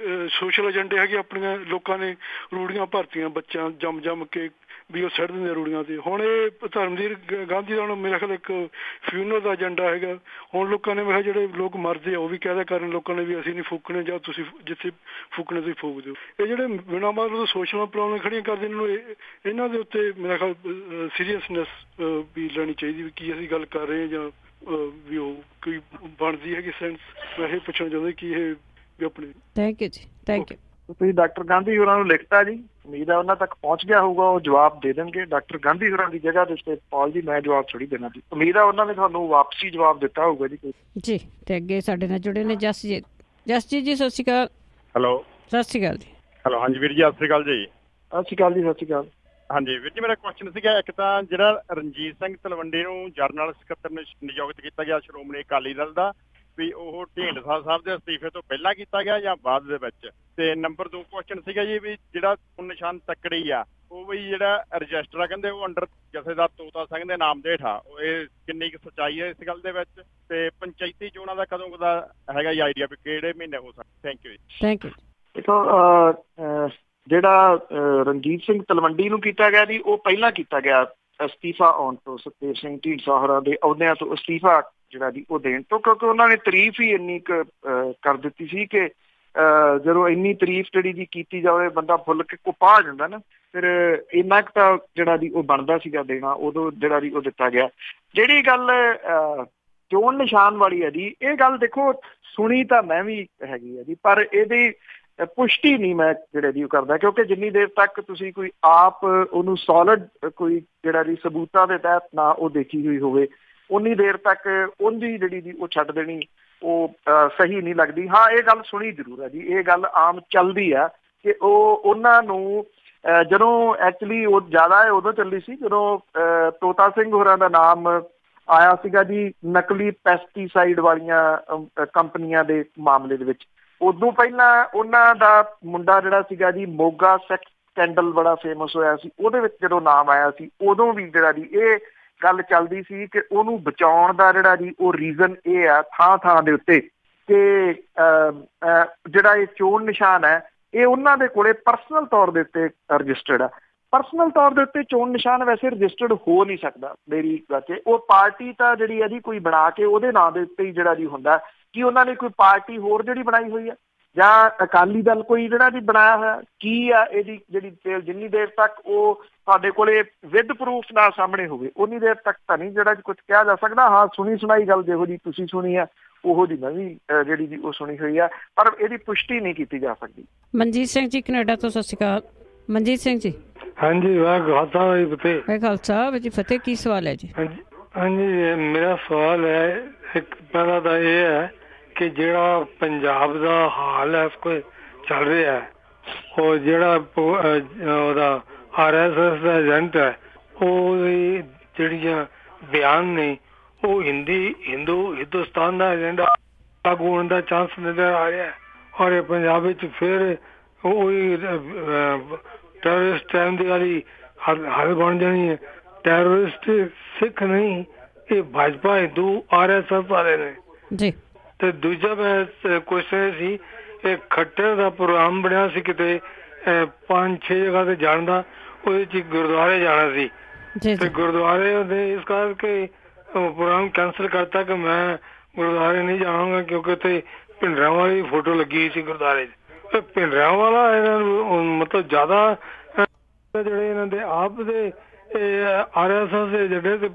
S8: ਸੋਸ਼ਲ ਏਜੰਡੇ ਹੈਗੇ, ਆਪਣੀਆਂ ਲੋਕਾਂ ਨੇ ਰੂੜੀਆਂ ਭਰਤੀਆਂ ਬੱਚਿਆਂ ਜੰਮ ਕੇ ਵੀ ਉਹ ਸੜ ਦਿੰਦੇ ਰੂੜੀਆਂ ਤੇ। ਹੁਣ ਇਹ ਧਰਮਵੀਰ ਗਾਂਧੀ ਦਾ ਹੁਣ ਮੇਰਾ ਖਿਆਲ ਇੱਕ ਫਿਊਨਰ ਦਾ ਏਜੰਡਾ ਹੈਗਾ। ਹੁਣ ਲੋਕਾਂ ਨੇ, ਮੈਂ ਕਿਹਾ ਜਿਹੜੇ ਲੋਕ ਮਰਦੇ ਆ ਉਹ ਵੀ ਕਹਿਦਾ ਕਰਨ ਲੋਕਾਂ ਨੇ ਵੀ ਅਸੀਂ ਨਹੀਂ ਫੂਕਣੇ, ਜਾਂ ਤੁਸੀਂ ਜਿੱਥੇ ਫੂਕਣੇ ਤੁਸੀਂ ਫੂਕ ਦਿਓ। ਇਹ ਜਿਹੜੇ ਬਿਨਾਂ ਮਤਲਬ ਸੋਸ਼ਲ ਪ੍ਰੋਬਲਮ ਖੜੀਆਂ ਕਰਦੇ ਇਹਨਾਂ ਦੇ ਉੱਤੇ ਮੇਰਾ ਖਿਆਲ ਸੀਰੀਅਸਨੈਸ ਵੀ ਲੈਣੀ ਚਾਹੀਦੀ ਵੀ ਕੀ ਅਸੀਂ ਗੱਲ ਕਰ ਰਹੇ ਹਾਂ, ਜਾਂ ਵੀ ਉਹ ਕੋਈ ਬਣਦੀ ਹੈਗੀ ਸੈਂਸ। ਮੈਂ ਇਹ ਪੁੱਛਣਾ ਚਾਹੁੰਦਾ ਕਿ ਇਹ ਵੀ ਆਪਣੇ। ਥੈਂਕ ਯੂ ਜੀ, ਥੈਂਕ ਯੂ।
S2: ਤੁਸੀਂ ਡਾਕਟਰ ਗਾਂਧੀ ਹੋਰਾਂ ਨੂੰ ਲਿਖਤਾ ਜੀ, ਉਮੀਦ ਹੈ ਉਹਨਾਂ ਤੱਕ ਪਹੁੰਚ ਗਿਆ ਹੋਊਗਾ, ਉਹ ਜਵਾਬ ਦੇ ਦੇਣਗੇ। ਡਾਕਟਰ ਗਾਂਧੀ ਹੋਰਾਂ ਦੀ ਜਗ੍ਹਾ ਦੇ ਉੱਤੇ ਪੌਲ ਜੀ ਮੈਂ ਜਵਾਬ ਥੋੜੀ ਦੇਣਾ ਜੀ। ਉਮੀਦ ਹੈ ਉਹਨਾਂ ਨੇ ਤੁਹਾਨੂੰ ਵਾਪਸੀ ਜਵਾਬ ਦਿੱਤਾ ਹੋਊਗਾ ਜੀ। ਜੀ
S1: ਤੇ ਅੱਗੇ ਸਾਡੇ ਨਾਲ ਜੁੜੇ ਨੇ ਜਸਜੀਤ ਜੀ, ਸਤਿ ਸ਼੍ਰੀ ਅਕਾਲ।
S9: ਹੈਲੋ,
S1: ਸਤਿ ਸ਼੍ਰੀ ਅਕਾਲ ਜੀ।
S9: ਹੈਲੋ, ਹਾਂਜੀ ਵੀਰ ਜੀ, ਸਤਿ ਸ਼੍ਰੀ ਅਕਾਲ ਜੀ।
S2: ਸਤਿ ਸ਼੍ਰੀ ਅਕਾਲ ਜੀ, ਸਤਿ ਸ਼੍ਰੀ ਅਕਾਲ।
S9: ਹਾਂਜੀ ਵੀਰ ਜੀ, ਮੇਰਾ ਕੁਐਸਚਨ ਸੀਗਾ, ਇੱਕ ਤਾਂ ਜਿਹੜਾ ਰਣਜੀਤ ਸਿੰਘ ਤਲਵੰਡੀ ਨੂੰ ਜਨਰਲ ਸਕੱਤਰ ਨਿਯੁਕਤ ਕੀਤਾ ਗਿਆ ਸ਼੍ਰੋਮਣੀ ਅਕਾਲੀ ਦਲ ਦਾ, ਵੀ ਉਹ ਢੀਂਡਸਾ ਸਾਹਿਬ ਦੇ ਅਸਤੀਫੇ ਤੋਂ ਪਹਿਲਾਂ ਕੀਤਾ ਗਿਆ ਜਾਂ ਬਾਅਦ ਦੇ ਵਿੱਚ। ਤੇ ਨੰਬਰ 2 ਕੁਐਸਚਨ ਸੀਗਾ ਜੀ, ਵੀ ਜਿਹੜਾ ਨਿਸ਼ਾਨ ਤੱਕੜੀ ਆ, ਉਹ ਵੀ ਜਿਹੜਾ ਰਜਿਸਟਰ ਆ ਕਹਿੰਦੇ ਉਹ ਅੰਡਰ ਜਥੇਦਾਰ ਤੋਤਾ ਸਿੰਘ ਦੇ ਨਾਮ ਦੇ ਹੇਠਾਂ, ਇਹ ਕਿੰਨੀ ਕੁ ਸੱਚਾਈ ਹੈ ਇਸ ਗੱਲ ਦੇ ਵਿੱਚ? ਤੇ ਪੰਚਾਇਤੀ ਚੋਣਾਂ ਦਾ ਕਦੋਂ ਦਾ ਹੈਗਾ ਜੀ ਆਈਡੀਆ, ਵੀ ਕਿਹੜੇ ਮਹੀਨੇ ਹੋ ਸਕਦਾ? ਥੈਂਕ ਯੂ ਜੀ।
S1: Thank you.
S2: ਦੇਖੋ, ਜਿਹੜਾ ਰਣਜੀਤ ਸਿੰਘ ਤਲਵੰਡੀ ਨੂੰ ਕੀਤਾ ਗਿਆ ਜੀ, ਉਹ ਪਹਿਲਾਂ ਕੀਤਾ ਗਿਆ ਅਸਤੀਫਾ ਆਉਣ ਤੋਂ, ਸੁਖਦੇਵ ਸਿੰਘ ਢੀਂਡਸਾ ਹੋਰਾਂ ਦੇ ਅਹੁਦਿਆਂ ਤੋਂ ਅਸਤੀਫਾ ਜਿਹੜਾ ਜੀ ਉਹ ਦੇਣ ਤੋਂ, ਕਿਉਂਕਿ ਉਹਨਾਂ ਨੇ ਤਾਰੀਫ ਹੀ ਇੰਨੀ ਕਰ ਦਿੱਤੀ ਸੀ ਕਿ ਜਦੋਂ ਇੰਨੀ ਤਾਰੀਫ ਜਿਹੜੀ ਜੀ ਕੀਤੀ ਜਾਵੇ ਬੰਦਾ ਫੁੱਲ ਕੇ ਕੁਪਾ ਜਾਂਦਾ ਨਾ, ਫਿਰ ਇੰਨਾ ਕੁ ਤਾਂ ਜਿਹੜਾ ਜੀ ਉਹ ਬਣਦਾ ਸੀਗਾ ਦੇਣਾ, ਉਦੋਂ ਜਿਹੜਾ ਜੀ ਉਹ ਦਿੱਤਾ ਗਿਆ। ਜਿਹੜੀ ਗੱਲ ਚੋਣ ਨਿਸ਼ਾਨ ਵਾਲੀ ਹੈ ਜੀ, ਇਹ ਗੱਲ ਦੇਖੋ ਸੁਣੀ ਤਾਂ ਮੈਂ ਵੀ ਹੈਗੀ ਹੈ ਜੀ, ਪਰ ਇਹਦੀ ਪੁਸ਼ਟੀ ਨਹੀਂ ਮੈਂ ਜਿਹੜੇ ਜੀ ਉਹ ਕਰਦਾ, ਕਿਉਂਕਿ ਜਿੰਨੀ ਦੇਰ ਤੱਕ ਤੁਸੀਂ ਕੋਈ ਆਪ ਉਹਨੂੰ ਸੋਲਿਡ ਕੋਈ ਜਿਹੜਾ ਜੀ ਸਬੂਤਾਂ ਦੇ ਤਹਿਤ ਨਾ ਉਹ ਦੇਖੀ ਹੋਈ ਹੋਵੇ, ਉਨੀ ਦੇਰ ਤੱਕ ਉਹਦੀ ਜਿਹੜੀ ਜੀ ਉਹ ਛੱਡ ਦੇਣੀ ਉਹ ਸਹੀ ਨਹੀਂ ਲੱਗਦੀ। ਹਾਂ, ਇਹ ਗੱਲ ਸੁਣੀ ਜ਼ਰੂਰ ਹੈ ਜੀ, ਇਹ ਗੱਲ ਆਮ ਚੱਲਦੀ ਆ ਕਿ ਉਹਨਾਂ ਨੂੰ ਜਦੋਂ ਐਕਚੁਅਲੀ ਉਹ ਜ਼ਿਆਦਾ ਉਦੋਂ ਚੱਲੀ ਸੀ ਜਦੋਂ ਤੋਤਾ ਸਿੰਘ ਹੋਰਾਂ ਦਾ ਨਾਮ ਆਇਆ ਸੀਗਾ ਜੀ ਨਕਲੀ ਪੈਸਟੀਸਾਈਡ ਵਾਲੀਆਂ ਕੰਪਨੀਆਂ ਦੇ ਮਾਮਲੇ ਦੇ ਵਿੱਚ। ਉਦੋਂ ਪਹਿਲਾਂ ਉਹਨਾਂ ਦਾ ਮੁੰਡਾ ਜਿਹੜਾ ਸੀਗਾ ਜੀ ਮੋਗਾ ਸੈਕਸ ਸਕੈਂਡਲ ਬੜਾ ਫੇਮਸ ਹੋਇਆ ਸੀ, ਉਹਦੇ ਵਿੱਚ ਜਦੋਂ ਨਾਮ ਆਇਆ ਸੀ ਉਦੋਂ ਵੀ ਜਿਹੜਾ ਜੀ ਇਹ ਗੱਲ ਚੱਲਦੀ ਸੀ ਕਿ ਉਹਨੂੰ ਬਚਾਉਣ ਦਾ ਜਿਹੜਾ ਜੀ ਉਹ ਰੀਜ਼ਨ ਇਹ ਆ ਥਾਂ ਦੇ ਉੱਤੇ ਕਿ ਜਿਹੜਾ ਇਹ ਚੋਣ ਨਿਸ਼ਾਨ ਹੈ ਇਹ ਉਹਨਾਂ ਦੇ ਕੋਲੇ ਪਰਸਨਲ ਤੌਰ ਦੇ ਉੱਤੇ ਰਜਿਸਟਰਡ ਆ। ਪਰਸਨਲ ਤੌਰ ਦੇ ਉੱਤੇ ਚੋਣ ਨਿਸ਼ਾਨ ਵੈਸੇ ਰਜਿਸਟਰਡ ਹੋ ਨਹੀਂ ਸਕਦਾ ਮੇਰੀ ਗੱਲ, ਉਹ ਪਾਰਟੀ ਤਾਂ ਜਿਹੜੀ ਹੈ ਜੀ ਕੋਈ ਬਣਾ ਕੇ ਉਹਦੇ ਨਾਂ ਦੇ ਉੱਤੇ ਹੀ ਜਿਹੜਾ ਜੀ ਹੁੰਦਾ। ਕੀ ਉਹਨਾਂ ਨੇ ਕੋਈ ਪਾਰਟੀ ਹੋਰ ਜਿਹੜੀ ਬਣਾਈ ਹੋਈ ਹੈ? ਜਾਂ ਅਕਾਲੀ ਦਲ ਕੋਈ ਜਿਹੜਾ ਜੀ ਬਣਾਇਆ ਹੋਇਆ ਕੀ ਆ ਇਹਦੀ ਜਿਹੜੀ ਡਿਟੇਲ, ਜਿੰਨੀ ਦੇਰ ਤੱਕ ਉਹ ਸਾਡੇ ਕੋਲੇ ਵਿਦ ਪ੍ਰੂਫ ਨਾਲ ਸਾਹਮਣੇ ਹੋਵੇ ਉਨੀ ਦੇਰ ਤੱਕ ਤਾਂ ਨਹੀਂ ਜਿਹੜਾ ਕੁਝ ਕਿਹਾ ਜਾ ਸਕਦਾ। ਹਾਂ, ਸੁਣੀ ਸੁਣਾਈ ਗੱਲ ਜਿਹੋ ਜੀ ਤੁਸੀਂ ਸੁਣੀ ਆ ਉਹੋ ਜੀ ਮੈਂ ਵੀ ਜਿਹੜੀ ਜੀ ਉਹ ਸੁਣੀ ਹੋਈ ਆ, ਪਰ ਇਹਦੀ ਪੁਸ਼ਟੀ ਨਹੀਂ ਕੀਤੀ ਜਾ ਸਕਦੀ।
S1: ਮਨਜੀਤ ਸਿੰਘ ਜੀ ਕੈਨੇਡਾ ਤੋਂ, ਸਤਿ ਸ਼੍ਰੀ ਅਕਾਲ। ਮਨਜੀਤ ਸਿੰਘ ਜੀ।
S8: ਹਾਂਜੀ, ਵਾਹ ਖਾਲਸਾ ਜੀ ਫਤਿਹ।
S1: ਵਾਹ ਖਾਲਸਾ ਜੀ ਫਤਿਹ। ਕੀ ਸਵਾਲ ਹੈ ਜੀ?
S8: ਹਾਂਜੀ, ਮੇਰਾ ਸਵਾਲ ਹੈ, ਇੱਕ ਪਹਿਲਾ ਤਾਂ ਇਹ ਹੈ ਕਿ ਜਿਹੜਾ ਪੰਜਾਬ ਦਾ ਹਾਲ ਹੈ ਕੋਈ ਚੱਲ ਰਿਹਾ ਹੈ, ਉਹ ਜਿਹੜਾ ਉਹਦਾ RSS ਦਾ ਏਜੰਟ ਹੈ ਉਹਦੀ ਜਿਹੜੀਆਂ ਬਿਆਨ ਨੇ ਉਹ ਹਿੰਦੁਸਤਾਨ ਦਾ ਏਜੰਡਾ ਲਾਗੂ ਹੋਣ ਦਾ ਚਾਂਸ ਨਜ਼ਰ ਆ ਰਿਹਾ ਹੈ। ਔਰ ਇਹ ਪੰਜਾਬ ਵਿੱਚ ਫਿਰ ਉਹੀ ਟੈਰਰਿਸਟ ਟਾਈਮ ਦੀ ਵਾਲੀ ਹੱਲ ਬਣ ਜਾਣੀ ਹੈ। ਟੈਰਰਿਸਟ ਸਿੱਖ ਨਹੀਂ, ਇਹ ਭਾਜਪਾ ਹਿੰਦੂ RSS ਵਾਲੇ ਨੇ
S1: ਜੀ।
S8: ਤੇ ਦੂਜਾ ਮੈਂ ਕੁਐਸਚਨ ਸੀ, ਇਹ ਖੱਟਰ ਦਾ ਪ੍ਰੋਗਰਾਮ ਬਣਿਆ ਸੀ ਕਿਤੇ 5-6 ਜਗ੍ਹਾ ਤੇ ਜਾਣ ਦਾ, ਉਹਦੇ ਚ ਗੁਰਦੁਆਰੇ ਜਾਣਾ ਸੀ ਤੇ ਗੁਰਦੁਆਰੇ ਦੇ ਇਸ ਕਰਕੇ ਪ੍ਰੋਗਰਾਮ ਕੈਂਸਲ ਕਰਤਾ ਕਿ ਮੈਂ ਗੁਰਦੁਆਰੇ ਨਹੀਂ ਜਾਵਾਂਗਾ ਕਿਉਂਕਿ ਉੱਥੇ ਭਿੰਡਰਾਂ ਵਾਲੀ ਫੋਟੋ ਲੱਗੀ ਸੀ ਗੁਰਦੁਆਰੇ ਚ। ਭਿੰਡਰਾਂ ਵਾਲਾ ਇਹਨਾਂ ਨੂੰ ਮਤਲਬ ਜ਼ਿਆਦਾ ਜਿਹੜੇ ਇਹਨਾਂ ਦੇ ਆਪ ਦੇ RSS ਦੇ ਜਿਹੜੇ ਤੇ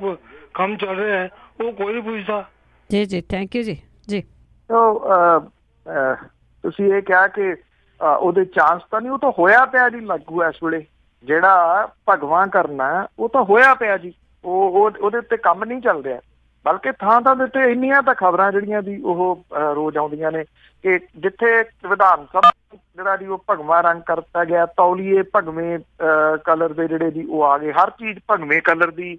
S8: ਕੰਮ ਚੱਲ ਰਿਹਾ ਹੈ ਉਹ ਕੋਈ ਨਹੀਂ ਪੁੱਛਦਾ।
S1: ਜੀ ਜੀ, ਥੈਂਕ ਯੂ ਜੀ। ਜੀ
S2: ਤੁਸੀਂ ਇਹ ਕਿਹਾ ਕਿ ਉਹਦੇ ਚਾਂਸ ਤਾਂ ਨਹੀਂ, ਉਹ ਤਾਂ ਹੋਇਆ ਪਿਆ ਜੀ ਲਾਗੂ ਇਸ ਵੇਲੇ। ਜਿਹੜਾ ਭਗਵਾਂ ਕਰਨਾ ਉਹ ਤਾਂ ਹੋਇਆ ਪਿਆ ਜੀ, ਉਹਦੇ ਉੱਤੇ ਕੰਮ ਨਹੀਂ ਚੱਲ ਰਿਹਾ। ਬਲਕਿ ਥਾਂ ਥਾਂ ਦੇ ਉੱਤੇ ਇੰਨੀਆਂ ਤਾਂ ਖਬਰਾਂ ਜਿਹੜੀਆਂ ਦੀ ਉਹ ਰੋਜ਼ ਆਉਂਦੀਆਂ ਨੇ ਕਿ ਜਿੱਥੇ ਵਿਧਾਨ ਸਭਾ ਜਿਹੜਾ ਦੀ ਉਹ ਭਗਵਾਂ ਰੰਗ ਕਰਤਾ ਗਿਆ, ਤੌਲੀਏ ਭਗਵੇਂ ਕਲਰ ਦੇ ਜਿਹੜੇ ਦੀ ਉਹ ਆ ਗਏ, ਹਰ ਚੀਜ਼ ਭਗਵੇਂ ਕਲਰ ਦੀ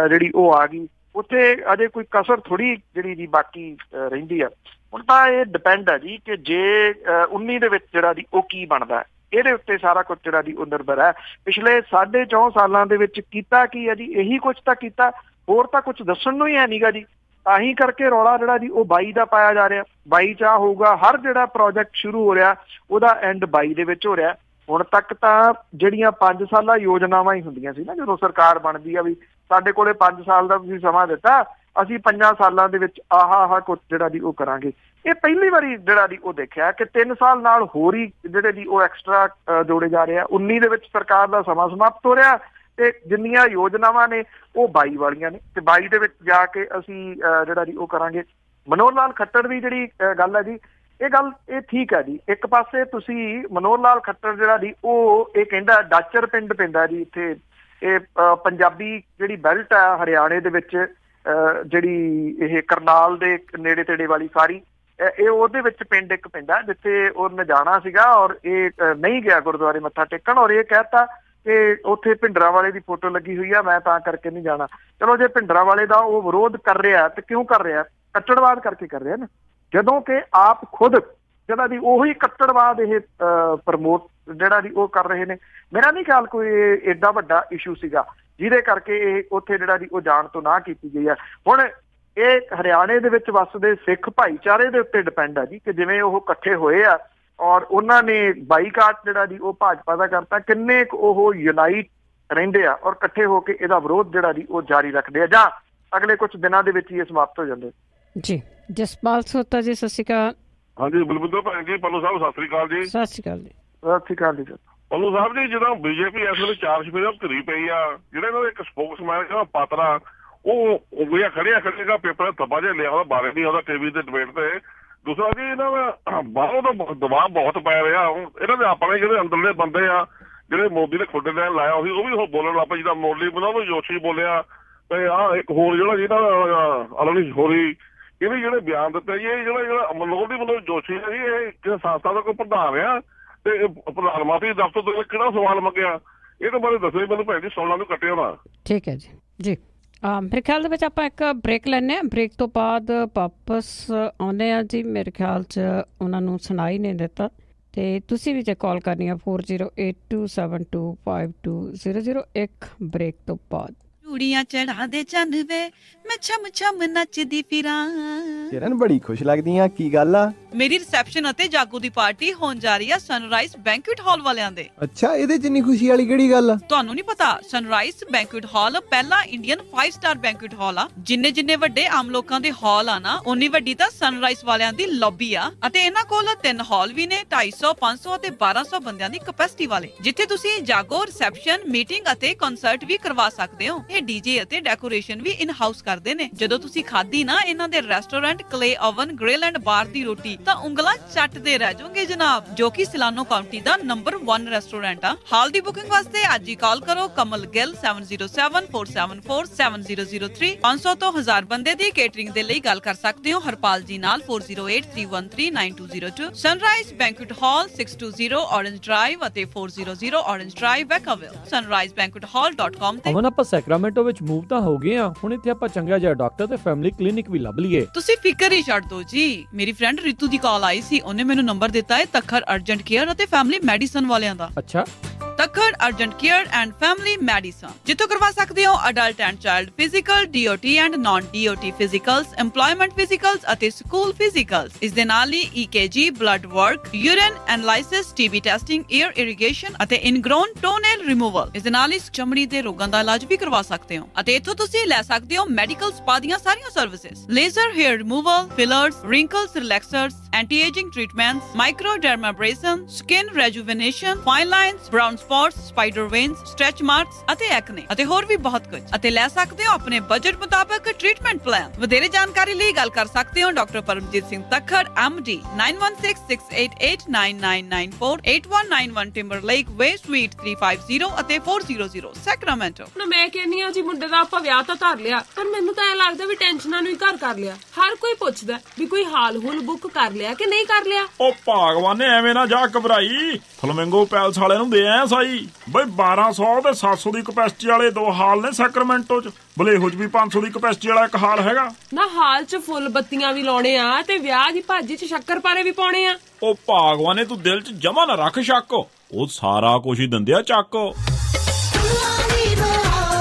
S2: ਜਿਹੜੀ ਉਹ ਆ ਗਈ, ਉੱਥੇ ਅਜੇ ਕੋਈ ਕਸਰ ਥੋੜੀ ਜਿਹੜੀ ਜੀ ਬਾਕੀ ਰਹਿੰਦੀ ਆ। ਹੁਣ ਤਾਂ ਇਹ ਡਿਪੈਂਡ ਆ ਜੀ ਕਿ ਜੇ 19 ਦੇ ਵਿੱਚ ਜਿਹੜਾ ਦੀ ਉਹ ਕੀ ਬਣਦਾ, ਇਹਦੇ ਉੱਤੇ ਸਾਰਾ ਕੁਝ ਜਿਹੜਾ ਦੀ ਉਹ ਨਿਰਭਰ ਹੈ। ਪਿਛਲੇ 4.5 ਸਾਲਾਂ ਦੇ ਵਿੱਚ ਕੀਤਾ ਕੀ ਹੈ ਜੀ, ਇਹੀ ਕੁਝ ਤਾਂ ਕੀਤਾ, ਹੋਰ ਤਾਂ ਕੁਝ ਦੱਸਣ ਨੂੰ ਹੀ ਹੈ ਨੀਗਾ ਜੀ। ਤਾਂ ਹੀ ਕਰਕੇ ਰੌਲਾ ਜਿਹੜਾ ਜੀ ਉਹ 22 ਦਾ ਪਾਇਆ ਜਾ ਰਿਹਾ। 22 ਚ ਹੋਊਗਾ, ਹਰ ਜਿਹੜਾ ਪ੍ਰੋਜੈਕਟ ਸ਼ੁਰੂ ਹੋ ਰਿਹਾ ਉਹਦਾ ਐਂਡ 22 ਦੇ ਵਿੱਚ ਹੋ ਰਿਹਾ। ਹੁਣ ਤੱਕ ਤਾਂ ਜਿਹੜੀਆਂ 5 ਸਾਲਾ ਯੋਜਨਾਵਾਂ ਹੀ ਹੁੰਦੀਆਂ ਸੀ ਨਾ, ਜਦੋਂ ਸਰਕਾਰ ਬਣਦੀ ਆ ਵੀ ਸਾਡੇ ਕੋਲੇ 5 ਸਾਲ ਦਾ ਤੁਸੀਂ ਸਮਾਂ ਦਿੱਤਾ, ਅਸੀਂ 5 ਸਾਲਾਂ ਦੇ ਵਿੱਚ ਆਹ ਕੁਝ ਜਿਹੜਾ ਦੀ ਉਹ ਕਰਾਂਗੇ। ਇਹ ਪਹਿਲੀ ਵਾਰੀ ਜਿਹੜਾ ਦੀ ਉਹ ਦੇਖਿਆ ਕਿ 3 ਸਾਲ ਨਾਲ ਹੋਰ ਹੀ ਜਿਹੜੇ ਦੀ ਉਹ ਐਕਸਟਰਾ ਜੋੜੇ ਜਾ ਰਹੇ ਆ। 19 ਦੇ ਵਿੱਚ ਸਰਕਾਰ ਦਾ ਸਮਾਂ ਸਮਾਪਤ ਹੋ ਰਿਹਾ ਤੇ ਜਿੰਨੀਆਂ ਯੋਜਨਾਵਾਂ ਨੇ ਉਹ 22 ਵਾਲੀਆਂ ਨੇ ਤੇ 22 ਦੇ ਵਿੱਚ ਜਾ ਕੇ ਅਸੀਂ ਜਿਹੜਾ ਜੀ ਉਹ ਕਰਾਂਗੇ। ਮਨੋਹਰ ਲਾਲ ਖੱਟਰ ਦੀ ਜਿਹੜੀ ਗੱਲ ਹੈ ਜੀ, ਇਹ ਗੱਲ ਇਹ ਠੀਕ ਹੈ ਜੀ। ਇੱਕ ਪਾਸੇ ਤੁਸੀਂ ਮਨੋਹਰ ਲਾਲ ਖੱਟਰ ਜਿਹੜਾ ਜੀ ਉਹ ਇਹ ਕਹਿੰਦਾ ਡਾਚਰ ਪਿੰਡ ਪੈਂਦਾ ਜੀ ਇੱਥੇ, ਇਹ ਪੰਜਾਬੀ ਜਿਹੜੀ ਬੈਲਟ ਆ ਹਰਿਆਣੇ ਦੇ ਵਿੱਚ ਜਿਹੜੀ ਇਹ ਕਰਨਾਲ ਦੇ ਨੇੜੇ ਤੇੜੇ ਵਾਲੀ ਸਾਰੀ ਇਹ ਉਹਦੇ ਵਿੱਚ ਪਿੰਡ ਇੱਕ ਪਿੰਡ ਆ ਜਿੱਥੇ ਉਹਨੇ ਜਾਣਾ ਸੀਗਾ ਔਰ ਇਹ ਨਹੀਂ ਗਿਆ ਗੁਰਦੁਆਰੇ ਮੱਥਾ ਟੇਕਣ ਔਰ ਇਹ ਕਹਿਤਾ ਕਿ ਉੱਥੇ ਭਿੰਡਰਾਂ ਵਾਲੇ ਦੀ ਫੋਟੋ ਲੱਗੀ ਹੋਈ ਆ, ਮੈਂ ਤਾਂ ਕਰਕੇ ਨਹੀਂ ਜਾਣਾ। ਚਲੋ ਜੇ ਭਿੰਡਰਾਂ ਵਾਲੇ ਦਾ ਉਹ ਵਿਰੋਧ ਕਰ ਰਿਹਾ ਤੇ ਕਿਉਂ ਕਰ ਰਿਹਾ? ਕੱਟੜਵਾਦ ਕਰਕੇ ਕਰ ਰਿਹਾ ਨਾ, ਜਦੋਂ ਕਿ ਆਪ ਖੁਦ ਜਿਹੜਾ ਦੀ ਉਹੀ ਕੱਟੜਵਾਦ ਇਹ ਪ੍ਰਮੋਟ ਜਿਹੜਾ ਦੀ ਉਹ ਕਰ ਰਹੇ ਨੇ। ਮੇਰਾ ਨਹੀਂ ਖਿਆਲ ਕੋਈ ਏਡਾ ਵੱਡਾ ਇਸ਼ੂ ਸੀਗਾ ਜਿਹਦੇ ਕਰਕੇ ਇਹ ਉੱਥੇ ਜਿਹੜਾ ਦੀ ਉਹ ਜਾਣ ਤੋਂ ਨਾ ਕੀਤੀ ਗਈ ਆ। ਹੁਣ ਇਹ ਹਰਿਆਣੇ ਦੇ ਵਿੱਚ ਵੱਸਦੇ ਸਿੱਖ ਭਾਈਚਾਰੇ ਦੇ ਉੱਤੇ ਡਿਪੈਂਡ ਆ ਜੀ ਕਿ ਜਿਵੇਂ ਉਹ ਇਕੱਠੇ ਹੋਏ ਆ ਔਰ ਉਹਨਾਂ ਨੇ ਬਾਈਕਾਟ ਜਿਹੜਾ ਦੀ ਉਹ ਭਾਜਪਾ ਦਾ ਕਰਤਾ, ਕਿੰਨੇ ਕੁ ਉਹ ਯੂਨਾਈਟ ਰਹਿੰਦੇ ਆ ਔਰ ਇਕੱਠੇ ਹੋ ਕੇ ਇਹਦਾ ਵਿਰੋਧ ਜਿਹੜਾ ਦੀ ਉਹ ਜਾਰੀ ਰੱਖਦੇ ਆ ਜਾਂ ਅਗਲੇ ਕੁਝ ਦਿਨਾਂ ਦੇ ਵਿੱਚ ਹੀ ਇਹ ਸਮਾਪਤ ਹੋ ਜਾਂਦੇ।
S1: ਜੀ ਜਸਪਾਲ ਸੋਤਾ ਜੀ, ਸਤਿ ਸ਼੍ਰੀ ਅਕਾਲ।
S7: ਹਾਂਜੀ ਬਲਵਿੰਦਰ ਭੈਣ ਜੀ, ਪੱਲੂ ਸਾਹਿਬ ਸਤਿ ਸ੍ਰੀ ਅਕਾਲ ਜੀ।
S1: ਸਤਿ ਸ਼੍ਰੀ ਅਕਾਲ ਜੀ।
S2: ਸਤਿ ਸ਼੍ਰੀ ਅਕਾਲ ਜੀ।
S7: ਪੱਲੂ ਸਾਹਿਬ ਜੀ, ਜਦੋਂ BJP ਇਸ ਵੇਲੇ 4 ਸਪੇਰੇ ਘਿਰੀ ਪਈ ਆ, ਜਿਹੜੇ ਇਹਨਾਂ ਦੇ ਇੱਕ ਸਪੋਕਸਮੈਨ ਜਿਹੜਾ ਪਾਤਰਾ ਉਹ ਉਂਗਲੀਆਂ ਖੜੀਆਂ ਪੇਪਰ ਥੱਬਾ ਜਿਹਾ ਲਿਆ ਉਹਦਾ ਬਾਰੇ ਨਹੀਂ ਉਹਦਾ TV ਤੇ ਡਿਬੇਟ ਤੇ। ਦੂਸਰਾ ਜੀ ਇਹਨਾਂ ਦਾ ਬਾਹਰੋਂ ਦਾ ਦਬਾਅ ਬਹੁਤ ਪੈ ਰਿਹਾ। ਇਹਨਾਂ ਦੇ ਆਪਣੇ ਜਿਹੜੇ ਅੰਦਰਲੇ ਬੰਦੇ ਆ ਜਿਹੜੇ ਮੋਦੀ ਨੇ ਖੁੱਡੇ ਲੈਣ ਲਾਇਆ ਸੀ ਉਹ ਵੀ ਉਹ ਬੋਲਣ ਲੱਗ ਪਏ, ਜਿੱਦਾਂ ਮੁਰਲੀ ਮਨੋਹਰ ਜੋਸ਼ੀ ਬੋਲਿਆ ਤੇ ਆਹ ਇੱਕ ਹੋਰ ਜਿਹੜਾ ਜਿਹਨਾਂ ਅਲਨੀ ਹੋਰੀ ਇਹਨੇ ਜਿਹੜੇ ਬਿਆਨ ਦਿੱਤੇ ਜੀ, ਇਹ ਜਿਹੜਾ ਮਨੋਹਰ ਜੋਸ਼ੀ ਹੈ ਜੀ ਇਹ ਕਿਸੇ ਸੰਸਥਾ ਦਾ ਕੋਈ ਪ੍ਰਧਾਨ ਆ ਤੇ ਪ੍ਰਧਾਨ ਮੰਤਰੀ ਦਫ਼ਤਰ ਤੋਂ ਕਿਹੜਾ ਸਵਾਲ ਮੰਗਿਆ ਇਹਦੇ ਬਾਰੇ ਦੱਸੋ ਮੈਨੂੰ ਭੈਣ ਜੀ, ਸੁਣਨਾ ਨੂੰ ਕੱਟਿਆ ਨਾ।
S1: ਠੀਕ ਹੈ ਜੀ। ਜੀ ਮੇਰੇ ਖਿਆਲ ਦੇ ਵਿੱਚ ਆਪਾਂ ਇੱਕ ਬ੍ਰੇਕ ਲੈਂਦੇ ਹਾਂ, ਬ੍ਰੇਕ ਤੋਂ ਬਾਅਦ ਵਾਪਸ ਆਉਂਦੇ ਹਾਂ ਜੀ। ਮੇਰੇ ਖਿਆਲ 'ਚ ਉਹਨਾਂ ਨੂੰ ਸੁਣਾਈ ਨਹੀਂ ਦਿੱਤਾ ਤੇ ਤੁਸੀਂ ਵੀ ਜੇ ਕਾਲ ਕਰਨੀ ਆ 4082725200 ਇੱਕ ਬ੍ਰੇਕ ਤੋਂ ਬਾਅਦ।
S10: ਚੂੜੀਆਂ ਚੜਾ ਦੇ ਚੰਨ ਵੇ ਮੈਂ ਛਮ ਛਮ ਨੱਚਦੀ ਫਿਰਾਂ।
S3: ਕਿਰਨ ਬੜੀ ਖੁਸ਼ ਲੱਗਦੀ ਆ, ਕੀ ਗੱਲ ਆ?
S10: ਮੇਰੀ ਰਿਸੈਪਸ਼ਨ ਅਤੇ ਜਾਗੋ ਦੀ ਪਾਰਟੀ ਹੋਣ ਜਾ ਰਹੀ ਆ ਸਨਰਾਈਜ਼ ਬੈਂਕੁਏਟ ਹਾਲ ਵਾਲਿਆਂ ਦੇ।
S3: ਅੱਛਾ, ਇਹਦੇ ਚ ਇੰਨੀ ਖੁਸ਼ੀ ਵਾਲੀ ਕਿਹੜੀ ਗੱਲ ਆ?
S10: ਤੁਹਾਨੂੰ ਨਹੀਂ ਪਤਾ, ਸਨਰਾਈਜ਼ ਬੈਂਕੁਏਟ ਹਾਲ ਪਹਿਲਾ ਇੰਡੀਅਨ 5 ਸਟਾਰ ਬੈਂਕੁਏਟ ਹਾਲ ਆ। ਜਿੰਨੇ ਵੱਡੇ ਆਮ ਲੋਕਾਂ ਦੇ ਹਾਲ ਆ ਨਾ, ਉਨੀ ਵੱਡੀ ਤਾਂ ਸਨਰਾਈਜ਼ ਵਾਲਿਆਂ ਦੀ ਲੌਬੀ ਆ। ਅਤੇ ਇਹਨਾਂ ਕੋਲ 3 ਹਾਲ ਵੀ ਨੇ, 250, 500 ਅਤੇ 1200 ਬੰਦਿਆਂ ਦੀ ਕਪੈਸਿਟੀ ਵਾਲੇ, ਜਿੱਥੇ ਤੁਸੀਂ ਜਾਗੋ, ਰਿਸੈਪਸ਼ਨ, ਮੀਟਿੰਗ ਅਤੇ ਕਨਸਰਟ ਵੀ ਕਰਵਾ ਸਕਦੇ ਹੋ। ਇਹ ਡੀਜੇ ਅਤੇ ਡੈਕੋਰੇਸ਼ਨ ਵੀ ਇਨ ਹਾਊਸ ਕਰਦੇ ਨੇ। ਜਦੋਂ ਤੁਸੀਂ ਖਾਧੀ ਨਾ ਇਹਨਾਂ ਦੇ restaurant clay oven grill and bar ਦੀ ਰੋਟੀ ਤਾਂ ਉਂਗਲਾਂ ਚੱਟਦੇ ਰਹਿ ਜਾਓਗੇ ਜਨਾਬ, ਜੋ ਕਿ ਸਿਲਾਨੋ ਕਾਉਂਟੀ ਦਾ ਨੰਬਰ 1 ਰੈਸਟੋਰੈਂਟ ਆ। ਹਾਲ ਦੀ ਬੁਕਿੰਗ ਵਾਸਤੇ ਅੱਜ ਹੀ ਕਾਲ ਕਰੋ ਕਮਲ ਗਿੱਲ 7074747003। 500 ਤੋਂ 1000 ਬੰਦੇ ਦੀ ਕੇਟਰਿੰਗ ਦੇ ਲਈ ਗੱਲ ਕਰ ਸਕਦੇ ਹੋ ਹਰਪਾਲ ਜੀ ਨਾਲ 4083139202। ਸਨਰਾਈਜ਼ ਬੈਂਕੁਏਟ ਹਾਲ 620 ਔਰੰਜ ਡਰਾਈਵ ਅਤੇ 400 ਔਰੰਜ ਡਰਾਈਵ ਵੈਕਵਿਲ। sunrisebanquethall.com ਤੇ
S11: ਅਮਨ ਆਪਾਂ ਸੈਕਰਾਮੈਂਟੋ ਵਿੱਚ ਮੂਵ ਤਾਂ ਹੋ ਗਏ ਆ, ਹੁਣ ਇੱਥੇ ਆਪਾਂ ਚੰਗਾ ਜਿਹਾ ਡਾਕਟਰ ਤੇ ਫੈਮਿਲੀ ਕਲੀਨਿਕ ਵੀ ਲੱਭ ਲਈਏ।
S10: ਤੁਸੀਂ ਫਿਕਰ ਹੀ ਛੱਡ ਦਿਓ ਜੀ, ਮੇਰੀ ਫਰੈਂਡ ਰਿਤੂ ਦੀ ਕਾਲ ਆਈ ਸੀ, ਉਹਨੇ ਮੈਨੂੰ ਨੰਬਰ ਦਿੱਤਾ ਹੈ ਤੱਖਰ ਅਰਜੈਂਟ ਕੇਅਰ ਅਤੇ ਫੈਮਿਲੀ ਮੈਡੀਸਨ ਵਾਲਿਆਂ ਦਾ।
S11: ਅੱਛਾ,
S10: Takhar urgent care and family medicine, ਜਿੱਥੋਂ ਕਰਵਾ ਸਕਦੇ ਹੋ adult and child physical, DOT and naan DOT ਫਿਜ਼ੀਕਲਸ, employment ਫਿਜ਼ੀਕਲਸ ਅਤੇ ਸਕੂਲ ਫਿਜ਼ੀਕਲਸ। ਇਸ ਦੇ ਨਾਲ ਹੀ EKG, blood work, urine analysis, TB testing, year irrigation ਅਤੇ ਇਨਗ੍ਰੋਨ ਟੋਨੇਲ ਰਿਮੂਵਲ। ਇਸ ਦੇ ਨਾਲ ਹੀ ਚਮੜੀ ਦੇ ਰੋਗਾਂ ਦਾ ਇਲਾਜ ਵੀ ਕਰਵਾ ਸਕਦੇ ਹੋ। ਅਤੇ ਇੱਥੋਂ ਤੁਸੀਂ ਲੈ ਸਕਦੇ ਹੋ ਮੈਡੀਕਲ ਸਪਾ ਦੀਆਂ ਸਾਰੀਆਂ services, laser hair removal, fillers, wrinkles relaxers, anti ageing treatments, microdermabrasion, skin rejuvenation, fine lines, brown spots, spider veins, stretch marks ਅਤੇ ਐਕਨੇ ਅਤੇ ਹੋਰ ਵੀ ਬਹੁਤ ਕੁਝ। ਅਤੇ ਲੈ ਸਕਦੇ ਹੋ ਆਪਣੇ ਬਜਟ ਮੁਤਾਬਕ ਟ੍ਰੀਟਮੈਂਟ ਪਲਾਨ। ਵਧੇਰੇ ਜਾਣਕਾਰੀ ਲਈ ਗੱਲ ਕਰ ਸਕਦੇ ਹੋ ਡਾਕਟਰ ਪਰਮਜੀਤ ਸਿੰਘ ਤੱਖਰ MD 9166889994 8191 ਟਿੰਬਰਲੇਕ ਵੇ ਸਵੀਟ 350 ਅਤੇ 400 ਸੈਕਰਾਮੈਂਟੋ।
S12: ਮੈਂ ਕਹਿੰਨੀ ਆ ਜੀ ਮੁੰਡੇ ਦਾ ਆਪਾਂ ਵਿਆਹ ਤਾਂ ਧਰ ਲਿਆ, ਪਰ ਮੈਨੂੰ ਤਾਂ ਐ ਲੱਗਦਾ ਵੀ ਟੈਨਸ਼ਨਾਂ ਨੂੰ ਹੀ ਘਰ ਕਰ ਲਿਆ। ਹਰ ਕੋਈ ਪੁੱਛਦਾ ਵੀ ਕੋਈ ਹਾਲ ਹੁਲ ਬੁੱਕ ਕਰ ਲਿਆ ਕਿ ਨਹੀਂ ਕਰ ਲਿਆ।
S13: ਉਹ ਭਗਵਾਨ ਨੇ ਐਵੇਂ ਨਾ ਜਾ ਘਬਰਾਈ, ਫਲਮਿੰਗੋ ਪੈਲਸ ਵਾਲਿਆਂ ਨੂੰ ਦੇ ਆਇਆ ਸਾਈ ਬਈ 1200 ਤੇ 700 ਦੀ ਕਪੈਸਿਟੀ ਵਾਲੇ 2 ਹਾਲ ਨੇ ਸੈਕਰਾਮੈਂਟੋ ਚ। ਬਲੇਹੋ ਚ ਵੀ 500 ਦੀ ਕਪੈਸਿਟੀ ਵਾਲਾ ਇੱਕ ਹਾਲ ਹੈਗਾ
S12: ਨਾ। ਹਾਲ ਚ ਫੁੱਲ ਬੱਤੀਆਂ ਵੀ ਲਾਉਣੇ ਆ ਤੇ ਵਿਆਹ ਦੀ ਭਾਜੀ ਚ ਸ਼ੱਕਰਪਾਰੇ ਵੀ ਪਾਉਣੇ ਆ।
S13: ਉਹ ਭਗਵਾਨ ਨੇ ਤੂੰ ਦਿਲ ਚ ਜਮਾ ਨਾ ਰੱਖ ਸ਼ੱਕ, ਉਹ ਸਾਰਾ ਕੁਝ ਹੀ ਦਿੰਦੇ ਆ ਚੱਕ।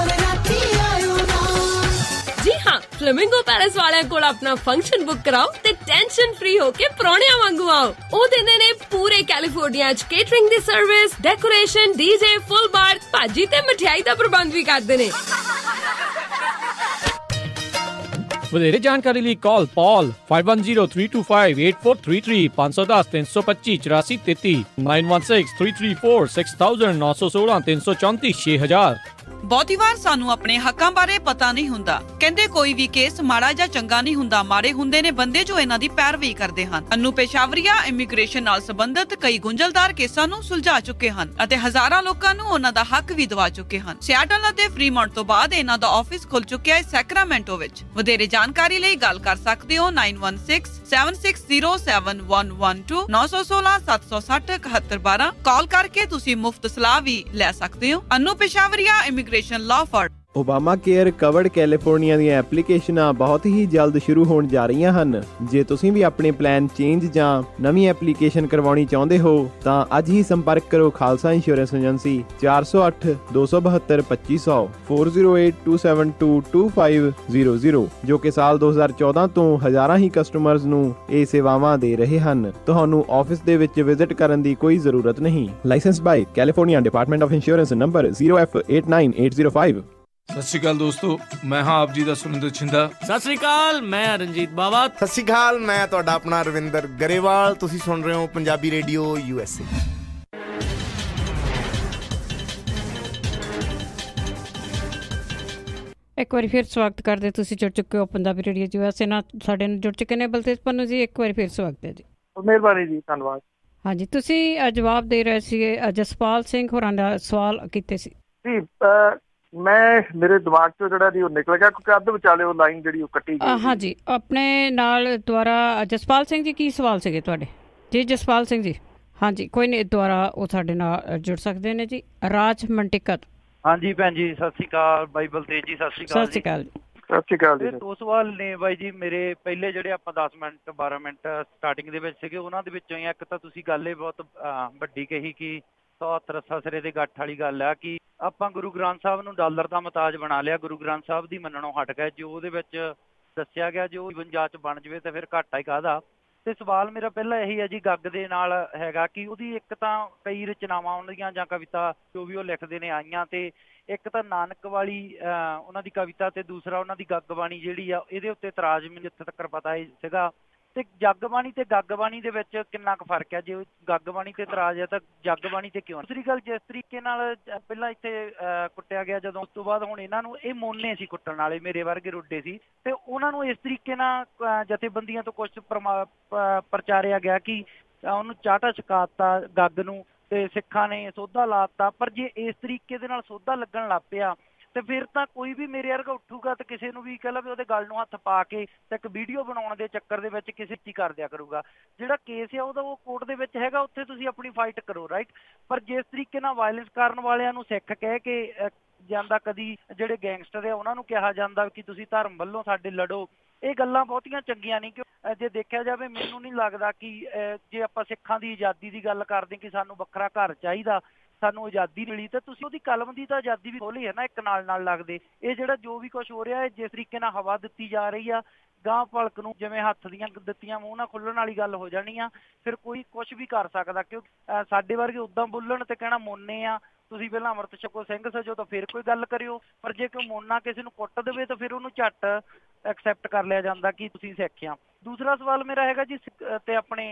S12: ਜੀ ਹਾਂ, ਫਲੇਮਿੰਗੋ ਪੈਲੇਸ ਵਾਲਿਆਂ ਕੋਲ ਆਪਣਾ ਫੰਕਸ਼ਨ ਬੁੱਕ ਕਰਾਓ ਤੇ ਟੈਨਸ਼ਨ ਫ੍ਰੀ ਹੋ ਕੇ ਪ੍ਰਾਹੁਣਿਆਂ ਵਾਂਗੂ ਆਓ। ਉਹ ਦਿੰਦੇ ਨੇ ਪੂਰੇ ਕੈਲੀਫੋਰਨੀਆ ਚ ਕੇਟਰਿੰਗ ਦੀ ਸਰਵਿਸ, ਡੈਕੋਰੇਸ਼ਨ, DJ, ਫੁੱਲ ਬਾਰ, ਭਾਜੀ ਤੇ ਮਠਿਆਈ ਦਾ ਪ੍ਰਬੰਧ ਵੀ ਕਰਦੇ ਨੇ।
S11: ਵਧੇਰੇ ਜਾਣਕਾਰੀ ਲਈ ਕਾਲ ਪੌਲ 5103258433 510 325 8433 916 334 6000 916 334 6000।
S10: ਬਹੁਤੀ ਵਾਰ ਸਾਨੂੰ ਆਪਣੇ ਹੱਕਾਂ ਬਾਰੇ ਪਤਾ ਨਹੀਂ ਹੁੰਦਾ। ਕਹਿੰਦੇ ਕੋਈ ਵੀ ਕੇਸ ਮਾੜਾ ਜਾਂ ਚੰਗਾ ਨਹੀਂ ਹੁੰਦਾ, ਮਾੜੇ ਹੁੰਦੇ ਨੇ ਬੰਦੇ ਜੋ ਇਹਨਾਂ ਦੀ ਪੈਰਵੀ ਕਰਦੇ ਹਨ। ਅਨੂ ਪੇਸ਼ਾਵਰੀਆ ਇਮੀਗ੍ਰੇਸ਼ਨ ਨਾਲ ਸੰਬੰਧਿਤ ਕਈ ਗੁੰਝਲਦਾਰ ਕੇਸਾਂ ਨੂੰ ਸੁਲਝਾ ਚੁੱਕੇ ਹਨ ਅਤੇ ਹਜ਼ਾਰਾਂ ਲੋਕਾਂ ਨੂੰ ਉਹਨਾਂ ਦਾ ਹੱਕ ਵੀ ਦਿਵਾ ਚੁੱਕੇ ਹਨ। ਸਿਆਟਲ ਅਤੇ ਫਰੀਮੌਂਟ ਤੋਂ ਬਾਅਦ ਇਹਨਾਂ ਦਾ ਆਫਿਸ ਖੁੱਲ ਚੁੱਕਿਆ ਹੈ ਸੈਕਰਾਮੈਂਟੋ ਵਿੱਚ। ਵਧੇਰੇ ਜਾਣਕਾਰੀ ਲਈ ਗੱਲ ਕਰ ਸਕਦੇ ਹੋ 9167607112 916 760 7112। ਕਾਲ ਕਰਕੇ ਤੁਸੀਂ ਮੁਫਤ ਸਲਾਹ ਵੀ ਲੈ ਸਕਦੇ ਹੋ। Anu Peshawaria immigration law firm.
S3: Obama care covered California ਦੀਆਂ ਐਪਲੀਕੇਸ਼ਨਾਂ ਬਹੁਤ ਹੀ ਜਲਦ ਸ਼ੁਰੂ ਹੋਣ ਜਾ ਰਹੀਆਂ ਹਨ। ਜੇ ਤੁਸੀਂ ਵੀ ਆਪਣੇ ਪਲਾਨ ਚੇਂਜ ਜਾਂ ਨਵੀਂ ਐਪਲੀਕੇਸ਼ਨ ਕਰਵਾਉਣੀ ਚਾਹੁੰਦੇ ਹੋ ਤਾਂ ਅੱਜ ਹੀ ਸੰਪਰਕ ਕਰੋ ਖਾਲਸਾ ਇੰਸ਼ੋਰੈਂਸ ਏਜੰਸੀ 408 272 2500 4082722500 ਜੋ ਕਿ ਸਾਲ 2014 ਤੋਂ ਹਜ਼ਾਰਾਂ ਹੀ ਕਸਟਮਰਜ਼ ਨੂੰ ਇਹ ਸੇਵਾਵਾਂ ਦੇ ਰਹੇ ਹਨ। ਤੁਹਾਨੂੰ ਆਫਿਸ ਦੇ ਵਿੱਚ ਵਿਜ਼ਿਟ ਕਰਨ ਦੀ ਕੋਈ ਜ਼ਰੂਰਤ ਨਹੀਂ। Licensed by California department of insurance number 0F89805।
S14: ਸਤਿ ਸ਼੍ਰੀ ਅਕਾਲ ਦੋਸਤੋ, ਮੈਂ ਹਾਂ ਆਪ ਜੀ ਦਾ ਸੁਰਿੰਦਰ ਛਿੰਦਾ।
S15: ਸਤਿ ਸ਼੍ਰੀ ਅਕਾਲ, ਮੈਂ ਰਣਜੀਤ ਬਾਵਾ।
S16: ਸਤਿ ਸ਼੍ਰੀ ਅਕਾਲ, ਮੈਂ ਤੁਹਾਡਾ ਆਪਣਾ ਰਵਿੰਦਰ ਗਰੇਵਾਲ। ਤੁਸੀਂ ਸੁਣ ਰਹੇ ਹੋ ਪੰਜਾਬੀ ਰੇਡੀਓ USA।
S1: ਇੱਕ ਵਾਰੀ ਫਿਰ ਸਵਾਗਤ ਕਰਦੇ, ਤੁਸੀਂ ਜੁੜ ਚੁੱਕੇ ਹੋ ਪੰਜਾਬੀ ਰੇਡੀਓ USA ਨਾਲ। ਸਾਡੇ ਨਾਲ ਜੁੜ ਚੁੱਕੇ ਨੇ ਬਲਤੇਜ ਪੰਨੂ ਜੀ, ਇੱਕ ਵਾਰੀ ਫਿਰ ਸਵਾਗਤ ਹੈ ਜੀ।
S2: ਮਿਹਰਬਾਨੀ ਜੀ, ਧੰਨਵਾਦ।
S1: ਹਾਂਜੀ, ਤੁਸੀਂ ਜਵਾਬ ਦੇ ਰਹੇ ਸੀਗੇ ਜਸਪਾਲ ਸਿੰਘ ਹੋਰਾਂ ਦਾ ਸਵਾਲ ਕੀਤੇ ਸੀ
S2: ਜੀ। ਮੈਂ ਮੇਰੇ ਦਿਮਾਗ ਚੋਂ ਜਿਹੜਾ ਜੀ ਉਹ ਨਿਕਲ ਗਿਆ ਕਿਉਂਕਿ ਅੱਧ ਵਿਚਾਲੇ ਉਹ ਲਾਈਨ ਜਿਹੜੀ ਉਹ ਕੱਟੀ ਗਈ।
S1: ਹਾਂਜੀ, ਆਪਣੇ ਨਾਲ ਦੁਆਰਾ ਜਸਪਾਲ ਸਿੰਘ ਜੀ ਕੀ ਸਵਾਲ ਸੀਗੇ ਤੁਹਾਡੇ? ਜੀ ਜਸਪਾਲ ਸਿੰਘ ਜੀ, ਹਾਂਜੀ ਕੋਈ ਨਹੀਂ, ਦੁਆਰਾ ਉਹ ਸਾਡੇ ਨਾਲ ਜੁੜ ਸਕਦੇ ਨੇ ਜੀ। ਰਾਜ ਮੰਟਿਕਤ।
S6: ਹਾਂਜੀ ਭੈਣ ਜੀ, ਸਤਿ ਸ਼੍ਰੀ ਅਕਾਲ। ਬਾਈ ਬਲਤੇਜ ਜੀ, ਸਤਿ ਸ਼੍ਰੀ ਅਕਾਲ।
S1: ਸਤਿ ਸ਼੍ਰੀ ਅਕਾਲ ਜੀ।
S2: ਸਤਿ ਸ਼੍ਰੀ ਅਕਾਲ ਜੀ।
S6: 2 ਸਵਾਲ ਨੇ ਬਾਈ ਜੀ ਮੇਰੇ। ਪਹਿਲੇ ਜਿਹੜੇ ਆਪਾਂ 10 ਮਿੰਟ 12 ਮਿੰਟ ਸਟਾਰਟਿੰਗ ਦੇ ਵਿੱਚ ਸੀਗੇ ਉਹਨਾਂ ਦੇ ਵਿੱਚੋਂ ਹੀ ਇੱਕ ਤਾਂ ਤੁਸੀਂ ਗੱਲ ਇਹ ਬਹੁਤ ਵੱਡੀ ਕਹੀ ਕਿ
S17: 100 ਹੱਥ ਰੱਸਾ ਸਿਰੇ ਦੇ ਗੱਠ ਵਾਲੀ ਗੱਲ ਆ ਕਿ ਆਪਾਂ ਗੁਰੂ ਗ੍ਰੰਥ ਸਾਹਿਬ ਨੂੰ ਡਾਲਰ ਦਾ ਮੁਹਤਾਜ ਬਣਾ ਲਿਆ, ਗੁਰੂ ਗ੍ਰੰਥ ਸਾਹਿਬ ਦੀ ਮੰਨਣੋਂ ਹਟ ਗਏ। ਜੋ ਉਹਦੇ ਵਿੱਚ ਦੱਸਿਆ ਗਿਆ ਜੋ 52 'ਚ ਬਣ ਜਾਵੇ ਤਾਂ ਫਿਰ ਘਾਟਾ ਹੀ ਕਾਹਦਾ। ਤੇ ਸਵਾਲ ਮੇਰਾ ਪਹਿਲਾਂ ਇਹੀ ਹੈ ਜੀ ਗੱਗ ਦੇ ਨਾਲ ਹੈਗਾ ਕਿ ਉਹਦੀ ਇੱਕ ਤਾਂ ਕਈ ਰਚਨਾਵਾਂ ਉਹਨਾਂ ਦੀਆਂ ਜਾਂ ਕਵਿਤਾ ਜੋ ਵੀ ਉਹ ਲਿਖਦੇ ਨੇ ਆਈਆਂ, ਤੇ ਇੱਕ ਤਾਂ ਨਾਨਕ ਵਾਲੀ ਉਹਨਾਂ ਦੀ ਕਵਿਤਾ, ਤੇ ਦੂਸਰਾ ਉਹਨਾਂ ਦੀ ਗੱਗ ਬਾਣੀ ਜਿਹੜੀ ਆ ਇਹਦੇ ਉੱਤੇ ਇਤਰਾਜ਼ ਮੈਨੂੰ ਜਿੱਥੇ ਤੱਕ ਪਤਾ ਸੀਗਾ। ਤੇ ਜਗ ਬਾਣੀ ਤੇ ਗੱਗ ਬਾਣੀ ਦੇ ਵਿੱਚ ਕਿੰਨਾ ਕੁ ਫਰਕ ਹੈ? ਜੇ ਗੱਗ ਬਾਣੀ ਤੇ ਇਤਰਾਜ਼ ਹੈ ਤਾਂ ਜਗ ਬਾਣੀ ਤੇ ਕਿਉਂ? ਦੂਸਰੀ ਗੱਲ, ਜਿਸ ਤਰੀਕੇ ਨਾਲ ਪਹਿਲਾਂ ਇੱਥੇ ਕੁੱਟਿਆ ਗਿਆ, ਜਦੋਂ ਉਸ ਤੋਂ ਬਾਅਦ ਹੁਣ ਇਹਨਾਂ ਨੂੰ ਇਹ ਮੋਨੇ ਸੀ ਕੁੱਟਣ ਵਾਲੇ, ਮੇਰੇ ਵਰਗੇ ਰੁੱਡੇ ਸੀ, ਤੇ ਉਹਨਾਂ ਨੂੰ ਇਸ ਤਰੀਕੇ ਨਾਲ ਜਥੇਬੰਦੀਆਂ ਤੋਂ ਕੁਛ ਪ੍ਰਚਾਰਿਆ ਗਿਆ ਕਿ ਉਹਨੂੰ ਚਾਟਾ ਛਕਾਤਾ ਗੱਗ ਨੂੰ, ਤੇ ਸਿੱਖਾਂ ਨੇ ਸੋਧਾ ਲਾਤਾ। ਪਰ ਜੇ ਇਸ ਤਰੀਕੇ ਦੇ ਨਾਲ ਸੋਧਾ ਲੱਗਣ ਲੱਗ ਪਿਆ ਤੇ ਫਿਰ ਤਾਂ ਕੋਈ ਵੀ ਮੇਰੇ ਵਰਗਾ ਉੱਠੂਗਾ ਤੇ ਕਿਸੇ ਨੂੰ ਵੀ ਕਹਿ ਲਾ ਵੀ ਉਹਦੇ ਗਲ ਨੂੰ ਹੱਥ ਪਾ ਕੇ ਤੇ ਇੱਕ ਵੀਡੀਓ ਬਣਾਉਣ ਦੇ ਚੱਕਰ ਦੇ ਵਿੱਚ ਕਿਸੇ ਕੀ ਕਰ ਦਿਆ ਕਰੂਗਾ। ਜਿਹੜਾ ਕੇਸ ਆ ਉਹਦਾ ਉਹ ਕੋਰਟ ਦੇ ਵਿੱਚ ਹੈਗਾ, ਉੱਥੇ ਤੁਸੀਂ ਆਪਣੀ ਫਾਈਟ ਕਰੋ, ਰਾਈਟ। ਪਰ ਜਿਸ ਤਰੀਕੇ ਨਾਲ ਵਾਇਲੈਂਸ ਕਰਨ ਵਾਲਿਆਂ ਨੂੰ ਸਿੱਖ ਕਹਿ ਕੇ ਜਾਂਦਾ, ਕਦੀ ਜਿਹੜੇ ਗੈਂਗਸਟਰ ਆ ਉਹਨਾਂ ਨੂੰ ਕਿਹਾ ਜਾਂਦਾ ਕਿ ਤੁਸੀਂ ਧਰਮ ਵੱਲੋਂ ਸਾਡੇ ਲੜੋ, ਇਹ ਗੱਲਾਂ ਬਹੁਤੀਆਂ ਚੰਗੀਆਂ ਨਹੀਂ। ਕਿ ਜੇ ਦੇਖਿਆ ਜਾਵੇ ਮੈਨੂੰ ਨਹੀਂ ਲੱਗਦਾ ਕਿ ਜੇ ਆਪਾਂ ਸਿੱਖਾਂ ਦੀ ਆਜ਼ਾਦੀ ਦੀ ਗੱਲ ਕਰਦੇ ਕਿ ਸਾਨੂੰ ਵੱਖਰਾ ਘਰ ਚਾਹੀਦਾ, ਸਾਨੂੰ ਆਜ਼ਾਦੀ ਮਿਲੀ, ਤਾਂ ਤੁਸੀਂ ਉਹਦੀ ਕਲਮ ਦੀ ਤਾਂ ਆਜ਼ਾਦੀ ਵੀ ਖੋਲੀ ਹੈ ਨਾ ਇੱਕ ਨਾਲ ਲੱਗਦੇ। ਇਹ ਜਿਹੜਾ ਜੋ ਵੀ ਕੁਛ ਹੋ ਰਿਹਾ ਹੈ ਜਿਸ ਤਰੀਕੇ ਨਾਲ ਹਵਾ ਦਿੱਤੀ ਜਾ ਰਹੀ ਆ ਗਾਂਹ ਭਲਕ ਨੂੰ, ਜਿਵੇਂ ਹੱਥ ਦੀਆਂ ਦਿੱਤੀਆਂ ਮੂੰਹ ਨਾਲ ਖੁੱਲਣ ਵਾਲੀ ਗੱਲ ਹੋ ਜਾਣੀ ਆ, ਫਿਰ ਕੋਈ ਕੁਛ ਵੀ ਕਰ ਸਕਦਾ। ਕਿਉਂਕਿ ਸਾਡੇ ਵਰਗੇ ਉੱਦਾਂ ਬੋਲਣ ਤੇ ਕਹਿਣਾ ਮੋਨੇ ਆ, ਤੁਸੀਂ ਪਹਿਲਾਂ ਅੰਮ੍ਰਿਤ ਛਕੋ ਸਿੰਘ ਸਜੋ ਤਾਂ ਫਿਰ ਕੋਈ ਗੱਲ ਕਰਿਓ। ਪਰ ਜੇ ਕੋਈ ਮੋਨਾ ਕਿਸੇ ਨੂੰ ਕੁੱਟ ਦੇਵੇ ਤਾਂ ਫਿਰ ਉਹਨੂੰ ਝੱਟ ਐਕਸੈਪਟ ਕਰ ਲਿਆ ਜਾਂਦਾ ਕਿ ਤੁਸੀਂ ਸਿੱਖ ਆ। ਦੂਸਰਾ ਸਵਾਲ ਮੇਰਾ ਹੈਗਾ ਜੀ ਤੇ ਆਪਣੇ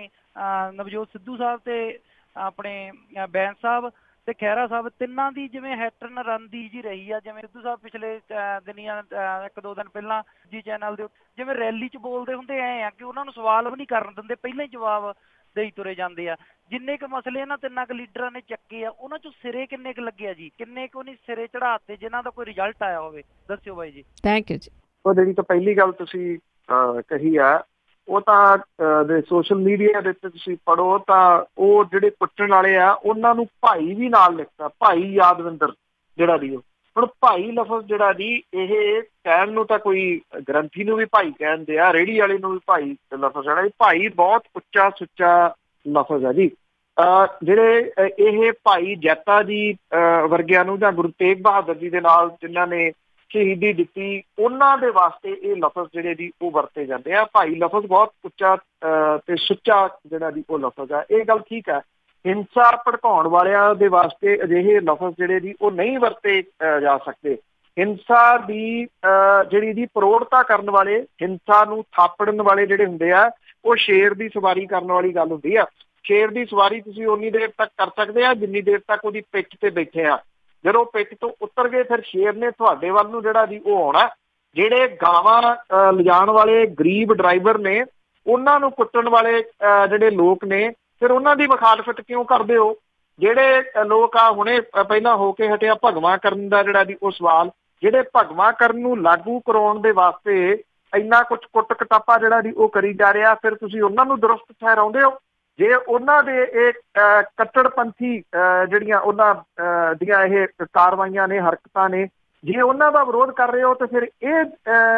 S17: ਨਵਜੋਤ ਸਿੱਧੂ ਸਾਹਿਬ ਤੇ ਆਪਣੇ ਬੈਂਸ ਸਾਹਿਬ ਤੇ ਖਹਿਰਾ ਸਾਹਿਬ, ਤਿੰਨਾਂ ਦੀ ਜਿਵੇਂ ਹਿੱਟ ਐਂਡ ਰਨ ਦੀ ਜੀ ਰਹੀ ਆ। ਜਿਵੇਂ ਸਿੱਧੂ ਸਾਹਿਬ ਪਿਛਲੇ ਦਿਨੀਆਂ 1-2 ਦਿਨ ਪਹਿਲਾਂ ਜੀ ਚੈਨਲ ਦੇ ਜਿਵੇਂ ਰੈਲੀ 'ਚ ਬੋਲਦੇ ਹੁੰਦੇ ਐ ਆ ਕਿ ਉਹਨਾਂ ਨੂੰ ਸਵਾਲ ਵੀ ਨਹੀਂ ਕਰਨ ਦਿੰਦੇ, ਪਹਿਲਾਂ ਹੀ ਜਵਾਬ ਦੇਈ ਤੁਰੇ ਜਾਂਦੇ ਆ। ਜਿੰਨੇ ਕੁ ਮਸਲੇ ਇਹਨਾਂ ਤਿੰਨਾਂ ਕੁ ਲੀਡਰਾਂ ਨੇ ਚੱਕੇ ਆ ਉਹਨਾਂ 'ਚੋਂ ਸਿਰੇ ਕਿੰਨੇ ਕੁ ਲੱਗੇ ਆ ਜੀ, ਕਿੰਨੇ ਕੁ ਨਹੀਂ ਸਿਰੇ ਚੜਾਤੇ ਜਿਨ੍ਹਾਂ ਦਾ ਕੋਈ ਰਿਜ਼ਲਟ ਆਇਆ ਹੋਵੇ? ਦੱਸਿਓ ਬਾਈ ਜੀ।
S1: ਥੈਂਕ ਯੂ ਜੀ।
S2: ਉਹ ਜਿਹੜੀ ਤਾਂ ਪਹਿਲੀ ਗੱਲ ਤੁਸੀਂ ਕਹੀ ਆ ਉਹ ਤਾਂ ਸੋਸ਼ਲ ਮੀਡੀਆ ਦੇ ਉੱਤੇ ਤੁਸੀਂ ਪੜ੍ਹੋ ਤਾਂ ਉਹ ਜਿਹੜੇ ਕੁੱਟਣ ਵਾਲੇ ਆ ਉਹਨਾਂ ਨੂੰ ਭਾਈ ਵੀ ਨਾਲ ਲਿਖਤਾ, ਭਾਈ ਯਾਦਵਿੰਦਰ ਜਿਹੜਾ ਦੀ। ਹੁਣ ਭਾਈ ਲਫ਼ਜ਼ ਜਿਹੜਾ ਜੀ ਇਹ ਕਹਿਣ ਨੂੰ ਤਾਂ ਕੋਈ ਗ੍ਰੰਥੀ ਨੂੰ ਵੀ ਭਾਈ ਕਹਿੰਦੇ ਆ, ਰੇਹੜੀ ਵਾਲੇ ਨੂੰ ਵੀ ਭਾਈ ਲਫ਼ਜ਼ ਜਿਹੜਾ ਭਾਈ ਬਹੁਤ ਉੱਚਾ ਸੁੱਚਾ ਲਫ਼ਜ਼ ਹੈ ਜੀ। ਜਿਹੜੇ ਇਹ ਭਾਈ ਜੈਤਾ ਜੀ ਵਰਗਿਆਂ ਨੂੰ ਜਾਂ ਗੁਰੂ ਤੇਗ ਬਹਾਦਰ ਜੀ ਦੇ ਨਾਲ ਜਿਨ੍ਹਾਂ ਨੇ ਸ਼ਹੀਦੀ ਦਿੱਤੀ ਉਹਨਾਂ ਦੇ ਵਾਸਤੇ ਇਹ ਲਫ਼ਜ਼ ਜਿਹੜੇ ਜੀ ਉਹ ਵਰਤੇ ਜਾਂਦੇ ਆ। ਭਾਈ ਲਫ਼ਜ਼ ਬਹੁਤ ਉੱਚਾ ਤੇ ਸੁੱਚਾ ਜਿਹੜਾ ਜੀ ਉਹ ਲਫ਼ਜ਼ ਆ। ਇਹ ਗੱਲ ਠੀਕ ਹੈ, ਹਿੰਸਾ ਭੜਕਾਉਣ ਵਾਲਿਆਂ ਦੇ ਵਾਸਤੇ ਅਜਿਹੇ ਲਫ਼ਜ਼ ਜਿਹੜੇ ਜੀ ਉਹ ਨਹੀਂ ਵਰਤੇ ਜਾ ਸਕਦੇ। ਹਿੰਸਾ ਦੀ ਜਿਹੜੀ ਜੀ ਪ੍ਰੋੜਤਾ ਕਰਨ ਵਾਲੇ, ਹਿੰਸਾ ਨੂੰ ਥਾਪੜਨ ਵਾਲੇ ਜਿਹੜੇ ਹੁੰਦੇ ਆ ਉਹ ਸ਼ੇਰ ਦੀ ਸਵਾਰੀ ਕਰਨ ਵਾਲੀ ਗੱਲ ਹੁੰਦੀ ਆ। ਸ਼ੇਰ ਦੀ ਸਵਾਰੀ ਤੁਸੀਂ ਉਨੀ ਦੇਰ ਤੱਕ ਕਰ ਸਕਦੇ ਆ ਜਿੰਨੀ ਦੇਰ ਤੱਕ ਉਹਦੀ ਪਿੱਠ ਤੇ ਬੈਠੇ ਆ। ਜਦੋਂ ਪਿੱਠ ਤੋਂ ਉਤਰ ਗਏ ਫਿਰ ਸ਼ੇਰ ਨੇ ਤੁਹਾਡੇ ਵੱਲ ਨੂੰ ਜਿਹੜਾ ਜੀ ਉਹ ਆਉਣਾ। ਜਿਹੜੇ ਗਾਵਾਂ ਲਿਜਾਣ ਵਾਲੇ ਗਰੀਬ ਡਰਾਈਵਰ ਨੇ ਉਹਨਾਂ ਨੂੰ ਕੁੱਟਣ ਵਾਲੇ ਜਿਹੜੇ ਲੋਕ ਨੇ ਫਿਰ ਉਹਨਾਂ ਦੀ ਮੁਖਾਲਫਤ ਕਿਉਂ ਕਰਦੇ ਹੋ? ਜਿਹੜੇ ਲੋਕ ਆ ਹੁਣੇ ਪਹਿਲਾਂ ਹੋ ਕੇ ਹਟਿਆ ਭਗਵਾਂ ਕਰਨ ਦਾ ਜਿਹੜਾ ਜੀ ਉਹ ਸਵਾਲ, ਜਿਹੜੇ ਭਗਵਾਂ ਕਰਨ ਨੂੰ ਲਾਗੂ ਕਰਾਉਣ ਦੇ ਵਾਸਤੇ ਇੰਨਾ ਕੁਛ ਕੁੱਟ ਕਟਾਪਾ ਜਿਹੜਾ ਜੀ ਉਹ ਕਰੀ ਜਾ ਰਿਹਾ, ਫਿਰ ਤੁਸੀਂ ਉਹਨਾਂ ਨੂੰ ਦਰੁਸਤ ਠਹਿਰਾਉਂਦੇ ਹੋ? ਜੇ ਉਹਨਾਂ ਦੇ ਇਹ ਕੱਟੜਪੰਥੀ ਜਿਹੜੀਆਂ ਉਹਨਾਂ ਦੀਆਂ ਇਹ ਕਾਰਵਾਈਆਂ ਨੇ, ਹਰਕਤਾਂ ਨੇ, ਜੇ ਉਹਨਾਂ ਦਾ ਵਿਰੋਧ ਕਰ ਰਹੇ ਹੋ ਤਾਂ ਫਿਰ ਇਹ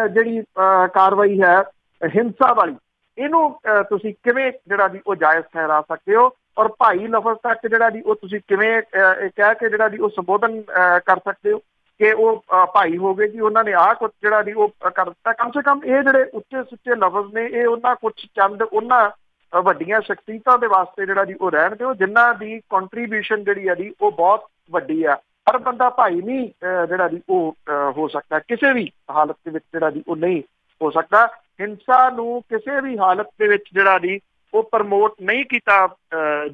S2: ਜਿਹੜੀ ਕਾਰਵਾਈ ਹੈ ਹਿੰਸਾ ਵਾਲੀ, ਇਹਨੂੰ ਤੁਸੀਂ ਕਿਵੇਂ ਜਿਹੜਾ ਜੀ ਉਹ ਜਾਇਜ਼ ਠਹਿਰਾ ਸਕਦੇ ਹੋ? ਔਰ ਭਾਈ ਲਫ਼ਜ਼ ਤੱਕ ਜਿਹੜਾ ਜੀ ਉਹ ਤੁਸੀਂ ਕਿਵੇਂ ਕਹਿ ਕੇ ਜਿਹੜਾ ਜੀ ਉਹ ਸੰਬੋਧਨ ਕਰ ਸਕਦੇ ਹੋ ਕਿ ਉਹ ਭਾਈ ਹੋ ਗਏ ਜੀ, ਉਹਨਾਂ ਨੇ ਆਹ ਕੁਛ ਜਿਹੜਾ ਜੀ ਉਹ ਕਰ ਦਿੱਤਾ? ਕਮ ਸੇ ਕਮ ਇਹ ਜਿਹੜੇ ਉੱਚੇ ਸੁੱਚੇ ਲਫ਼ਜ਼ ਨੇ ਇਹ ਉਹਨਾਂ ਕੁਛ ਚੰਦ ਉਹਨਾਂ ਵੱਡੀਆਂ ਸ਼ਖਸੀਅਤਾਂ ਦੇ ਵਾਸਤੇ ਜਿਹੜਾ ਜੀ ਉਹ ਰਹਿਣ ਦਿਓ ਜਿਨ੍ਹਾਂ ਦੀ ਕੰਟਰੀਬਿਊਸ਼ਨ ਜਿਹੜੀ ਆ ਜੀ ਉਹ ਬਹੁਤ ਵੱਡੀ ਆ। ਹਰ ਬੰਦਾ ਭਾਈ ਨਹੀਂ ਜਿਹੜਾ ਜੀ ਉਹ ਹੋ ਸਕਦਾ, ਕਿਸੇ ਵੀ ਹਾਲਤ ਦੇ ਵਿੱਚ ਜਿਹੜਾ ਜੀ ਉਹ ਨਹੀਂ ਹੋ ਸਕਦਾ। ਹਿੰਸਾ ਨੂੰ ਕਿਸੇ ਵੀ ਹਾਲਤ ਦੇ ਵਿੱਚ ਜਿਹੜਾ ਜੀ ਉਹ ਪ੍ਰਮੋਟ ਨਹੀਂ ਕੀਤਾ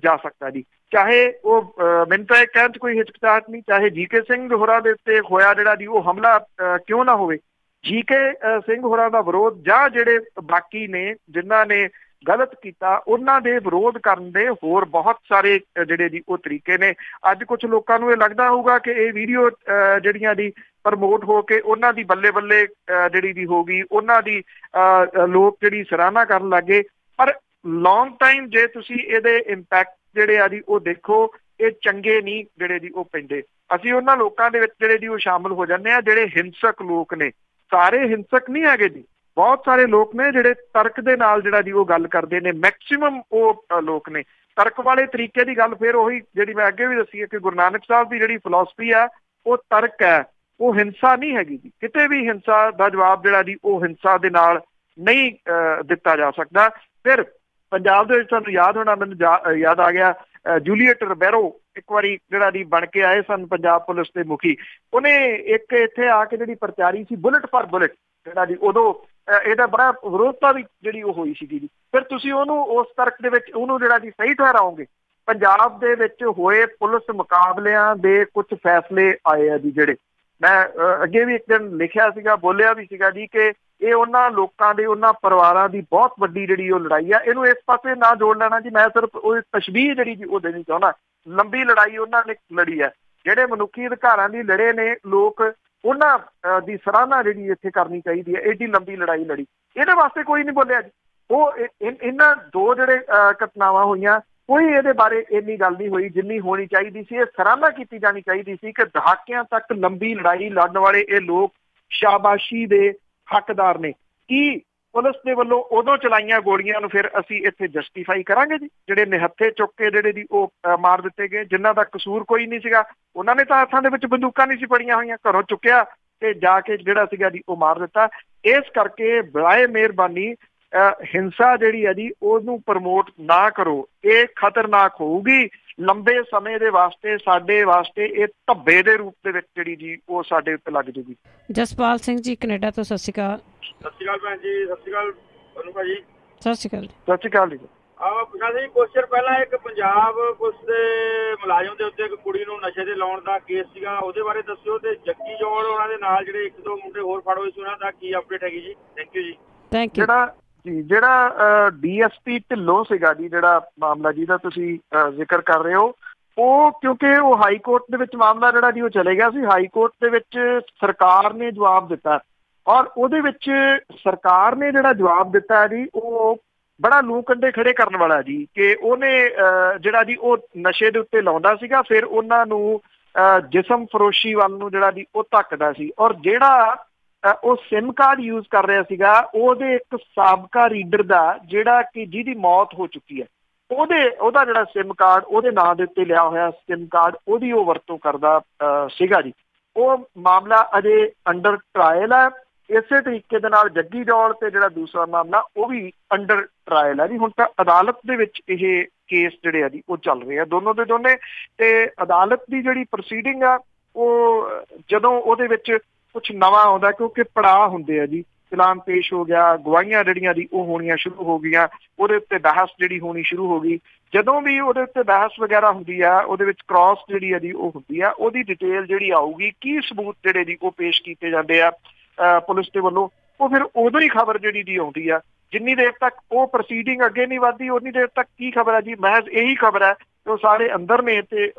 S2: ਜਾ ਸਕਦਾ ਜੀ। ਚਾਹੇ ਉਹ ਮੈਨੂੰ ਤਾਂ ਇਹ ਕਹਿਣ 'ਚ ਕੋਈ ਹਿਚਕਚਾਹਟ ਨਹੀਂ, ਚਾਹੇ ਜੀਕੇ ਸਿੰਘ ਹੋਰਾਂ ਦੇ ਉੱਤੇ ਹੋਇਆ ਜਿਹੜਾ ਜੀ ਉਹ ਹਮਲਾ ਕਿਉਂ ਨਾ ਹੋਵੇ, ਜੀਕੇ ਸਿੰਘ ਹੋਰਾਂ ਦਾ ਵਿਰੋਧ ਜਾਂ ਜਿਹੜੇ ਬਾਕੀ ਨੇ ਜਿਨ੍ਹਾਂ ਨੇ ਗਲਤ ਕੀਤਾ ਉਹਨਾਂ ਦੇ ਵਿਰੋਧ ਕਰਨ ਦੇ ਹੋਰ ਬਹੁਤ ਸਾਰੇ ਜਿਹੜੇ ਜੀ ਉਹ ਤਰੀਕੇ ਨੇ। ਅੱਜ ਕੁਛ ਲੋਕਾਂ ਨੂੰ ਇਹ ਲੱਗਦਾ ਹੋਊਗਾ ਕਿ ਇਹ ਵੀਡੀਓ ਜਿਹੜੀਆਂ ਦੀ ਪ੍ਰਮੋਟ ਹੋ ਕੇ ਉਹਨਾਂ ਦੀ ਬੱਲੇ ਬੱਲੇ ਜਿਹੜੀ ਦੀ ਹੋ ਗਈ, ਉਹਨਾਂ ਦੀ ਲੋਕ ਜਿਹੜੀ ਸਰਾਹਨਾ ਕਰਨ ਲੱਗੇ, ਪਰ ਲੌਂਗ ਟਾਈਮ ਜੇ ਤੁਸੀਂ ਇਹਦੇ ਇੰਪੈਕਟ ਜਿਹੜੇ ਆ ਜੀ ਉਹ ਦੇਖੋ, ਇਹ ਚੰਗੇ ਨਹੀਂ ਜਿਹੜੇ ਜੀ ਉਹ ਪੈਂਦੇ। ਅਸੀਂ ਉਹਨਾਂ ਲੋਕਾਂ ਦੇ ਵਿੱਚ ਜਿਹੜੇ ਜੀ ਉਹ ਸ਼ਾਮਲ ਹੋ ਜਾਂਦੇ ਆ ਜਿਹੜੇ ਹਿੰਸਕ ਲੋਕ ਨੇ। ਸਾਰੇ ਹਿੰਸਕ ਨਹੀਂ ਹੈਗੇ ਜੀ, ਬਹੁਤ ਸਾਰੇ ਲੋਕ ਨੇ ਜਿਹੜੇ ਤਰਕ ਦੇ ਨਾਲ ਜਿਹੜਾ ਜੀ ਉਹ ਗੱਲ ਕਰਦੇ ਨੇ, ਮੈਕਸੀਮਮ ਉਹ ਲੋਕ ਨੇ, ਤਰਕ ਵਾਲੇ ਤਰੀਕੇ ਦੀ ਗੱਲ ਫਿਰ ਉਹੀ ਜਿਹੜੀ ਮੈਂ ਅੱਗੇ ਵੀ ਦੱਸੀ ਹੈ ਕਿ ਗੁਰੂ ਨਾਨਕ ਸਾਹਿਬ ਦੀ ਜਿਹੜੀ ਫਿਲਾਸਫੀ ਆ ਉਹ ਤਰਕ ਹੈ, ਉਹ ਹਿੰਸਾ ਨਹੀਂ ਹੈਗੀ ਜੀ। ਕਿਤੇ ਵੀ ਹਿੰਸਾ ਦਾ ਜਵਾਬ ਜਿਹੜਾ ਜੀ ਉਹ ਹਿੰਸਾ ਦੇ ਨਾਲ ਨਹੀਂ ਦਿੱਤਾ ਜਾ ਸਕਦਾ। ਫਿਰ ਪੰਜਾਬ ਦੇ ਵਿੱਚ ਤੁਹਾਨੂੰ ਯਾਦ ਹੋਣਾ, ਮੈਨੂੰ ਯਾਦ ਆ ਗਿਆ, ਜੂਲੀਅਟ ਰਿਬੈਰੋ ਇੱਕ ਵਾਰੀ ਜਿਹੜਾ ਜੀ ਬਣ ਕੇ ਆਏ ਸਨ ਪੰਜਾਬ ਪੁਲਿਸ ਦੇ ਮੁਖੀ। ਉਹਨੇ ਇੱਕ ਇੱਥੇ ਆ ਕੇ ਜਿਹੜੀ ਪ੍ਰਚਾਰੀ ਸੀ ਬੁਲਟ ਫਾਰ ਬੁਲਟ, ਜਿਹੜਾ ਜੀ ਉਦੋਂ ਇਹਦਾ ਬੜਾ ਵਿਰੋਧਤਾ ਵੀ ਜਿਹੜੀ ਉਹ ਹੋਈ ਸੀਗੀ ਜੀ। ਫਿਰ ਤੁਸੀਂ ਉਹਨੂੰ ਉਸ ਤਰਕ ਦੇ ਵਿੱਚ ਉਹਨੂੰ ਜਿਹੜਾ ਜੀ ਸਹੀ ਠਹਿਰਾਓਗੇ। ਪੰਜਾਬ ਦੇ ਵਿੱਚ ਹੋਏ ਪੁਲਿਸ ਮੁਕਾਬਲਿਆਂ ਦੇ ਕੁਝ ਫੈਸਲੇ ਆਏ ਆ ਜੀ, ਜਿਹੜੇ ਮੈਂ ਅੱਗੇ ਵੀ ਇੱਕ ਦਿਨ ਲਿਖਿਆ ਸੀਗਾ, ਬੋਲਿਆ ਵੀ ਸੀਗਾ ਜੀ ਕਿ ਇਹ ਉਹਨਾਂ ਲੋਕਾਂ ਦੇ, ਉਹਨਾਂ ਪਰਿਵਾਰਾਂ ਦੀ ਬਹੁਤ ਵੱਡੀ ਜਿਹੜੀ ਉਹ ਲੜਾਈ ਆ। ਇਹਨੂੰ ਇਸ ਪਾਸੇ ਨਾ ਜੋੜ ਲੈਣਾ ਜੀ, ਮੈਂ ਸਿਰਫ ਉਹ ਤਸ਼ਬੀਹ ਜਿਹੜੀ ਜੀ ਉਹ ਦੇਣੀ ਚਾਹੁੰਦਾ। ਲੰਬੀ ਲੜਾਈ ਉਹਨਾਂ ਨੇ ਲੜੀ ਹੈ, ਜਿਹੜੇ ਮਨੁੱਖੀ ਅਧਿਕਾਰਾਂ ਦੀ ਲੜੇ ਨੇ ਲੋਕ, ਉਹਨਾਂ ਦੀ ਸਰਾਹਨਾ ਜਿਹੜੀ ਇੱਥੇ ਕਰਨੀ ਚਾਹੀਦੀ ਹੈ। ਏਡੀ ਲੰਬੀ ਲੜਾਈ ਲੜੀ, ਇਹਦੇ ਵਾਸਤੇ ਕੋਈ ਨਹੀਂ ਬੋਲਿਆ ਜੀ। ਉਹ ਇਹਨਾਂ ਦੋ ਜਿਹੜੇ ਘਟਨਾਵਾਂ ਹੋਈਆਂ, ਕੋਈ ਇਹਦੇ ਬਾਰੇ ਇੰਨੀ ਗੱਲ ਨਹੀਂ ਹੋਈ ਜਿੰਨੀ ਹੋਣੀ ਚਾਹੀਦੀ ਸੀ। ਇਹ ਸਰਾਹਨਾ ਕੀਤੀ ਜਾਣੀ ਚਾਹੀਦੀ ਸੀ ਕਿ ਦਹਾਕਿਆਂ ਤੱਕ ਲੰਬੀ ਲੜਾਈ ਲੜਨ ਵਾਲੇ ਇਹ ਲੋਕ ਸ਼ਾਬਾਸ਼ੀ ਦੇ ਹੱਕਦਾਰ ਨੇ। ਕੀ ਪੁਲਿਸ ਦੇ ਵੱਲੋਂ ਉਦੋਂ ਚਲਾਈਆਂ ਗੋਲੀਆਂ ਨੂੰ ਫਿਰ ਅਸੀਂ ਇੱਥੇ ਜਸਟੀਫਾਈ ਕਰਾਂਗੇ ਜੀ? ਜਿਹੜੇ ਨਿਹੱਥੇ ਚੁੱਕ ਕੇ ਜਿਹੜੇ ਦੀ ਉਹ ਮਾਰ ਦਿੱਤੇ ਗਏ, ਜਿਨ੍ਹਾਂ ਦਾ ਕਸੂਰ ਕੋਈ ਨਹੀਂ ਸੀਗਾ, ਉਹਨਾਂ ਨੇ ਤਾਂ ਹੱਥਾਂ ਦੇ ਵਿੱਚ ਬੰਦੂਕਾਂ ਨਹੀਂ ਸੀ ਫੜੀਆਂ ਹੋਈਆਂ, ਘਰੋਂ ਚੁੱਕਿਆ ਤੇ ਜਾ ਕੇ ਜਿਹੜਾ ਸੀਗਾ ਜੀ ਉਹ ਮਾਰ ਦਿੱਤਾ। ਇਸ ਕਰਕੇ ਬਰਾਏ ਮਿਹਰਬਾਨੀ ਹਿੰਸਾ ਜਿਹੜੀ ਹੈ ਜੀ ਉਹਨੂੰ ਪ੍ਰਮੋਟ ਨਾ ਕਰੋ। ਇਹ ਖਤਰਨਾਕ ਹੋਊਗੀ ਲੰਬੇ ਸਮੇਂ ਦੇ ਵਾਸਤੇ, ਸਾਡੇ ਵਾਸਤੇ ਇਹ ਧੱਬੇ ਦੇ ਰੂਪ ਦੇ ਵਿੱਚ ਜਿਹੜੀ ਜੀ ਉਹ ਸਾਡੇ ਉੱਤੇ ਲੱਗ ਜੂਗੀ।
S1: ਜਸਪਾਲ ਸਿੰਘ ਜੀ ਕੈਨੇਡਾ ਤੋਂ, ਸਤਿ ਸ਼੍ਰੀ ਅਕਾਲ।
S9: ਸਤਿ ਸ਼੍ਰੀ ਅਕਾਲ ਭੈਣ ਜੀ। ਸਤਿ ਸ਼੍ਰੀ ਅਕਾਲ ਤੁਹਾਨੂੰ ਭਾਜੀ।
S1: ਸਤਿ ਸ਼੍ਰੀ ਅਕਾਲ।
S2: ਸਤਿ ਸ਼੍ਰੀ ਅਕਾਲ ਜੀ।
S9: ਕੁਛ ਚਿਰ ਪਹਿਲਾਂ ਇੱਕ ਪੰਜਾਬ ਪੁਲਿਸ ਦੇ ਮੁਲਾਜ਼ਮ ਦੇ ਉੱਤੇ ਇੱਕ ਕੁੜੀ ਨੂੰ ਨਸ਼ੇ ਦੇ ਲਾਉਣ ਦਾ ਕੇਸ ਸੀਗਾ, ਉਹਦੇ ਬਾਰੇ ਦੱਸਿਓ। ਤੇ ਜੱਗੀ ਜੋੜ ਉਹਨਾਂ ਦੇ ਨਾਲ ਜਿਹੜੇ 1-2 ਮੁੰਡੇ ਹੋਰ ਫੜ ਹੋਏ ਸੀ, ਉਹਨਾਂ ਦਾ ਕੀ ਅਪਡੇਟ ਹੈਗੀ ਜੀ? ਥੈਂਕ ਯੂ ਜੀ।
S1: Thank you.
S2: ਜਿਹੜਾ ਡੀਐਸਪੀ ਢਿੱਲੋਂ ਸੀਗਾ ਜੀ, ਜਿਹੜਾ ਮਾਮਲਾ ਜਿਹਦਾ ਤੁਸੀਂ ਜ਼ਿਕਰ ਕਰ ਰਹੇ ਹੋ, ਉਹ ਕਿਉਂਕਿ ਉਹ ਹਾਈ ਕੋਰਟ ਦੇ ਵਿੱਚ ਮਾਮਲਾ ਜਿਹੜਾ ਜੀ ਉਹ ਚਲੇ ਗਿਆ ਸੀ। ਹਾਈ ਕੋਰਟ ਦੇ ਵਿੱਚ ਸਰਕਾਰ ਨੇ ਜਵਾਬ ਦਿੱਤਾ, ਔਰ ਉਹਦੇ ਵਿੱਚ ਸਰਕਾਰ ਨੇ ਜਿਹੜਾ ਜਵਾਬ ਦਿੱਤਾ ਜੀ ਉਹ ਬੜਾ ਲੂੰ ਕੰਢੇ ਖੜੇ ਕਰਨ ਵਾਲਾ ਜੀ, ਕਿ ਉਹਨੇ ਜਿਹੜਾ ਜੀ ਉਹ ਨਸ਼ੇ ਦੇ ਉੱਤੇ ਲਾਉਂਦਾ ਸੀਗਾ, ਫਿਰ ਉਹਨਾਂ ਨੂੰ ਜਿਸਮ ਫਰੋਸ਼ੀ ਵੱਲ ਨੂੰ ਜਿਹੜਾ ਜੀ ਉਹ ਧੱਕਦਾ ਸੀ। ਔਰ ਜਿਹੜਾ ਉਹ ਸਿਮ ਕਾਰਡ ਯੂਜ਼ ਕਰ ਰਿਹਾ ਸੀਗਾ, ਉਹਦੇ ਇੱਕ ਸਾਬਕਾ ਰੀਡਰ ਦਾ ਜਿਹੜਾ ਕਿ ਜਿਹਦੀ ਮੌਤ ਹੋ ਚੁੱਕੀ ਹੈ, ਉਹਦਾ ਜਿਹੜਾ ਸਿਮ ਕਾਰਡ ਉਹਦੇ ਨਾਂ ਦੇ ਉੱਤੇ ਲਿਆ ਹੋਇਆ ਸਿਮ ਕਾਰਡ, ਉਹਦੀ ਉਹ ਵਰਤੋਂ ਕਰਦਾ ਸੀਗਾ ਜੀ। ਉਹ ਮਾਮਲਾ ਅਜੇ ਅੰਡਰ ਟਰਾਇਲ ਹੈ। ਇਸੇ ਤਰੀਕੇ ਦੇ ਨਾਲ ਜੱਗੀ ਜੌਲ ਤੇ ਜਿਹੜਾ ਦੂਸਰਾ ਮਾਮਲਾ ਉਹ ਵੀ ਅੰਡਰ ਟਰਾਇਲ ਹੈ ਜੀ। ਹੁਣ ਤਾਂ ਅਦਾਲਤ ਦੇ ਵਿੱਚ ਇਹ ਕੇਸ ਜਿਹੜੇ ਆ ਜੀ ਉਹ ਚੱਲ ਰਹੇ ਆ ਦੋਨੋਂ ਦੇ ਦੋਨੇ, ਤੇ ਅਦਾਲਤ ਦੀ ਜਿਹੜੀ ਪ੍ਰੋਸੀਡਿੰਗ ਆ ਉਹ ਜਦੋਂ ਉਹਦੇ ਵਿੱਚ ਕੁਛ ਨਵਾਂ ਆਉਂਦਾ, ਕਿਉਂਕਿ ਪੜਾਅ ਹੁੰਦੇ ਆ ਜੀ, ਚਲਾਨ ਪੇਸ਼ ਹੋ ਗਿਆ, ਗਵਾਹੀਆਂ ਜਿਹੜੀਆਂ ਦੀ ਉਹ ਹੋਣੀਆਂ ਸ਼ੁਰੂ ਹੋ ਗਈਆਂ, ਉਹਦੇ ਉੱਤੇ ਬਹਿਸ ਜਿਹੜੀ ਹੋਣੀ ਸ਼ੁਰੂ ਹੋ ਗਈ। ਜਦੋਂ ਵੀ ਉਹਦੇ ਉੱਤੇ ਬਹਿਸ ਵਗੈਰਾ ਹੁੰਦੀ ਆ, ਉਹਦੇ ਵਿੱਚ ਕ੍ਰਾਸ ਜਿਹੜੀ ਆ ਜੀ ਉਹ ਹੁੰਦੀ ਆ, ਉਹਦੀ ਡਿਟੇਲ ਜਿਹੜੀ ਆਊਗੀ, ਕੀ ਸਬੂਤ ਜਿਹੜੇ ਦੀ ਉਹ ਪੇਸ਼ ਕੀਤੇ ਜਾਂਦੇ ਆ ਪੁਲਿਸ ਦੇ ਵੱਲੋਂ, ਉਹ ਫਿਰ ਉਦੋਂ ਹੀ ਖਬਰ ਜਿਹੜੀ ਦੀ ਆਉਂਦੀ ਆ। ਜਿੰਨੀ ਦੇਰ ਤੱਕ ਉਹ ਪ੍ਰੋਸੀਡਿੰਗ ਅੱਗੇ ਨਹੀਂ ਵੱਧਦੀ, ਉਨੀ ਦੇਰ ਤੱਕ ਕੀ ਖਬਰ ਹੈ ਜੀ? ਮਹਿਜ਼ ਇਹੀ ਖਬਰ ਹੈ ਕਿ ਉਹ ਸਾਰੇ ਅੰਦਰ ਨੇ ਤੇ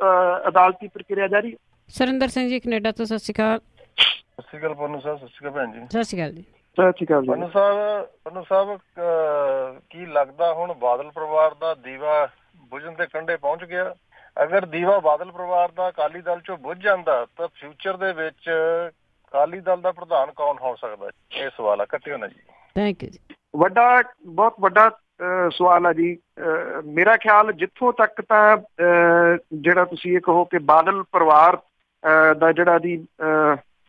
S2: ਅਦਾਲਤੀ ਪ੍ਰਕਿਰਿਆ ਜਾਰੀ।
S1: ਸੁਰਿੰਦਰ ਸਿੰਘ ਜੀ ਕੈਨੇਡਾ ਤੋਂ, ਸਤਿ ਸ਼੍ਰੀ ਅਕਾਲ।
S18: ਸਤਿ ਸ਼੍ਰੀ ਅਕਾਲ ਪਨੂ ਸਾਹਿਬ। ਸਤਿ ਸ਼੍ਰੀ ਅਕਾਲ ਭੈਣ ਜੀ।
S1: ਸਤਿ ਸ਼੍ਰੀ ਅਕਾਲ ਜੀ।
S2: ਸਤਿ ਸ਼੍ਰੀ ਅਕਾਲ
S18: ਪਨੂ ਸਾਹਿਬ ਕੀ ਲੱਗਦਾ ਹੁਣ ਬਾਦਲ ਪਰਿਵਾਰ ਦਾ ਦੀਵਾ ਬੁਝਣ ਦੇ ਕੰਢੇ ਪਹੁੰਚ ਗਿਆ? ਅਗਰ ਦੀਵਾ ਬਾਦਲ ਪਰਿਵਾਰ ਦਾ ਅਕਾਲੀ ਦਲ ਚੋਂ ਬੁਝ ਜਾਂਦਾ ਤਾਂ ਫਿਊਚਰ ਦੇ ਵਿੱਚ ਅਕਾਲੀ ਦਲ ਦਾ ਪ੍ਰਧਾਨ ਕੌਣ ਹੋ ਸਕਦਾ? ਇਹ ਸਵਾਲ ਆ, ਕੱਟਿਓ ਨਾ ਜੀ।
S1: ਥੈਂਕ ਯੂ ਜੀ।
S2: ਬਹੁਤ ਵੱਡਾ ਸਵਾਲ ਆ ਜੀ। ਮੇਰਾ ਖਿਆਲ ਜਿੱਥੋਂ ਤੱਕ ਤਾਂ ਜਿਹੜਾ ਤੁਸੀਂ ਇਹ ਕਹੋ ਕਿ ਬਾਦਲ ਪਰਿਵਾਰ ਦਾ ਜਿਹੜਾ ਦੀ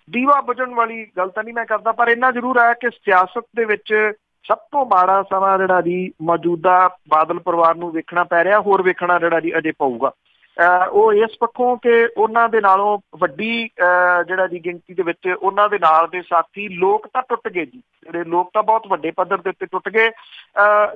S2: ਦੀਵਾ ਬੁਝਣ ਵਾਲੀ ਗੱਲ ਤਾਂ ਨਹੀਂ ਮੈਂ ਕਰਦਾ, ਪਰ ਇੰਨਾ ਜ਼ਰੂਰ ਹੈ ਕਿ ਸਿਆਸਤ ਦੇ ਵਿੱਚ ਸਭ ਤੋਂ ਮਾੜਾ ਸਮਾਂ ਜਿਹੜਾ ਜੀ ਮੌਜੂਦਾ ਬਾਦਲ ਪਰਿਵਾਰ ਨੂੰ ਵੇਖਣਾ ਪੈ ਰਿਹਾ, ਹੋਰ ਵੇਖਣਾ ਜਿਹੜਾ ਜੀ ਅਜੇ ਪਊਗਾ। ਉਹ ਇਸ ਪੱਖੋਂ ਕਿ ਉਹਨਾਂ ਦੇ ਨਾਲੋਂ ਵੱਡੀ ਜਿਹੜਾ ਦੀ ਗਿਣਤੀ ਦੇ ਵਿੱਚ ਉਹਨਾਂ ਦੇ ਨਾਲ ਦੇ ਸਾਥੀ ਲੋਕ ਤਾਂ ਟੁੱਟ ਗਏ ਜੀ। ਜਿਹੜੇ ਲੋਕ ਤਾਂ ਬਹੁਤ ਵੱਡੇ ਪੱਧਰ ਦੇ ਉੱਤੇ ਟੁੱਟ ਗਏ।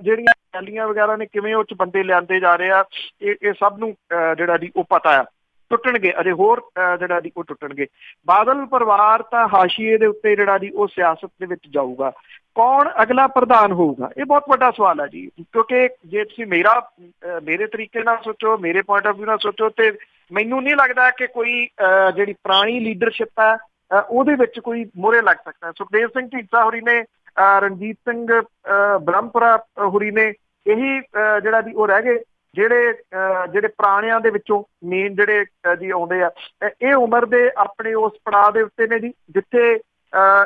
S2: ਜਿਹੜੀਆਂ ਰੈਲੀਆਂ ਵਗੈਰਾ ਨੇ ਕਿਵੇਂ ਉਹ 'ਚ ਬੰਦੇ ਲਿਆਂਦੇ ਜਾ ਰਹੇ ਆ, ਇਹ ਸਭ ਨੂੰ ਜਿਹੜਾ ਦੀ ਉਹ ਪਤਾ ਆ। ਟੁੱਟਣਗੇ ਅਜੇ ਹੋਰ ਜਿਹੜਾ ਦੀ ਉਹ ਟੁੱਟਣਗੇ। ਬਾਦਲ ਪਰਿਵਾਰ ਤਾਂ ਹਾਸ਼ੀਏ ਦੇ ਉੱਤੇ ਜਿਹੜਾ ਦੀ ਉਹ ਸਿਆਸਤ ਦੇ ਵਿੱਚ ਜਾਊਗਾ। ਕੌਣ ਅਗਲਾ ਪ੍ਰਧਾਨ ਹੋਊਗਾ, ਇਹ ਬਹੁਤ ਵੱਡਾ ਸਵਾਲ ਹੈ ਜੀ। ਕਿਉਂਕਿ ਜੇ ਤੁਸੀਂ ਮੇਰੇ ਤਰੀਕੇ ਨਾਲ ਸੋਚੋ, ਮੇਰੇ ਪੁਆਇੰਟ ਆਫ ਵਿਊ ਨਾਲ ਸੋਚੋ, ਤੇ ਮੈਨੂੰ ਨਹੀਂ ਲੱਗਦਾ ਕਿ ਕੋਈ ਜਿਹੜੀ ਪੁਰਾਣੀ ਲੀਡਰਸ਼ਿਪ ਹੈ ਉਹਦੇ ਵਿੱਚ ਕੋਈ ਮੋਹਰੇ ਲੱਗ ਸਕਦਾ। ਸੁਖਦੇਵ ਸਿੰਘ ਢੀਂਡਸਾ ਹੋਰੀ ਨੇ, ਰਣਜੀਤ ਸਿੰਘ ਬ੍ਰਹਮਪੁਰਾ ਹੋਰੀ ਨੇ, ਇਹੀ ਜਿਹੜਾ ਦੀ ਉਹ ਰਹਿ ਗਏ ਜਿਹੜੇ ਪੁਰਾਣਿਆਂ ਦੇ ਵਿੱਚੋਂ ਮੇਨ ਜਿਹੜੇ ਜੀ ਆਉਂਦੇ ਆ। ਇਹ ਉਮਰ ਦੇ ਆਪਣੇ ਉਸ ਪੜਾਅ ਦੇ ਉੱਤੇ ਨੇ ਜੀ ਜਿੱਥੇ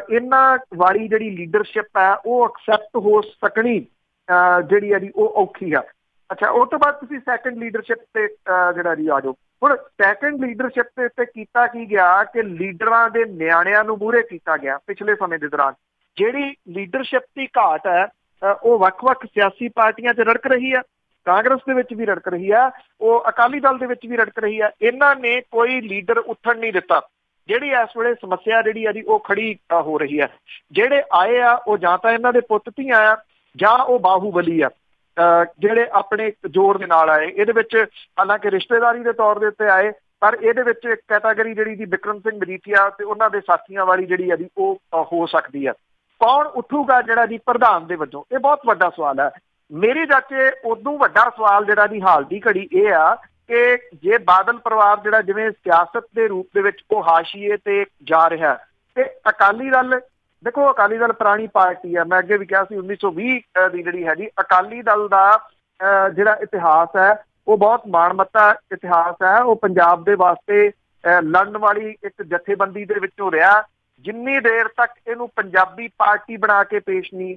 S2: ਇਹਨਾਂ ਵਾਲੀ ਜਿਹੜੀ ਲੀਡਰਸ਼ਿਪ ਹੈ ਉਹ ਐਕਸੈਪਟ ਹੋ ਸਕਣੀ ਜਿਹੜੀ ਹੈ ਜੀ ਉਹ ਔਖੀ ਆ। ਅੱਛਾ, ਉਹ ਤੋਂ ਬਾਅਦ ਤੁਸੀਂ ਸੈਕੰਡ ਲੀਡਰਸ਼ਿਪ ਤੇ ਜਿਹੜਾ ਜੀ ਆ ਜਾਓ। ਹੁਣ ਸੈਕੰਡ ਲੀਡਰਸ਼ਿਪ ਦੇ ਉੱਤੇ ਕੀਤਾ ਕੀ ਗਿਆ ਕਿ ਲੀਡਰਾਂ ਦੇ ਨਿਆਣਿਆਂ ਨੂੰ ਮੂਹਰੇ ਕੀਤਾ ਗਿਆ ਪਿਛਲੇ ਸਮੇਂ ਦੇ ਦੌਰਾਨ। ਜਿਹੜੀ ਲੀਡਰਸ਼ਿਪ ਦੀ ਘਾਟ ਹੈ ਉਹ ਵੱਖ-ਵੱਖ ਸਿਆਸੀ ਪਾਰਟੀਆਂ 'ਚ ਰੜਕ ਰਹੀ ਆ, ਕਾਂਗਰਸ ਦੇ ਵਿੱਚ ਵੀ ਰੜਕ ਰਹੀ ਆ, ਉਹ ਅਕਾਲੀ ਦਲ ਦੇ ਵਿੱਚ ਵੀ ਰੜਕ ਰਹੀ ਆ। ਇਹਨਾਂ ਨੇ ਕੋਈ ਲੀਡਰ ਉੱਠਣ ਨਹੀਂ ਦਿੱਤਾ। ਜਿਹੜੀ ਇਸ ਵੇਲੇ ਸਮੱਸਿਆ ਜਿਹੜੀ ਆ ਜੀ ਉਹ ਖੜੀ ਹੋ ਰਹੀ ਹੈ। ਜਿਹੜੇ ਆਏ ਆ ਉਹ ਜਾਂ ਤਾਂ ਇਹਨਾਂ ਦੇ ਪੁੱਤ ਧੀਆਂ ਆ ਜਾਂ ਉਹ ਬਾਹੂਬਲੀ ਆ, ਜਿਹੜੇ ਆਪਣੇ ਜ਼ੋਰ ਦੇ ਨਾਲ ਆਏ। ਇਹਦੇ ਵਿੱਚ ਹਾਲਾਂਕਿ ਰਿਸ਼ਤੇਦਾਰੀ ਦੇ ਤੌਰ ਦੇ ਉੱਤੇ ਆਏ, ਪਰ ਇਹਦੇ ਵਿੱਚ ਇੱਕ ਕੈਟਾਗਰੀ ਜਿਹੜੀ ਦੀ ਬਿਕਰਮ ਸਿੰਘ ਮਜੀਠੀਆ ਤੇ ਉਹਨਾਂ ਦੇ ਸਾਥੀਆਂ ਵਾਲੀ ਜਿਹੜੀ ਆ ਜੀ ਉਹ ਹੋ ਸਕਦੀ ਆ। ਕੌਣ ਉੱਠੂਗਾ ਜਿਹੜਾ ਜੀ ਪ੍ਰਧਾਨ ਦੇ ਵਜੋਂ, ਇਹ ਬਹੁਤ ਵੱਡਾ ਸਵਾਲ ਹੈ। ਮੇਰੀ ਜਾਕੇ ਉਦੋਂ ਵੱਡਾ ਸਵਾਲ ਜਿਹੜਾ ਦੀ ਹਾਲ ਦੀ ਘੜੀ ਇਹ ਆ ਕਿ ਜੇ ਬਾਦਲ ਪਰਿਵਾਰ ਜਿਹੜਾ ਜਿਵੇਂ ਸਿਆਸਤ ਦੇ ਰੂਪ ਦੇ ਵਿੱਚ ਉਹ ਹਾਸ਼ੀਏ ਤੇ ਜਾ ਰਿਹਾ ਤੇ ਅਕਾਲੀ ਦਲ, ਦੇਖੋ ਅਕਾਲੀ ਦਲ ਪੁਰਾਣੀ ਪਾਰਟੀ ਆ, ਮੈਂ ਅੱਗੇ ਵੀ ਕਿਹਾ ਸੀ 1920 ਦੀ ਜਿਹੜੀ ਹੈਗੀ ਅਕਾਲੀ ਦਲ ਦਾ ਜਿਹੜਾ ਇਤਿਹਾਸ ਹੈ ਉਹ ਬਹੁਤ ਮਾਣਮੱਤਾ ਇਤਿਹਾਸ ਹੈ। ਉਹ ਪੰਜਾਬ ਦੇ ਵਾਸਤੇ ਲੜਨ ਵਾਲੀ ਇੱਕ ਜਥੇਬੰਦੀ ਦੇ ਵਿੱਚੋਂ ਰਿਹਾ, ਜਿੰਨੀ ਦੇਰ ਤੱਕ ਇਹਨੂੰ ਪੰਜਾਬੀ ਪਾਰਟੀ ਬਣਾ ਕੇ ਪੇਸ਼ ਨਹੀਂ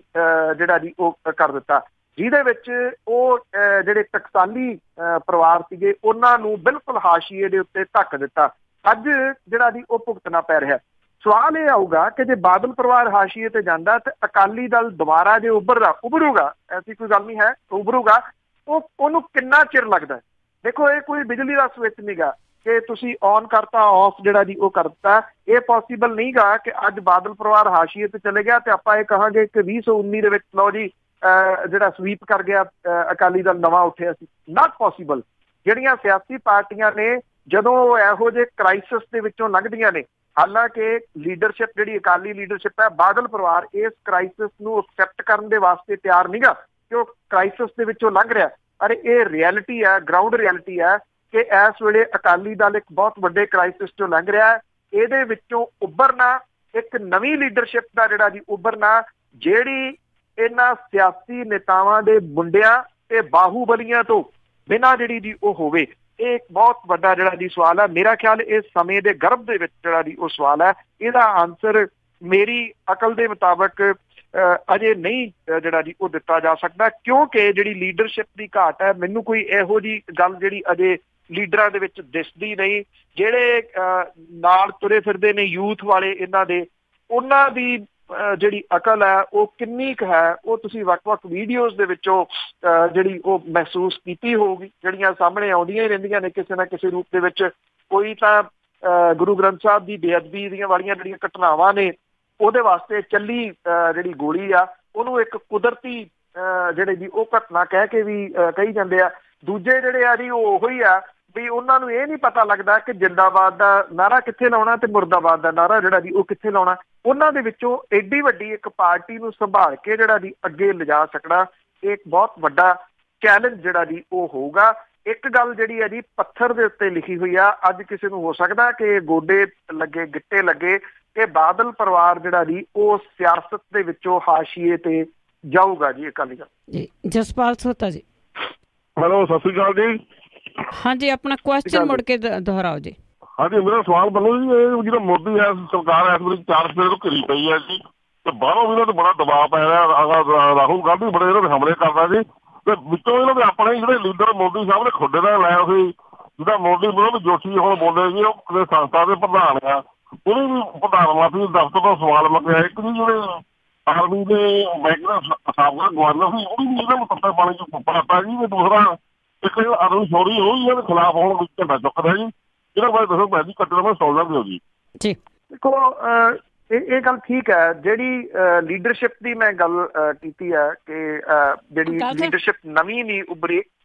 S2: ਜਿਹੜਾ ਜੀ ਉਹ ਕਰ ਦਿੱਤਾ, ਜਿਹਦੇ ਵਿੱਚ ਉਹ ਜਿਹੜੇ ਟਕਸਾਲੀ ਪਰਿਵਾਰ ਸੀਗੇ ਉਹਨਾਂ ਨੂੰ ਬਿਲਕੁਲ ਹਾਸ਼ੀਏ ਦੇ ਉੱਤੇ ਧੱਕ ਦਿੱਤਾ। ਅੱਜ ਜਿਹੜਾ ਜੀ ਉਹ ਭੁਗਤਣਾ ਪੈ ਰਿਹਾ। ਸਵਾਲ ਇਹ ਆਊਗਾ ਕਿ ਜੇ ਬਾਦਲ ਪਰਿਵਾਰ ਹਾਸ਼ੀਏ ਤੇ ਜਾਂਦਾ ਤੇ ਅਕਾਲੀ ਦਲ ਦੁਬਾਰਾ ਜੇ ਉਭਰੂਗਾ, ਐਸੀ ਕੋਈ ਗੱਲ ਨਹੀਂ ਹੈ, ਉਭਰੂਗਾ, ਉਹਨੂੰ ਕਿੰਨਾ ਚਿਰ ਲੱਗਦਾ। ਦੇਖੋ ਇਹ ਕੋਈ ਬਿਜਲੀ ਦਾ ਸਵਿਚ ਨਹੀਂਗਾ ਕਿ ਤੁਸੀਂ ਔਨ ਕਰਤਾ ਆਫ ਜਿਹੜਾ ਜੀ ਉਹ ਕਰ ਦਿੱਤਾ। ਇਹ ਪੋਸੀਬਲ ਨਹੀਂਗਾ ਕਿ ਅੱਜ ਬਾਦਲ ਪਰਿਵਾਰ ਹਾਸ਼ੀਏ ਤੇ ਚਲੇ ਗਿਆ ਤੇ ਆਪਾਂ ਇਹ ਕਹਾਂਗੇ ਕਿ 2019 ਦੇ ਵਿੱਚ ਲਓ ਜੀ ਜਿਹੜਾ ਸਵੀਪ ਕਰ ਗਿਆ ਅਕਾਲੀ ਦਲ ਨਵਾਂ ਉੱਠਿਆ ਸੀ। Not possible. ਜਿਹੜੀਆਂ ਸਿਆਸੀ ਪਾਰਟੀਆਂ ਨੇ ਜਦੋਂ ਇਹੋ ਜਿਹੇ ਕ੍ਰਾਈਸਿਸ ਦੇ ਵਿੱਚੋਂ ਲੰਘਦੀਆਂ ਨੇ, ਹਾਲਾਂਕਿ ਲੀਡਰਸ਼ਿਪ ਜਿਹੜੀ ਅਕਾਲੀ ਲੀਡਰਸ਼ਿਪ ਹੈ, ਬਾਦਲ ਪਰਿਵਾਰ ਇਸ ਕ੍ਰਾਈਸਿਸ ਨੂੰ ਐਕਸੈਪਟ ਕਰਨ ਦੇ ਵਾਸਤੇ ਤਿਆਰ ਨਹੀਂਗਾ ਕਿ ਉਹ ਕ੍ਰਾਈਸਿਸ ਦੇ ਵਿੱਚੋਂ ਲੰਘ ਰਿਹਾ। ਅਰੇ ਇਹ ਰਿਐਲਿਟੀ ਹੈ, ਗਰਾਊਂਡ ਰਿਐਲਿਟੀ ਹੈ ਕਿ ਇਸ ਵੇਲੇ ਅਕਾਲੀ ਦਲ ਇੱਕ ਬਹੁਤ ਵੱਡੇ ਕ੍ਰਾਈਸਿਸ ਚੋਂ ਲੰਘ ਰਿਹਾ ਹੈ। ਇਹਦੇ ਵਿੱਚੋਂ ਉੱਭਰਨਾ, ਇੱਕ ਨਵੀਂ ਲੀਡਰਸ਼ਿਪ ਦਾ ਜਿਹੜਾ ਜੀ ਉੱਭਰਨਾ, ਜਿਹੜੀ ਇਹਨਾਂ ਸਿਆਸੀ ਨੇਤਾਵਾਂ ਦੇ ਮੁੰਡਿਆਂ ਤੇ ਬਾਹੂਬਲੀਆਂ ਤੋਂ ਬਿਨਾਂ ਜਿਹੜੀ ਜੀ ਉਹ ਹੋਵੇ, ਇਹ ਇੱਕ ਬਹੁਤ ਵੱਡਾ ਜਿਹੜਾ ਜੀ ਸਵਾਲ ਹੈ। ਮੇਰਾ ਖਿਆਲ ਇਸ ਸਮੇਂ ਦੇ ਗਰਭ ਦੇ ਵਿੱਚ ਜਿਹੜਾ ਜੀ ਉਹ ਸਵਾਲ ਹੈ, ਇਹਦਾ ਆਨਸਰ ਮੇਰੀ ਅਕਲ ਦੇ ਮੁਤਾਬਕ ਅਜੇ ਨਹੀਂ ਜਿਹੜਾ ਜੀ ਉਹ ਦਿੱਤਾ ਜਾ ਸਕਦਾ, ਕਿਉਂਕਿ ਜਿਹੜੀ ਲੀਡਰਸ਼ਿਪ ਦੀ ਘਾਟ ਹੈ, ਮੈਨੂੰ ਕੋਈ ਇਹੋ ਜਿਹੀ ਗੱਲ ਜਿਹੜੀ ਅਜੇ ਲੀਡਰਾਂ ਦੇ ਵਿੱਚ ਦਿਸਦੀ ਨਹੀਂ। ਜਿਹੜੇ ਨਾਲ ਤੁਰੇ ਫਿਰਦੇ ਨੇ ਯੂਥ ਵਾਲੇ ਇਹਨਾਂ ਦੇ, ਉਹਨਾਂ ਦੀ ਜਿਹੜੀ ਅਕਲ ਹੈ ਉਹ ਕਿੰਨੀ ਕੁ ਹੈ, ਉਹ ਤੁਸੀਂ ਵੱਖ-ਵੱਖ ਵੀਡੀਓਜ਼ ਦੇ ਵਿੱਚੋਂ ਜਿਹੜੀ ਉਹ ਮਹਿਸੂਸ ਕੀਤੀ ਹੋਊਗੀ, ਜਿਹੜੀਆਂ ਸਾਹਮਣੇ ਆਉਂਦੀਆਂ ਹੀ ਰਹਿੰਦੀਆਂ ਨੇ ਕਿਸੇ ਨਾ ਕਿਸੇ ਰੂਪ ਦੇ ਵਿੱਚ। ਕੋਈ ਤਾਂ ਗੁਰੂ ਗ੍ਰੰਥ ਸਾਹਿਬ ਦੀ ਬੇਅਦਬੀ ਦੀਆਂ ਵਾਲੀਆਂ ਜਿਹੜੀਆਂ ਘਟਨਾਵਾਂ ਨੇ ਉਹਦੇ ਵਾਸਤੇ ਚੱਲੀ ਜਿਹੜੀ ਗੋਲੀ ਆ, ਉਹਨੂੰ ਇੱਕ ਕੁਦਰਤੀ ਜਿਹੜੇ ਜੀ ਉਹ ਘਟਨਾ ਕਹਿ ਕੇ ਵੀ ਕਹੀ ਜਾਂਦੇ ਆ। ਦੂਜੇ ਜਿਹੜੇ ਆ ਜੀ ਉਹ ਉਹੋ ਹੀ ਆ ਵੀ ਉਹਨਾਂ ਨੂੰ ਇਹ ਨਹੀਂ ਪਤਾ ਲੱਗਦਾ ਕਿ ਜਿੰਦਾਬਾਦ ਦਾ ਨਾਰਾ ਕਿੱਥੇ ਲਾਉਣਾ ਤੇ ਮੁਰਦਾਬਾਦ ਦਾ ਨਾਰਾ ਜਿਹੜਾ ਜੀ ਉਹ ਕਿੱਥੇ ਲਾਉਣਾ। ਉਹਨਾਂ ਦੇ ਵਿੱਚੋਂ ਐਡੀ ਵੱਡੀ ਇੱਕ ਪਾਰਟੀ ਨੂੰ ਸੰਭਾਲ ਕੇ ਜਿਹੜਾ ਜੀ ਅੱਗੇ ਲਿਜਾ ਸਕਣਾ, ਇਹ ਇੱਕ ਬਹੁਤ ਵੱਡਾ ਚੈਲੰਜ ਜਿਹੜਾ ਜੀ ਉਹ ਹੋਊਗਾ। ਇੱਕ ਗੱਲ ਜਿਹੜੀ ਹੈ ਜੀ ਪੱਥਰ ਦੇ ਉੱਤੇ ਲਿਖੀ ਹੋਈ ਆ, ਅੱਜ ਕਿਸੇ ਨੂੰ ਹੋ ਸਕਦਾ ਕਿ ਗੋਡੇ ਲੱਗੇ ਗਿੱਟੇ ਲੱਗੇ ਕਿ ਬਾਦਲ ਪਰਿਵਾਰ ਜਿਹੜਾ ਜੀ ਉਹ ਸਿਆਸਤ ਦੇ ਵਿੱਚੋਂ ਹਾਸ਼ੀਏ ਤੇ ਜਾਊਗਾ ਜੀ ਅਕਾਲੀ ਦਲ।
S1: ਜੀ ਜਸਪਾਲ ਸੋਤਾ ਜੀ।
S19: ਹੈਲੋ, ਸਤਿ ਸ੍ਰੀ ਅਕਾਲ ਜੀ।
S1: ਹਾਂਜੀ, ਆਪਣਾ ਕੁਐਸਚਨ ਮੁੜ ਕੇ ਦੁਹਰਾਓ ਜੀ।
S19: ਹਾਂਜੀ, ਮੇਰਾ ਸਵਾਲ ਬਣੋ ਜੀ, ਇਹ ਜਿਹੜਾ ਮੋਦੀ ਹੈ ਸਰਕਾਰ ਇਸ ਵੇਲੇ 4 ਸਪੇਰੇ ਤੋਂ ਘਿਰੀ ਪਈ ਹੈ ਜੀ, ਤੇ ਬਾਹਰੋਂ ਵੀ ਇਹਨਾਂ ਤੇ ਬੜਾ ਦਬਾਅ ਪੈ ਰਿਹਾ। ਰਾਹੁਲ ਗਾਂਧੀ ਬੜੇ ਇਹਨਾਂ ਦੇ ਹਮਲੇ ਕਰਦਾ ਜੀ, ਤੇ ਵਿੱਚੋਂ ਇਹਨਾਂ ਦੇ ਆਪਣੇ ਜਿਹੜੇ ਲੀਡਰ ਮੋਦੀ ਸਾਹਿਬ ਨੇ ਖੁੱਡੇ ਦਾ ਲਾਇਆ ਸੀ, ਜਿਹਦਾ ਮੋਦੀ ਬੋਲੋ ਜੋਸ਼ੀ ਹੁਣ ਬੋਲੇ ਜੀ, ਉਹ ਕਿਸੇ ਸੰਸਥਾ ਦੇ ਪ੍ਰਧਾਨ ਆ, ਉਹਨੇ ਵੀ ਪ੍ਰਧਾਨ ਮੰਤਰੀ ਦਫ਼ਤਰ ਤੋਂ ਸਵਾਲ ਮੰਗਿਆ। ਇੱਕ ਜੀ ਜਿਹੜੇ ਆਰਮੀ ਦੇ ਬੈਂਕ ਦਾ ਸਾਬਕਾ ਗਵਰਨਰ ਸੀ, ਉਹ ਵੀ ਇਹਨਾਂ ਨੂੰ ਤੱਤੇ ਪਾਣੀ ਚ ਫੁੱਪੜਾਤਾ ਜੀ। ਤੇ ਦੂਸਰਾ ਇੱਕ ਅਰੁਣ ਸ਼ੌਰੀ, ਉਹ ਵੀ ਇਹਨਾਂ ਦੇ ਖਿਲਾਫ ਹੁਣ ਝੰਡਾ ਚੁੱਕਦਾ ਜੀ। ਇਹਨਾਂ ਬਾਰੇ ਦੱਸੋ ਭੈਣ ਜੀ, ਕੱਟਣਾ ਮੈਂ ਸੌਲਦਾ ਦਿਓ ਜੀ।
S1: ਜੀ
S2: ਦੇਖੋ, ਇਹ ਗੱਲ ਠੀਕ ਹੈ। ਜਿਹੜੀ ਲੀਡਰਸ਼ਿਪ ਦੀ ਮੈਂ ਗੱਲ ਕੀਤੀ ਹੈ ਕਿ ਜਿਹੜੀ ਲੀਡਰਸ਼ਿਪ ਨਵੀਂ ਨਹੀਂ ਉੱਭਰੀ,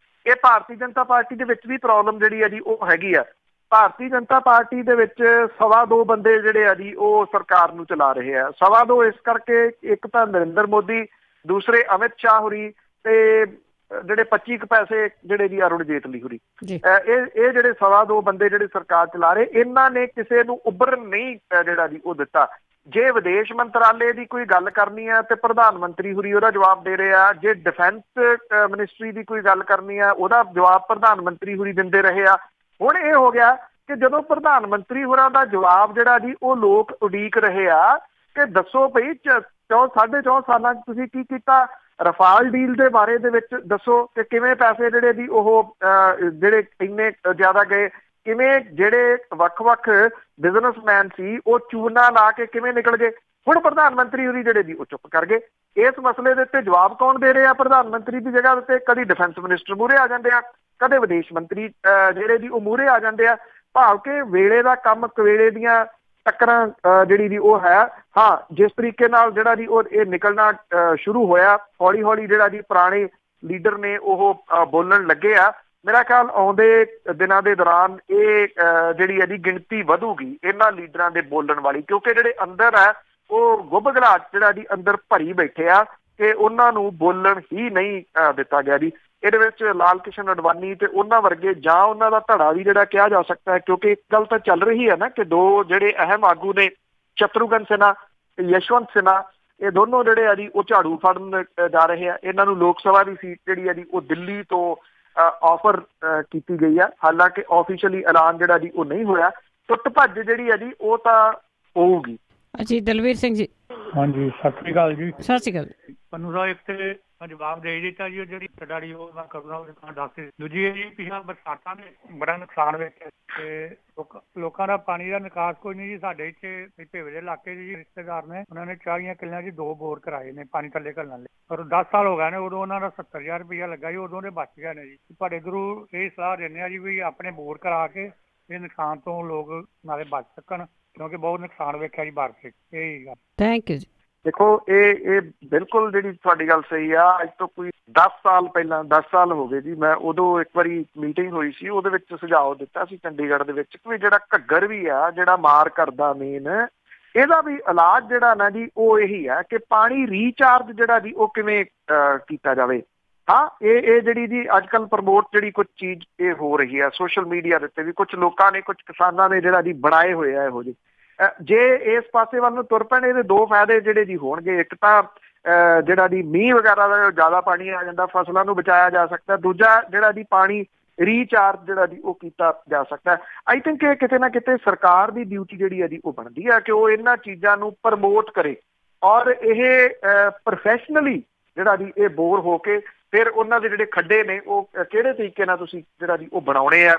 S2: ਇਹ ਭਾਰਤੀ ਜਨਤਾ ਪਾਰਟੀ ਦੇ ਵਿੱਚ ਵੀ ਪ੍ਰੋਬਲਮ ਜਿਹੜੀ ਹੈ ਜੀ ਉਹ ਹੈਗੀ ਆ। ਭਾਰਤੀ ਜਨਤਾ ਪਾਰਟੀ ਦੇ ਵਿੱਚ 2.25 ਬੰਦੇ ਜਿਹੜੇ ਆ ਜੀ ਉਹ ਸਰਕਾਰ ਨੂੰ ਚਲਾ ਰਹੇ ਆ। 2.25 ਇਸ ਕਰਕੇ, ਇੱਕ ਤਾਂ ਨਰਿੰਦਰ ਮੋਦੀ, ਦੂਸਰੇ ਅਮਿਤ ਸ਼ਾਹ ਹੋਰੀ ਤੇ ਜਿਹੜੇ 25 ਪੈਸੇ ਜਿਹੜੇ ਜੀ ਅਰੁਣ ਜੇਤਲੀ ਹੋਰੀ। ਇਹ ਜਿਹੜੇ 2.25 ਬੰਦੇ ਜਿਹੜੇ ਸਰਕਾਰ ਚਲਾ ਰਹੇ, ਇਹਨਾਂ ਨੇ ਕਿਸੇ ਨੂੰ ਉੱਭਰਨ ਨਹੀਂ ਜਿਹੜਾ ਜੀ ਉਹ ਦਿੱਤਾ। ਜੇ ਵਿਦੇਸ਼ ਮੰਤਰਾਲੇ ਦੀ ਕੋਈ ਗੱਲ ਕਰਨੀ ਹੈ ਤੇ ਪ੍ਰਧਾਨ ਮੰਤਰੀ ਹੋਰੀ ਉਹਦਾ ਜਵਾਬ ਦੇ ਰਹੇ ਆ। ਜੇ ਡਿਫੈਂਸ ਮਿਨਿਸਟਰੀ ਦੀ ਕੋਈ ਗੱਲ ਕਰਨੀ ਆ, ਉਹਦਾ ਜਵਾਬ ਪ੍ਰਧਾਨ ਮੰਤਰੀ ਹੋਰੀ ਦਿੰਦੇ ਰਹੇ ਆ। ਹੁਣ ਇਹ ਹੋ ਗਿਆ ਕਿ ਜਦੋਂ ਪ੍ਰਧਾਨ ਮੰਤਰੀ ਹੋਰਾਂ ਦਾ ਜਵਾਬ ਜਿਹੜਾ ਜੀ ਉਹ ਲੋਕ ਉਡੀਕ ਰਹੇ ਆ ਕਿ ਦੱਸੋ ਭਈ 4.5 ਸਾਲਾਂ 'ਚ ਤੁਸੀਂ ਕੀ ਕੀਤਾ। ਰਫਾਲ ਡੀਲ ਦੇ ਬਾਰੇ ਦੇ ਵਿੱਚ ਦੱਸੋ ਕਿ ਕਿਵੇਂ ਪੈਸੇ ਜਿਹੜੇ ਦੀ ਉਹ ਜਿਹੜੇ ਇੰਨੇ ਜ਼ਿਆਦਾ ਗਏ, ਕਿਵੇਂ ਜਿਹੜੇ ਵੱਖ-ਵੱਖ ਬਿਜ਼ਨਸਮੈਨ ਸੀ ਉਹ ਚੂਨਾ ਲਾ ਕੇ ਕਿਵੇਂ ਨਿਕਲ ਗਏ। ਹੁਣ ਪ੍ਰਧਾਨ ਮੰਤਰੀ ਹੋਰੀ ਜਿਹੜੇ ਦੀ ਉਹ ਚੁੱਪ ਕਰ ਗਏ। ਇਸ ਮਸਲੇ ਦੇ ਉੱਤੇ ਜਵਾਬ ਕੌਣ ਦੇ ਰਿਹਾ? ਪ੍ਰਧਾਨ ਮੰਤਰੀ ਦੀ ਜਗ੍ਹਾ ਉੱਤੇ ਕਦੀ ਡਿਫੈਂਸ ਮਿਨਿਸਟਰ ਮੂਹਰੇ ਆ ਜਾਂਦੇ ਆ, ਕਦੇ ਵਿਦੇਸ਼ ਮੰਤਰੀ ਜਿਹੜੇ ਦੀ ਉਹ ਮੂਹਰੇ ਆ ਜਾਂਦੇ ਆ। ਭਾਵ ਕਿ ਵੇਲੇ ਦਾ ਕੰਮ ਕਵੇਲੇ ਦੀਆਂ ਟੱਕਰਾਂ ਜਿਹੜੀ ਦੀ ਉਹ ਹੈ। ਹਾਂ, ਜਿਸ ਤਰੀਕੇ ਨਾਲ ਜਿਹੜਾ ਦੀ ਉਹ ਇਹ ਨਿਕਲਣਾ ਸ਼ੁਰੂ ਹੋਇਆ, ਹੌਲੀ ਹੌਲੀ ਜਿਹੜਾ ਦੀ ਪੁਰਾਣੇ ਲੀਡਰ ਨੇ ਉਹ ਬੋਲਣ ਲੱਗੇ ਆ। ਮੇਰਾ ਖਿਆਲ ਆਉਂਦੇ ਦਿਨਾਂ ਦੇ ਦੌਰਾਨ ਇਹ ਜਿਹੜੀ ਇਹਦੀ ਗਿਣਤੀ ਵਧੂਗੀ ਇਹਨਾਂ ਲੀਡਰਾਂ ਦੇ ਬੋਲਣ ਵਾਲੀ, ਕਿਉਂਕਿ ਜਿਹੜੇ ਅੰਦਰ ਹੈ ਉਹ ਗੁੱਬਗਲਾਟ ਜਿਹੜਾ ਦੀ ਅੰਦਰ ਭਰੀ ਬੈਠੇ ਆ ਕਿ ਉਹਨਾਂ ਨੂੰ ਬੋਲਣ ਹੀ ਨਹੀਂ ਦਿੱਤਾ ਗਿਆ ਜੀ। ਇਹਦੇ ਵਿੱਚ ਲਾਲ ਕ੍ਰਿਸ਼ਨ ਅਡਵਾਨੀ ਤੇ ਉਹਨਾਂ ਵਰਗੇ ਜਾਂ ਉਹਨਾਂ ਦਾ ਧੜਾ ਵੀ ਜਿਹੜਾ ਕਿਹਾ ਜਾ ਸਕਦਾ ਹੈ, ਕਿਉਂਕਿ ਇੱਕ ਗੱਲ ਤਾਂ ਚੱਲ ਰਹੀ ਹੈ ਨਾ ਕਿ ਦੋ ਜਿਹੜੇ ਅਹਿਮ ਆਗੂ ਨੇ ਸ਼ਤਰੂਘਨ ਸਿਨਹਾ ਤੇ ਯਸ਼ਵੰਤ ਸਿਨਹਾ, ਇਹ ਦੋਨੋਂ ਜਿਹੜੇ ਆ ਜੀ ਉਹ ਝਾੜੂ ਫੜਨ ਜਾ ਰਹੇ ਆ। ਇਹਨਾਂ ਨੂੰ ਲੋਕ ਸਭਾ ਦੀ ਸੀਟ ਜਿਹੜੀ ਆ ਜੀ ਉਹ ਦਿੱਲੀ ਤੋਂ ਆਫਰ ਕੀਤੀ ਗਈ ਆ, ਹਾਲਾਂਕਿ ਆਫੀਸ਼ੀਅਲੀ ਐਲਾਨ ਜਿਹੜਾ ਜੀ ਉਹ ਨਹੀਂ ਹੋਇਆ। ਟੁੱਟ ਭੱਜ ਜਿਹੜੀ ਆ ਜੀ ਉਹ ਤਾਂ ਹੋਊਗੀ।
S1: ਜੀ ਦਲਵੀਰ ਸਿੰਘ ਜੀ।
S20: ਹਾਂਜੀ, ਸਤਿ ਸ੍ਰੀ ਅਕਾਲ ਜੀ।
S1: ਸਤਿ ਸ੍ਰੀ ਅਕਾਲ।
S20: ਪੰਨੂ ਸਾਹਿਬ ਇੱਕ ਤੇ ਜਵਾਬ ਦੇ ਦਿੱਤਾ ਜੀ, ਜਿਹੜੀ ਕਟਾੜੀ ਉਹ ਮੈਂ ਕਰੂੰਗਾ ਦੱਸ। ਦੂਜੀ ਹੈ ਜੀ, ਪਿਛਲਾ ਬਰਸਾਤਾਂ ਨੇ ਬੜਾ ਨੁਕਸਾਨ ਵੇਖਿਆ ਤੇ ਲੋਕਾਂ ਦਾ ਪਾਣੀ ਦਾ ਨਿਕਾਸ ਕੋਈ ਨਹੀਂ ਜੀ। ਸਾਡੇ ਇੱਥੇ ਭੇਵੇ ਦੇ ਇਲਾਕੇ ਜੀ ਰਿਸ਼ਤੇਦਾਰ ਨੇ, ਉਹਨਾਂ ਨੇ 40 ਕਿੱਲਿਆਂ 'ਚ 2 ਬੋਰ ਕਰਾਏ ਨੇ ਪਾਣੀ ਥੱਲੇ ਘੱਲਣ ਲਈ, ਪਰ 10 ਸਾਲ ਹੋ ਗਏ ਨੇ। ਉਦੋਂ ਉਹਨਾਂ ਦਾ 70,000 ਰੁਪਇਆ ਲੱਗਾ ਜੀ, ਉਦੋਂ ਦੇ ਬਚ ਗਏ ਨੇ ਜੀ। ਪਰ ਇੱਧਰੋਂ ਇਹ ਸਲਾਹ ਦਿੰਦੇ ਆ ਜੀ ਵੀ ਆਪਣੇ ਬੋਰ ਕਰਾ ਕੇ ਇਹ ਨੁਕਸਾਨ ਤੋਂ ਲੋਕ ਨਾਲੇ ਬਚ ਸਕਣ, ਕਿਉਂਕਿ ਬਹੁਤ ਨੁਕਸਾਨ ਵੇਖਿਆ ਜੀ ਬਾਰਿਸ਼ ਵਿੱਚ। ਇਹੀ ਗੱਲ।
S1: ਥੈਂਕ ਯੂ ਜੀ।
S2: ਦੇਖੋ ਇਹ ਬਿਲਕੁਲ ਜਿਹੜੀ ਤੁਹਾਡੀ ਗੱਲ ਸਹੀ ਆ। ਅੱਜ ਤੋਂ ਕੋਈ 10 ਸਾਲ ਪਹਿਲਾਂ, 10 ਸਾਲ ਹੋ ਗਏ ਜੀ, ਮੈਂ ਉਦੋਂ ਇੱਕ ਵਾਰੀ ਮੀਟਿੰਗ ਹੋਈ ਸੀ, ਉਹਦੇ ਵਿੱਚ ਸੁਝਾਅ ਦਿੱਤਾ ਸੀ ਚੰਡੀਗੜ੍ਹ ਦੇ ਵਿੱਚ ਕਿ ਜਿਹੜਾ ਘੱਗਰ ਵੀ ਆ ਜਿਹੜਾ ਮਾਰ ਕਰਦਾ ਮੇਨ, ਇਹਦਾ ਵੀ ਇਲਾਜ ਜਿਹੜਾ ਨਾ ਜੀ ਉਹ ਇਹੀ ਆ ਕਿ ਪਾਣੀ ਰੀਚਾਰਜ ਜਿਹੜਾ ਜੀ ਉਹ ਕਿਵੇਂ ਕੀਤਾ ਜਾਵੇ। ਹਾਂ, ਇਹ ਜਿਹੜੀ ਜੀ ਅੱਜ ਕੱਲ੍ਹ ਪ੍ਰਮੋਟ ਜਿਹੜੀ ਕੁਝ ਚੀਜ਼ ਇਹ ਹੋ ਰਹੀ ਹੈ ਸੋਸ਼ਲ ਮੀਡੀਆ ਦੇ ਉੱਤੇ ਵੀ, ਕੁਝ ਲੋਕਾਂ ਨੇ, ਕੁਝ ਕਿਸਾਨਾਂ ਨੇ ਜਿਹੜਾ ਜੀ ਬਣਾਏ ਹੋਏ ਆ ਇਹੋ ਜਿਹੇ। ਜੇ ਇਸ ਪਾਸੇ ਵੱਲ ਨੂੰ ਤੁਰ ਪੈਣ, ਇਹਦੇ 2 ਫਾਇਦੇ ਜਿਹੜੇ ਜੀ ਹੋਣਗੇ। ਇੱਕ ਤਾਂ ਜਿਹੜਾ ਦੀ ਮੀਂਹ ਵਗੈਰਾ ਦਾ ਜ਼ਿਆਦਾ ਪਾਣੀ ਆ ਜਾਂਦਾ, ਫਸਲਾਂ ਨੂੰ ਬਚਾਇਆ ਜਾ ਸਕਦਾ। ਦੂਜਾ ਜਿਹੜਾ ਦੀ ਪਾਣੀ ਰੀਚਾਰਜ ਜਿਹੜਾ ਦੀ ਉਹ ਕੀਤਾ ਜਾ ਸਕਦਾ। ਆਈ ਥਿੰਕ ਇਹ ਕਿਤੇ ਨਾ ਕਿਤੇ ਸਰਕਾਰ ਦੀ ਡਿਊਟੀ ਜਿਹੜੀ ਹੈ ਜੀ ਉਹ ਬਣਦੀ ਆ ਕਿ ਉਹ ਇਹਨਾਂ ਚੀਜ਼ਾਂ ਨੂੰ ਪ੍ਰਮੋਟ ਕਰੇ, ਔਰ ਇਹ ਪ੍ਰੋਫੈਸ਼ਨਲੀ ਜਿਹੜਾ ਦੀ ਇਹ ਬੋਰ ਹੋ ਕੇ ਫਿਰ ਉਹਨਾਂ ਦੇ ਜਿਹੜੇ ਖੱਡੇ ਨੇ ਉਹ ਕਿਹੜੇ ਤਰੀਕੇ ਨਾਲ ਤੁਸੀਂ ਜਿਹੜਾ ਦੀ ਉਹ ਬਣਾਉਣੇ ਆ,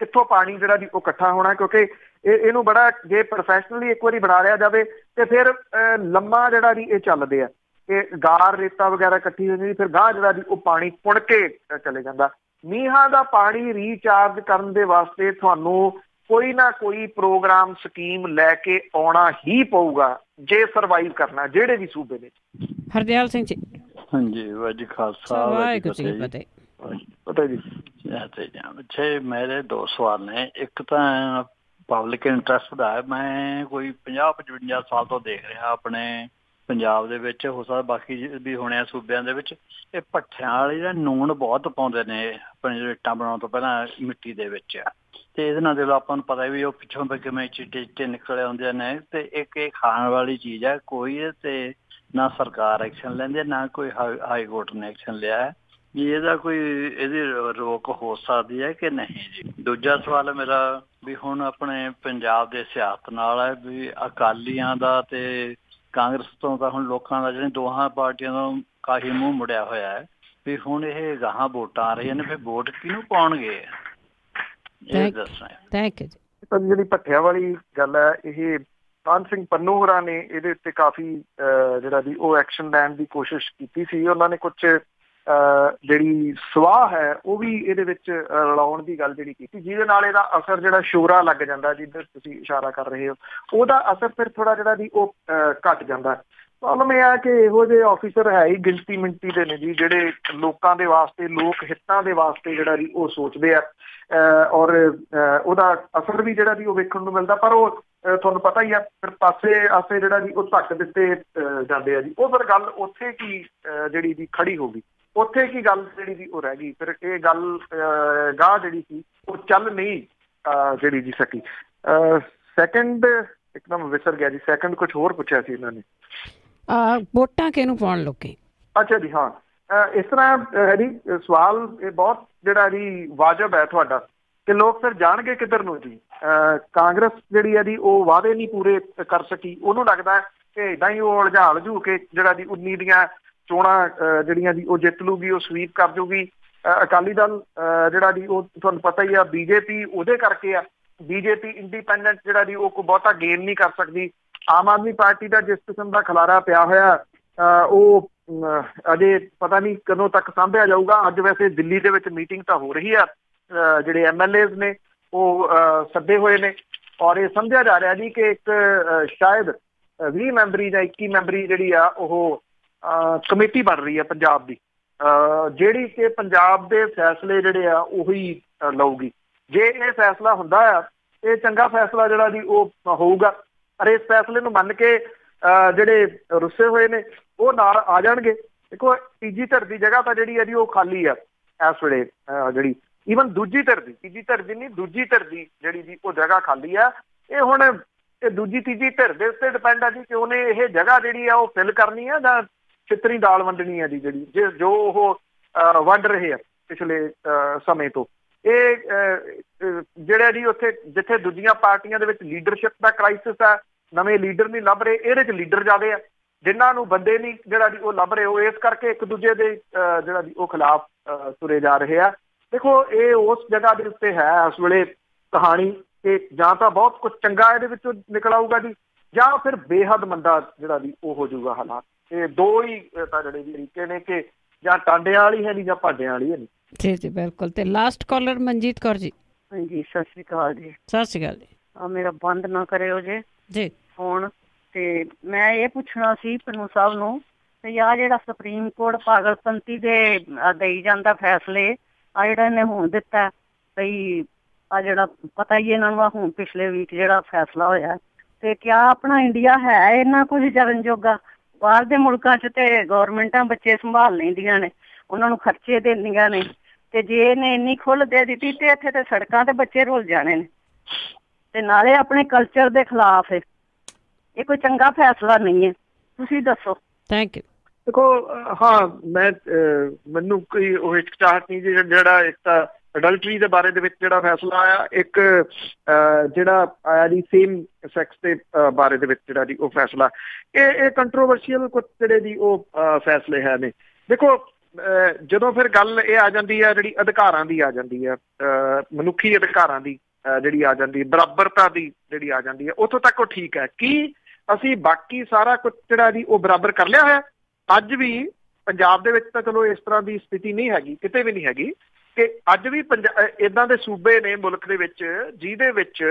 S2: ਕਿੱਥੋਂ ਪਾਣੀ ਜਿਹੜਾ ਦੀ ਉਹ ਇਕੱਠਾ ਹੋਣਾ। ਕਿਉਂਕਿ ਇਹਨੂੰ ਬੜਾ ਜੇ ਪ੍ਰੋਫੈਸ਼ਨਲੀ ਇੱਕ ਵਾਰੀ ਬਣਾ ਲਿਆ ਜਾਵੇ ਤੇ ਫਿਰ ਲੰਮਾ ਜਿਹੜਾ ਦੀ ਇਹ ਚੱਲਦੇ ਆ ਕਿ ਗਾਰ ਰੇਤਾ ਵਗੈਰਾ ਇਕੱਠੀ ਹੋ ਜਾਂਦੀ, ਫਿਰ ਗਾਹ ਜਿਹੜਾ ਦੀ ਉਹ ਪਾਣੀ ਪੁਣ ਕੇ ਚਲੇ ਜਾਂਦਾ। ਮੀਂਹਾਂ ਦਾ ਪਾਣੀ ਰੀਚਾਰਜ ਕਰਨ ਦੇ ਵਾਸਤੇ ਤੁਹਾਨੂੰ ਕੋਈ ਨਾ ਕੋਈ ਪ੍ਰੋਗਰਾਮ ਸਕੀਮ ਲੈ ਕੇ ਆਉਣਾ ਹੀ ਪਊਗਾ ਜੇ ਸਰਵਾਈਵ ਕਰਨਾ ਜਿਹੜੇ ਵੀ ਸੂਬੇ ਵਿੱਚ।
S1: ਹਰਦਿਆਲ ਸਿੰਘ ਜੀ।
S21: ਹਾਂਜੀ, ਵਾਹਿਗੁਰੂ ਖਾਲਸਾ
S1: ਵਾਹਿਗੁਰੂ ਜੀ ਕੀ ਫਤਿਹ।
S2: ਪਤਾ ਜੀ
S21: ਅੱਛਾ, ਮੇਰੇ 2 ਸਵਾਲ ਨੇ। ਇੱਕ ਤਾਂ ਪਬਲਿਕ ਇੰਟਰਸਟ ਦਾ ਹੈ। ਮੈਂ ਕੋਈ 50-55 ਸਾਲ ਤੋਂ ਦੇਖ ਰਿਹਾ ਆਪਣੇ ਪੰਜਾਬ ਦੇ ਵਿੱਚ, ਹੋ ਸਕਦਾ ਬਾਕੀ ਵੀ ਹੋਣੇ ਆ ਸੂਬਿਆਂ ਦੇ ਵਿੱਚ, ਇਹ ਭੱਠਿਆਂ ਵਾਲੇ ਜਿਹੜਾ ਨੂਣ ਬਹੁਤ ਪਾਉਂਦੇ ਨੇ ਆਪਣੇ ਇੱਟਾਂ ਬਣਾਉਣ ਤੋਂ ਪਹਿਲਾਂ ਮਿੱਟੀ ਦੇ ਵਿੱਚ, ਤੇ ਇਹਦੇ ਨਾਲ ਜਦੋਂ ਆਪਾਂ ਨੂੰ ਪਤਾ ਵੀ ਉਹ ਪਿੱਛੋਂ ਕਿਵੇਂ ਚਿੱਟੇ ਨਿਕਲੇ ਆਉਂਦੇ ਨੇ, ਤੇ ਇੱਕ ਇਹ ਖਾਣ ਵਾਲੀ ਚੀਜ਼ ਹੈ। ਕੋਈ ਤੇ ਨਾ ਸਰਕਾਰ ਐਕਸ਼ਨ ਲੈਂਦੀ, ਨਾ ਕੋਈ ਹਾਈ ਕੋਰਟ ਨੇ ਐਕਸ਼ਨ ਲਿਆ ਹੈ ਵੀ ਇਹਦਾ ਕੋਈ ਇਹਦੀ ਰੋਕ ਹੋ ਸਕਦੀ ਹੈ ਕਿ ਨਹੀਂ ਜੀ। ਦੂਜਾ ਸਵਾਲ ਮੇਰਾ ਵੀ ਹੁਣ ਆਪਣੇ ਪੰਜਾਬ ਦੇ ਸਿਆਸਤ ਨਾਲ ਹੈ ਵੀ ਅਕਾਲੀਆਂ ਦਾ ਤੇ ਕਾਂਗਰਸ ਤੋਂ ਤਾਂ ਹੁਣ ਲੋਕਾਂ ਦਾ ਜਿਹੜੇ ਦੋਹਾਂ ਪਾਰਟੀਆਂ ਤੋਂ ਕਾਫੀ ਮੂੰਹ ਮੁੜਿਆ ਹੋਇਆ ਹੈ ਵੀ ਹੁਣ ਇਹ ਗਾਹਾਂ ਵੋਟਾਂ ਆ ਰਹੀਆਂ ਨੇ, ਫਿਰ ਵੋਟ ਕਿਹਨੂੰ ਪਾਉਣਗੇ ਇਹ ਦੱਸਣਾ।
S1: ਥੈਂਕ ਯੂ ਜੀ।
S2: ਜਿਹੜੀ ਭੱਠਿਆਂ ਵਾਲੀ ਗੱਲ ਹੈ, ਇਹ ਕਾਨ ਸਿੰਘ ਪੰਨੂ ਹੋਰਾਂ ਨੇ ਇਹਦੇ ਉੱਤੇ ਕਾਫੀ ਜਿਹੜਾ ਦੀ ਉਹ ਐਕਸ਼ਨ ਲੈਣ ਦੀ ਕੋਸ਼ਿਸ਼ ਕੀਤੀ ਸੀ। ਉਹਨਾਂ ਨੇ ਕੁਝ ਜਿਹੜੀ ਸਵਾਹ ਹੈ ਉਹ ਵੀ ਇਹਦੇ ਵਿੱਚ ਰਲਾਉਣ ਦੀ ਗੱਲ ਜਿਹੜੀ ਕੀਤੀ, ਜਿਹਦੇ ਨਾਲ ਇਹਦਾ ਅਸਰ ਜਿਹੜਾ ਸ਼ੋਰਾ ਲੱਗ ਜਾਂਦਾ, ਜਿੱਧਰ ਤੁਸੀਂ ਇਸ਼ਾਰਾ ਕਰ ਰਹੇ ਹੋ, ਉਹਦਾ ਅਸਰ ਫਿਰ ਥੋੜਾ ਜਿਹੜਾ ਦੀ ਉਹ ਘੱਟ ਜਾਂਦਾ। ਪ੍ਰੋਬਲਮ ਇਹ ਹੈ ਕਿ ਇਹੋ ਜਿਹੇ ਆਫੀਸਰ ਹੈ ਹੀ ਗਿਣਤੀ ਮਿੰਟੀ ਦੇ ਨੇ ਜੀ, ਜਿਹੜੇ ਲੋਕਾਂ ਦੇ ਵਾਸਤੇ, ਲੋਕ ਹਿੱਤਾਂ ਦੇ ਵਾਸਤੇ ਜਿਹੜਾ ਜੀ ਉਹ ਸੋਚਦੇ ਆ, ਔਰ ਉਹਦਾ ਅਸਰ ਵੀ ਜਿਹੜਾ ਜੀ ਉਹ ਵੇਖਣ ਨੂੰ ਮਿਲਦਾ। ਪਰ ਉਹ ਤੁਹਾਨੂੰ ਪਤਾ ਹੀ ਆ ਫਿਰ ਪਾਸੇ ਜਿਹੜਾ ਜੀ ਉਹ ਧੱਕ ਦਿੱਤੇ ਜਾਂਦੇ ਆ ਜੀ। ਉਹ ਫਿਰ ਗੱਲ ਉੱਥੇ ਕੀ ਜਿਹੜੀ ਜੀ ਖੜੀ ਹੋ ਗਈ, ਉੱਥੇ ਕੀ ਗੱਲ ਜਿਹੜੀ ਜੀ ਉਹ ਰਹਿ ਗਈ। ਫਿਰ ਇਹ ਗੱਲ ਗਾਹ ਜਿਹੜੀ ਸੀ ਉਹ ਚੱਲ ਨਹੀਂ ਜਿਹੜੀ ਜੀ ਸਕੀ। ਸੈਕਿੰਡ ਇੱਕਦਮ ਵਿਸਰ ਗਿਆ ਜੀ। ਸੈਕਿੰਡ ਕੁਝ ਹੋਰ ਪੁੱਛਿਆ ਸੀ ਇਹਨਾਂ ਨੇ,
S1: ਵੋਟਾਂ ਕਿਹਨੂੰ ਪਾਉਣ ਲੋਕੀ।
S2: ਅੱਛਾ ਜੀ, ਹਾਂ, ਇਸ ਤਰ੍ਹਾਂ ਹੈ ਜੀ ਸਵਾਲ ਇਹ ਬਹੁਤ ਜਿਹੜਾ ਜੀ ਵਾਜਬ ਹੈ ਤੁਹਾਡਾ ਕਿ ਲੋਕ ਫਿਰ ਜਾਣਗੇ ਕਿੱਧਰ ਨੂੰ ਜੀ। ਕਾਂਗਰਸ ਜਿਹੜੀ ਹੈ ਜੀ ਉਹ ਵਾਅਦੇ ਨਹੀਂ ਪੂਰੇ ਕਰ ਸਕੀ, ਉਹਨੂੰ ਲੱਗਦਾ ਕਿ ਏਦਾਂ ਹੀ ਉਹ ਉਲਝਾ ਕੇ ਜਿਹੜਾ ਜੀ 19 ਦੀਆਂ ਚੋਣਾਂ ਜਿਹੜੀਆਂ ਜੀ ਉਹ ਜਿੱਤ ਲੂਗੀ, ਉਹ ਸਵੀਪ ਕਰ ਜੂਗੀ। ਅਕਾਲੀ ਦਲ ਜਿਹੜਾ ਜੀ ਉਹ ਤੁਹਾਨੂੰ ਪਤਾ ਹੀ ਆ, ਬੀਜੇਪੀ ਉਹਦੇ ਕਰਕੇ ਆ, ਬੀਜੇਪੀ ਇੰਡੀਪੈਂਡੈਂਟ ਜਿਹੜਾ ਜੀ ਉਹ ਕੋਈ ਬਹੁਤਾ ਗੇਨ ਨਹੀਂ ਕਰ ਸਕਦੀ। ਆਮ ਆਦਮੀ ਪਾਰਟੀ ਦਾ ਜਿਸ ਕਿਸਮ ਦਾ ਖਲਾਰਾ ਪਿਆ ਹੋਇਆ ਉਹ ਅਜੇ ਪਤਾ ਨਹੀਂ ਕਦੋਂ ਤੱਕ ਸਾਂਭਿਆ ਜਾਊਗਾ। ਅੱਜ ਵੈਸੇ ਦਿੱਲੀ ਦੇ ਵਿੱਚ ਮੀਟਿੰਗ ਤਾਂ ਹੋ ਰਹੀ ਆ, ਜਿਹੜੇ MLAs ਨੇ ਉਹ ਸੱਦੇ ਹੋਏ ਨੇ, ਔਰ ਇਹ ਸਮਝਿਆ ਜਾ ਰਿਹਾ ਜੀ ਕਿ ਇੱਕ ਸ਼ਾਇਦ 20 ਮੈਂਬਰੀ ਜਾਂ 21 ਮੈਂਬਰੀ ਜਿਹੜੀ ਆ ਉਹ ਕਮੇਟੀ ਬਣ ਰਹੀ ਆ ਪੰਜਾਬ ਦੀ, ਜਿਹੜੀ ਕਿ ਪੰਜਾਬ ਦੇ ਫੈਸਲੇ ਜਿਹੜੇ ਆ ਉਹੀ ਲਊਗੀ। ਜੇ ਇਹ ਫੈਸਲਾ ਹੁੰਦਾ ਆ, ਇਹ ਚੰਗਾ ਫੈਸਲਾ ਜਿਹੜਾ ਜੀ ਉਹ ਹੋਊਗਾ। ਪਰ ਇਸ ਫੈਸਲੇ ਨੂੰ ਮੰਨ ਕੇ ਜਿਹੜੇ ਰੁੱਸੇ ਹੋਏ ਨੇ ਉਹ ਨਾਲ ਆ ਜਾਣਗੇ। ਦੇਖੋ, ਤੀਜੀ ਧਿਰ ਦੀ ਜਗ੍ਹਾ ਤਾਂ ਜਿਹੜੀ ਹੈ ਜੀ ਉਹ ਖਾਲੀ ਆ ਇਸ ਵੇਲੇ, ਜਿਹੜੀ ਈਵਨ ਦੂਜੀ ਧਿਰ ਦੀ, ਤੀਜੀ ਧਿਰ ਦੀ ਨਹੀਂ, ਦੂਜੀ ਧਿਰ ਦੀ ਜਿਹੜੀ ਜੀ ਉਹ ਜਗ੍ਹਾ ਖਾਲੀ ਆ। ਇਹ ਹੁਣ ਇਹ ਦੂਜੀ ਤੀਜੀ ਧਿਰ ਦੇ ਉੱਤੇ ਡਿਪੈਂਡ ਆ ਜੀ ਕਿ ਉਹਨੇ ਇਹ ਜਗ੍ਹਾ ਜਿਹੜੀ ਆ ਉਹ ਫਿਲ ਕਰਨੀ ਆ ਜਾਂ ਛਿੱਤਰੀ ਦਾਲ ਵੰਡਣੀ ਆ ਜੀ, ਜਿਹੜੀ ਜੋ ਉਹ ਵੰਡ ਰਹੇ ਆ ਪਿਛਲੇ ਸਮੇਂ ਤੋਂ। ਇਹ ਜਿਹੜਾ ਜੀ ਉੱਥੇ ਜਿੱਥੇ ਦੂਜੀਆਂ ਪਾਰਟੀਆਂ ਦੇ ਵਿੱਚ ਲੀਡਰਸ਼ਿਪ ਦਾ ਕ੍ਰਾਈਸਿਸ ਆ, ਨਵੇਂ ਲੀਡਰ ਨਹੀਂ ਲੱਭ ਰਹੇ, ਇਹਦੇ 'ਚ ਲੀਡਰ ਜ਼ਿਆਦੇ ਆ, ਜਿਨ੍ਹਾਂ ਨੂੰ ਬੰਦੇ ਨਹੀਂ ਜਿਹੜਾ ਜੀ ਉਹ ਲੱਭ ਰਹੇ, ਉਹ ਇਸ ਕਰਕੇ ਇੱਕ ਦੂਜੇ ਦੇ ਜਿਹੜਾ ਜੀ ਉਹ ਖਿਲਾਫ ਤੁਰੇ ਜਾ ਰਹੇ ਆ। ਦੇਖੋ, ਇਹ ਉਸ ਜਗ੍ਹਾ ਦੇ ਉੱਤੇ ਹੈ ਇਸ ਵੇਲੇ ਕਹਾਣੀ ਕਿ ਜਾਂ ਤਾਂ ਬਹੁਤ ਕੁਝ ਚੰਗਾ ਇਹਦੇ ਵਿੱਚੋਂ ਨਿਕਲ ਆਊਗਾ ਜੀ, ਜਾਂ ਫਿਰ ਬੇਹੱਦ ਮੰਦਾ ਜਿਹੜਾ ਜੀ ਉਹ ਹੋ ਜਾਊਗਾ ਹਾਲਾਤ। ਇਹ ਦੋ ਹੀ ਤਾਂ ਜਿਹੜੇ ਤਰੀਕੇ ਨੇ ਕਿ ਜਾਂ ਟਾਂਡਿਆਂ ਵਾਲੀ ਹੈ ਨਹੀਂ ਜਾਂ ਭਾਂਡਿਆਂ ਵਾਲੀ ਹੈ ਨਹੀਂ।
S1: ਜੀ ਜੀ ਬਿਲਕੁਲ। ਤੇ ਲਾਸਟ ਕਾਲਰ ਮਨਜੀਤ ਕੌਰ ਜੀ।
S4: ਹਾਂਜੀ, ਸਤਿ ਸ਼੍ਰੀ ਅਕਾਲ ਜੀ।
S1: ਸਤਿ ਸ਼੍ਰੀ ਅਕਾਲ ਜੀ।
S4: ਮੇਰਾ ਬੰਦ ਨਾ ਕਰਿਓ ਜੀ ਫੋਨ। ਤੇ ਮੈਂ ਇਹ ਪੁੱਛਣਾ ਸੀ ਪੰਨੂ ਸਾਹਿਬ ਨੂੰ, ਤੇ ਆਹ ਜਿਹੜਾ ਸੁਪਰੀਮ ਕੋਰਟ ਪਾਗਲਪੰਤੀ ਦੇ ਦੇਈ ਜਾਂਦਾ ਫੈਸਲੇ, ਆ ਜਿਹੜਾ ਇਹਨੇ ਹੁਣ ਦਿੱਤਾ ਬਈ ਆ ਜਿਹੜਾ ਪਤਾ ਹੀ ਇਹਨਾਂ ਨੂੰ ਹੁਣ ਪਿਛਲੇ ਵੀਕ ਜਿਹੜਾ ਫੈਸਲਾ ਹੋਇਆ, ਤੇ ਕਿਆ ਆਪਣਾ ਇੰਡੀਆ ਹੈ ਇਹਨਾਂ ਕੁਝ ਕਰਨ ਜੋਗਾ? ਬਾਹਰ ਦੇ ਮੁਲਕਾਂ 'ਚ ਤੇ ਗੌਰਮੈਂਟਾਂ ਬੱਚੇ ਸੰਭਾਲ ਲੈਂਦੀਆਂ ਨੇ, ਉਹਨਾਂ ਨੂੰ ਖਰਚੇ ਦਿੰਦੀਆਂ ਨੇ, ਤੇ ਜੇ ਇਹਨੇ ਇੰਨੀ ਖੁੱਲ੍ਹ ਦੇ ਦਿੱਤੀ ਤੇ ਇੱਥੇ ਤੇ ਸੜਕਾਂ ਤੇ ਬੱਚੇ ਰੁਲ ਜਾਣੇ ਨੇ, ਤੇ ਨਾਲੇ ਆਪਣੇ ਕਲਚਰ ਦੇ ਖਿਲਾਫ ਹੈ। ਇਹ ਕੋਈ ਚੰਗਾ ਫੈਸਲਾ ਨਹੀਂ ਹੈ, ਤੁਸੀਂ ਦੱਸੋ।
S1: Thank you.
S2: ਦੇਖੋ, ਹਾਂ ਮੈਨੂੰ ਕੋਈ ਉਹ ਹਿਚਕਚਾਹਟ ਨਹੀਂ ਜੀ। ਜਿਹੜਾ ਇੱਕ ਤਾਂ ਅਡਲਟਰੀ ਦੇ ਬਾਰੇ ਦੇ ਵਿੱਚ ਜਿਹੜਾ ਫੈਸਲਾ ਆਇਆ, ਇੱਕ ਜਿਹੜਾ ਆਇਆ ਜੀ ਸੇਮ ਸੈਕਸ ਦੇ ਬਾਰੇ ਦੇ ਵਿੱਚ ਜਿਹੜਾ ਜੀ ਉਹ ਫੈਸਲਾ, ਇਹ ਕੰਟਰੋਵਰਸ਼ੀਅਲ ਕੁਝ ਜਿਹੜੇ ਜੀ ਉਹ ਫੈਸਲੇ ਹੈ ਨੇ। ਦੇਖੋ, ਜਦੋਂ ਫਿਰ ਗੱਲ ਇਹ ਆ ਜਾਂਦੀ ਹੈ ਜਿਹੜੀ ਅਧਿਕਾਰਾਂ ਦੀ ਆ ਜਾਂਦੀ ਹੈ, ਮਨੁੱਖੀ ਅਧਿਕਾਰਾਂ ਦੀ ਜਿਹੜੀ ਆ ਜਾਂਦੀ ਹੈ, ਬਰਾਬਰਤਾ ਦੀ ਜਿਹੜੀ ਆ ਜਾਂਦੀ ਹੈ, ਉੱਥੋਂ ਤੱਕ ਉਹ ਠੀਕ ਹੈ। ਕੀ ਅਸੀਂ ਬਾਕੀ ਸਾਰਾ ਕੁਝ ਜਿਹੜਾ ਜੀ ਉਹ ਬਰਾਬਰ ਕਰ ਲਿਆ ਹੋਇਆ? ਅੱਜ ਵੀ ਪੰਜਾਬ ਦੇ ਵਿੱਚ ਤਾਂ ਚਲੋ ਇਸ ਤਰ੍ਹਾਂ ਦੀ ਸਥਿਤੀ ਨਹੀਂ ਹੈਗੀ, ਕਿਤੇ ਵੀ ਨਹੀਂ ਹੈਗੀ, ਕਿ ਅੱਜ ਵੀ ਇੱਦਾਂ ਦੇ ਸੂਬੇ ਨੇ ਮੁਲਕ ਦੇ ਵਿੱਚ ਜਿਹਦੇ ਵਿੱਚ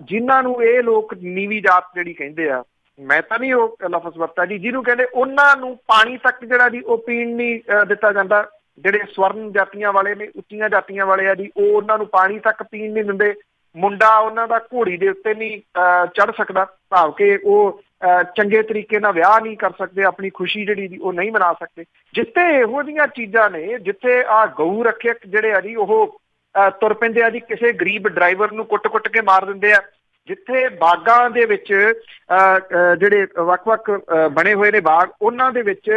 S2: ਜਿਨ੍ਹਾਂ ਨੂੰ ਇਹ ਲੋਕ ਨੀਵੀਂ ਜਾਤ ਜਿਹੜੀ ਕਹਿੰਦੇ ਆ, ਮੈਂ ਤਾਂ ਨਹੀਂ ਉਹ ਲਫ਼ਜ਼ ਵਰਤਾ ਜੀ, ਜਿਹਨੂੰ ਕਹਿੰਦੇ, ਉਹਨਾਂ ਨੂੰ ਪਾਣੀ ਤੱਕ ਜਿਹੜਾ ਜੀ ਉਹ ਪੀਣ ਨਹੀਂ ਦਿੱਤਾ ਜਾਂਦਾ। ਜਿਹੜੇ ਸਵਰਨ ਜਾਤੀਆਂ ਵਾਲੇ ਨੇ, ਉੱਚੀਆਂ ਜਾਤੀਆਂ ਵਾਲੇ ਆ ਜੀ, ਉਹ ਉਹਨਾਂ ਨੂੰ ਪਾਣੀ ਤੱਕ ਪੀਣ ਨਹੀਂ ਦਿੰਦੇ। ਮੁੰਡਾ ਉਹਨਾਂ ਦਾ ਘੋੜੀ ਦੇ ਉੱਤੇ ਨਹੀਂ ਚੜ੍ਹ ਸਕਦਾ, ਭਾਵ ਕਿ ਉਹ ਚੰਗੇ ਤਰੀਕੇ ਨਾਲ ਵਿਆਹ ਨਹੀਂ ਕਰ ਸਕਦੇ, ਆਪਣੀ ਖੁਸ਼ੀ ਜਿਹੜੀ ਜੀ ਉਹ ਨਹੀਂ ਮਨਾ ਸਕਦੇ। ਜਿੱਥੇ ਇਹੋ ਜਿਹੀਆਂ ਚੀਜ਼ਾਂ ਨੇ, ਜਿੱਥੇ ਆਹ ਗਊ ਰੱਖਿਅਕ ਜਿਹੜੇ ਆ ਜੀ ਉਹ ਤੁਰ ਪੈਂਦੇ ਆ ਜੀ, ਕਿਸੇ ਗਰੀਬ ਡਰਾਈਵਰ ਨੂੰ ਕੁੱਟ-ਕੁੱਟ ਕੇ ਮਾਰ ਦਿੰਦੇ ਆ, ਜਿੱਥੇ ਬਾਗਾਂ ਦੇ ਵਿੱਚ ਜਿਹੜੇ ਵੱਖ-ਵੱਖ ਬਣੇ ਹੋਏ ਨੇ ਬਾਗ, ਉਹਨਾਂ ਦੇ ਵਿੱਚ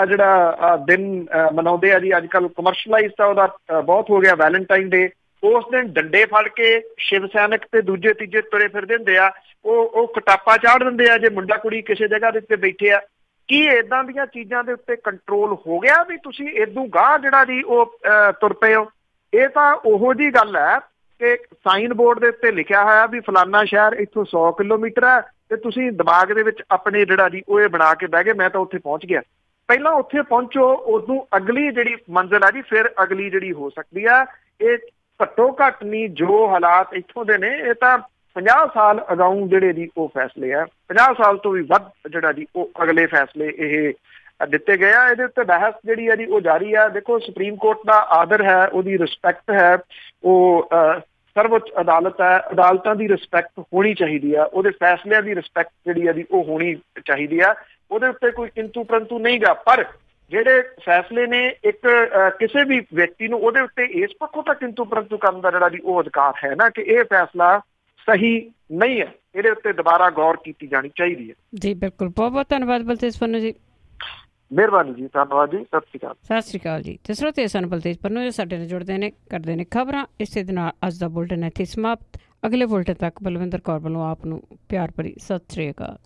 S2: ਜਿਹੜਾ ਦਿਨ ਮਨਾਉਂਦੇ ਆ ਜੀ, ਅੱਜ ਕੱਲ੍ਹ ਕਮਰਸ਼ਲਾਈਜ਼ ਤਾਂ ਉਹਦਾ ਬਹੁਤ ਹੋ ਗਿਆ, ਵੈਲੈਂਟਾਈਨ ਡੇ, ਉਸ ਦਿਨ ਡੰਡੇ ਫੜ ਕੇ ਸ਼ਿਵ ਸੈਨਿਕ ਤੇ ਦੂਜੇ ਤੀਜੇ ਤੁਰੇ ਫਿਰਦੇ ਹੁੰਦੇ ਆ, ਉਹ ਕਟਾਪਾ ਚਾੜ ਦਿੰਦੇ ਆ ਜੇ ਮੁੰਡਾ ਕੁੜੀ ਕਿਸੇ ਜਗ੍ਹਾ ਦੇ ਉੱਤੇ ਬੈਠੇ ਆ। ਕੀ ਏਦਾਂ ਦੀਆਂ ਚੀਜ਼ਾਂ ਦੇ ਉੱਤੇ ਕੰਟਰੋਲ ਹੋ ਗਿਆ ਵੀ ਤੁਸੀਂ ਏਦੋਂ ਗਾਂਹ ਜਿਹੜਾ ਜੀ ਉਹ ਤੁਰ ਪਏ ਹੋ? ਇਹ ਤਾਂ ਉਹੋ ਜਿਹੀ ਗੱਲ ਹੈ ਕਿ ਸਾਈਨ ਬੋਰਡ ਦੇ ਉੱਤੇ ਲਿਖਿਆ ਹੋਇਆ ਵੀ ਫਲਾਨਾ ਸ਼ਹਿਰ ਇੱਥੋਂ 100 ਕਿਲੋਮੀਟਰ ਹੈ, ਤੇ ਤੁਸੀਂ ਦਿਮਾਗ ਦੇ ਵਿੱਚ ਆਪਣੇ ਜਿਹੜਾ ਜੀ ਉਹ ਇਹ ਬਣਾ ਕੇ ਬਹਿ ਗਏ ਮੈਂ ਤਾਂ ਉੱਥੇ ਪਹੁੰਚ ਗਿਆ। ਪਹਿਲਾਂ ਉੱਥੇ ਪਹੁੰਚੋ, ਉਦੋਂ ਅਗਲੀ ਜਿਹੜੀ ਮੰਜ਼ਿਲ ਆ ਜੀ ਫਿਰ ਅਗਲੀ ਜਿਹੜੀ ਹੋ ਸਕਦੀ ਆ। ਇਹ ਘੱਟੋ ਘੱਟ ਨਹੀਂ ਜੋ ਹਾਲਾਤ ਇੱਥੋਂ ਦੇ ਨੇ, ਇਹ ਤਾਂ 50 ਸਾਲ ਅਗਾਊਂ ਜਿਹੜੇ ਜੀ ਉਹ ਫੈਸਲੇ ਆ, 50 ਸਾਲ ਤੋਂ ਵੀ ਵੱਧ ਜਿਹੜਾ ਜੀ ਉਹ ਅਗਲੇ ਫੈਸਲੇ ਇਹ ਦਿੱਤੇ ਗਏ ਆ। ਇਹਦੇ ਉੱਤੇ ਬਹਿਸ ਜਿਹੜੀ ਆ ਜੀ ਉਹ ਜਾਰੀ ਆ। ਦੇਖੋ, ਸੁਪਰੀਮ ਕੋਰਟ ਦਾ ਆਦਰ ਹੈ, ਉਹਦੀ ਰਿਸਪੈਕਟ ਹੈ, ਉਹ ਸਰਵਉੱਚ ਅਦਾਲਤ ਹੈ, ਅਦਾਲਤਾਂ ਦੀ ਰਿਸਪੈਕਟ ਹੋਣੀ ਚਾਹੀਦੀ ਆ, ਉਹਦੇ ਫੈਸਲਿਆਂ ਦੀ ਰਿਸਪੈਕਟ ਜਿਹੜੀ ਆ ਜੀ ਉਹ ਹੋਣੀ ਚਾਹੀਦੀ ਆ, ਉਹਦੇ ਉੱਤੇ ਕੋਈ ਕਿੰਤੂ ਪਰੰਤੂ ਨਹੀਂ ਗਾ। ਪਰ ਜਿਹੜੇ ਫੈਸਲੇ ਨੇ, ਇੱਕ ਕਿਸੇ ਵੀ ਵਿਅਕਤੀ ਨੂੰ ਉਹਦੇ ਉੱਤੇ ਇਸ ਪੱਖੋਂ ਤਾਂ ਕਿੰਤੂ ਪਰੰਤੂ ਕਰਨ ਦਾ ਜਿਹੜਾ ਜੀ ਉਹ ਅਧਿਕਾਰ ਹੈ ਨਾ ਕਿ ਇਹ ਫੈਸਲਾ ਸਹੀ ਨਹੀਂ ਹੈ, ਇਹਦੇ ਉੱਤੇ ਦੁਬਾਰਾ ਗੌਰ ਕੀਤੀ ਜਾਣੀ ਚਾਹੀਦੀ ਹੈ।
S1: ਜੀ ਬਿਲਕੁਲ, ਬਹੁਤ ਬਹੁਤ ਧੰਨਵਾਦ ਬਲਤੇਜ ਪੰਨੂ ਜੀ।
S2: ਮਿਹਰਬਾਨੀ ਜੀ, ਧੰਨਵਾਦ ਜੀ, ਸਤਿ ਸ਼੍ਰੀ ਅਕਾਲ।
S1: ਸਤਿ ਸ਼੍ਰੀ ਅਕਾਲ ਜੀ। ਤੇ ਸਰੋਤੇ ਸਨ ਬਲਤੇਜ ਪੰਨੂ ਜੋ ਸਾਡੇ ਨਾਲ ਜੁੜਦੇ ਨੇ, ਕਰਦੇ ਨੇ ਖਬਰਾਂ। ਇਸੇ ਦੇ ਨਾਲ ਅੱਜ ਦਾ ਬੁਲਟਨ ਇੱਥੇ ਸਮਾਪਤ। ਅਗਲੇ ਬੁਲਟਨ ਤੱਕ ਬਲਵਿੰਦਰ ਕੌਰ ਵੱਲੋਂ ਆਪ ਨੂੰ ਪਿਆਰ ਭਰੀ ਸਤਿ ਸ਼੍ਰੀ ਅਕਾਲ।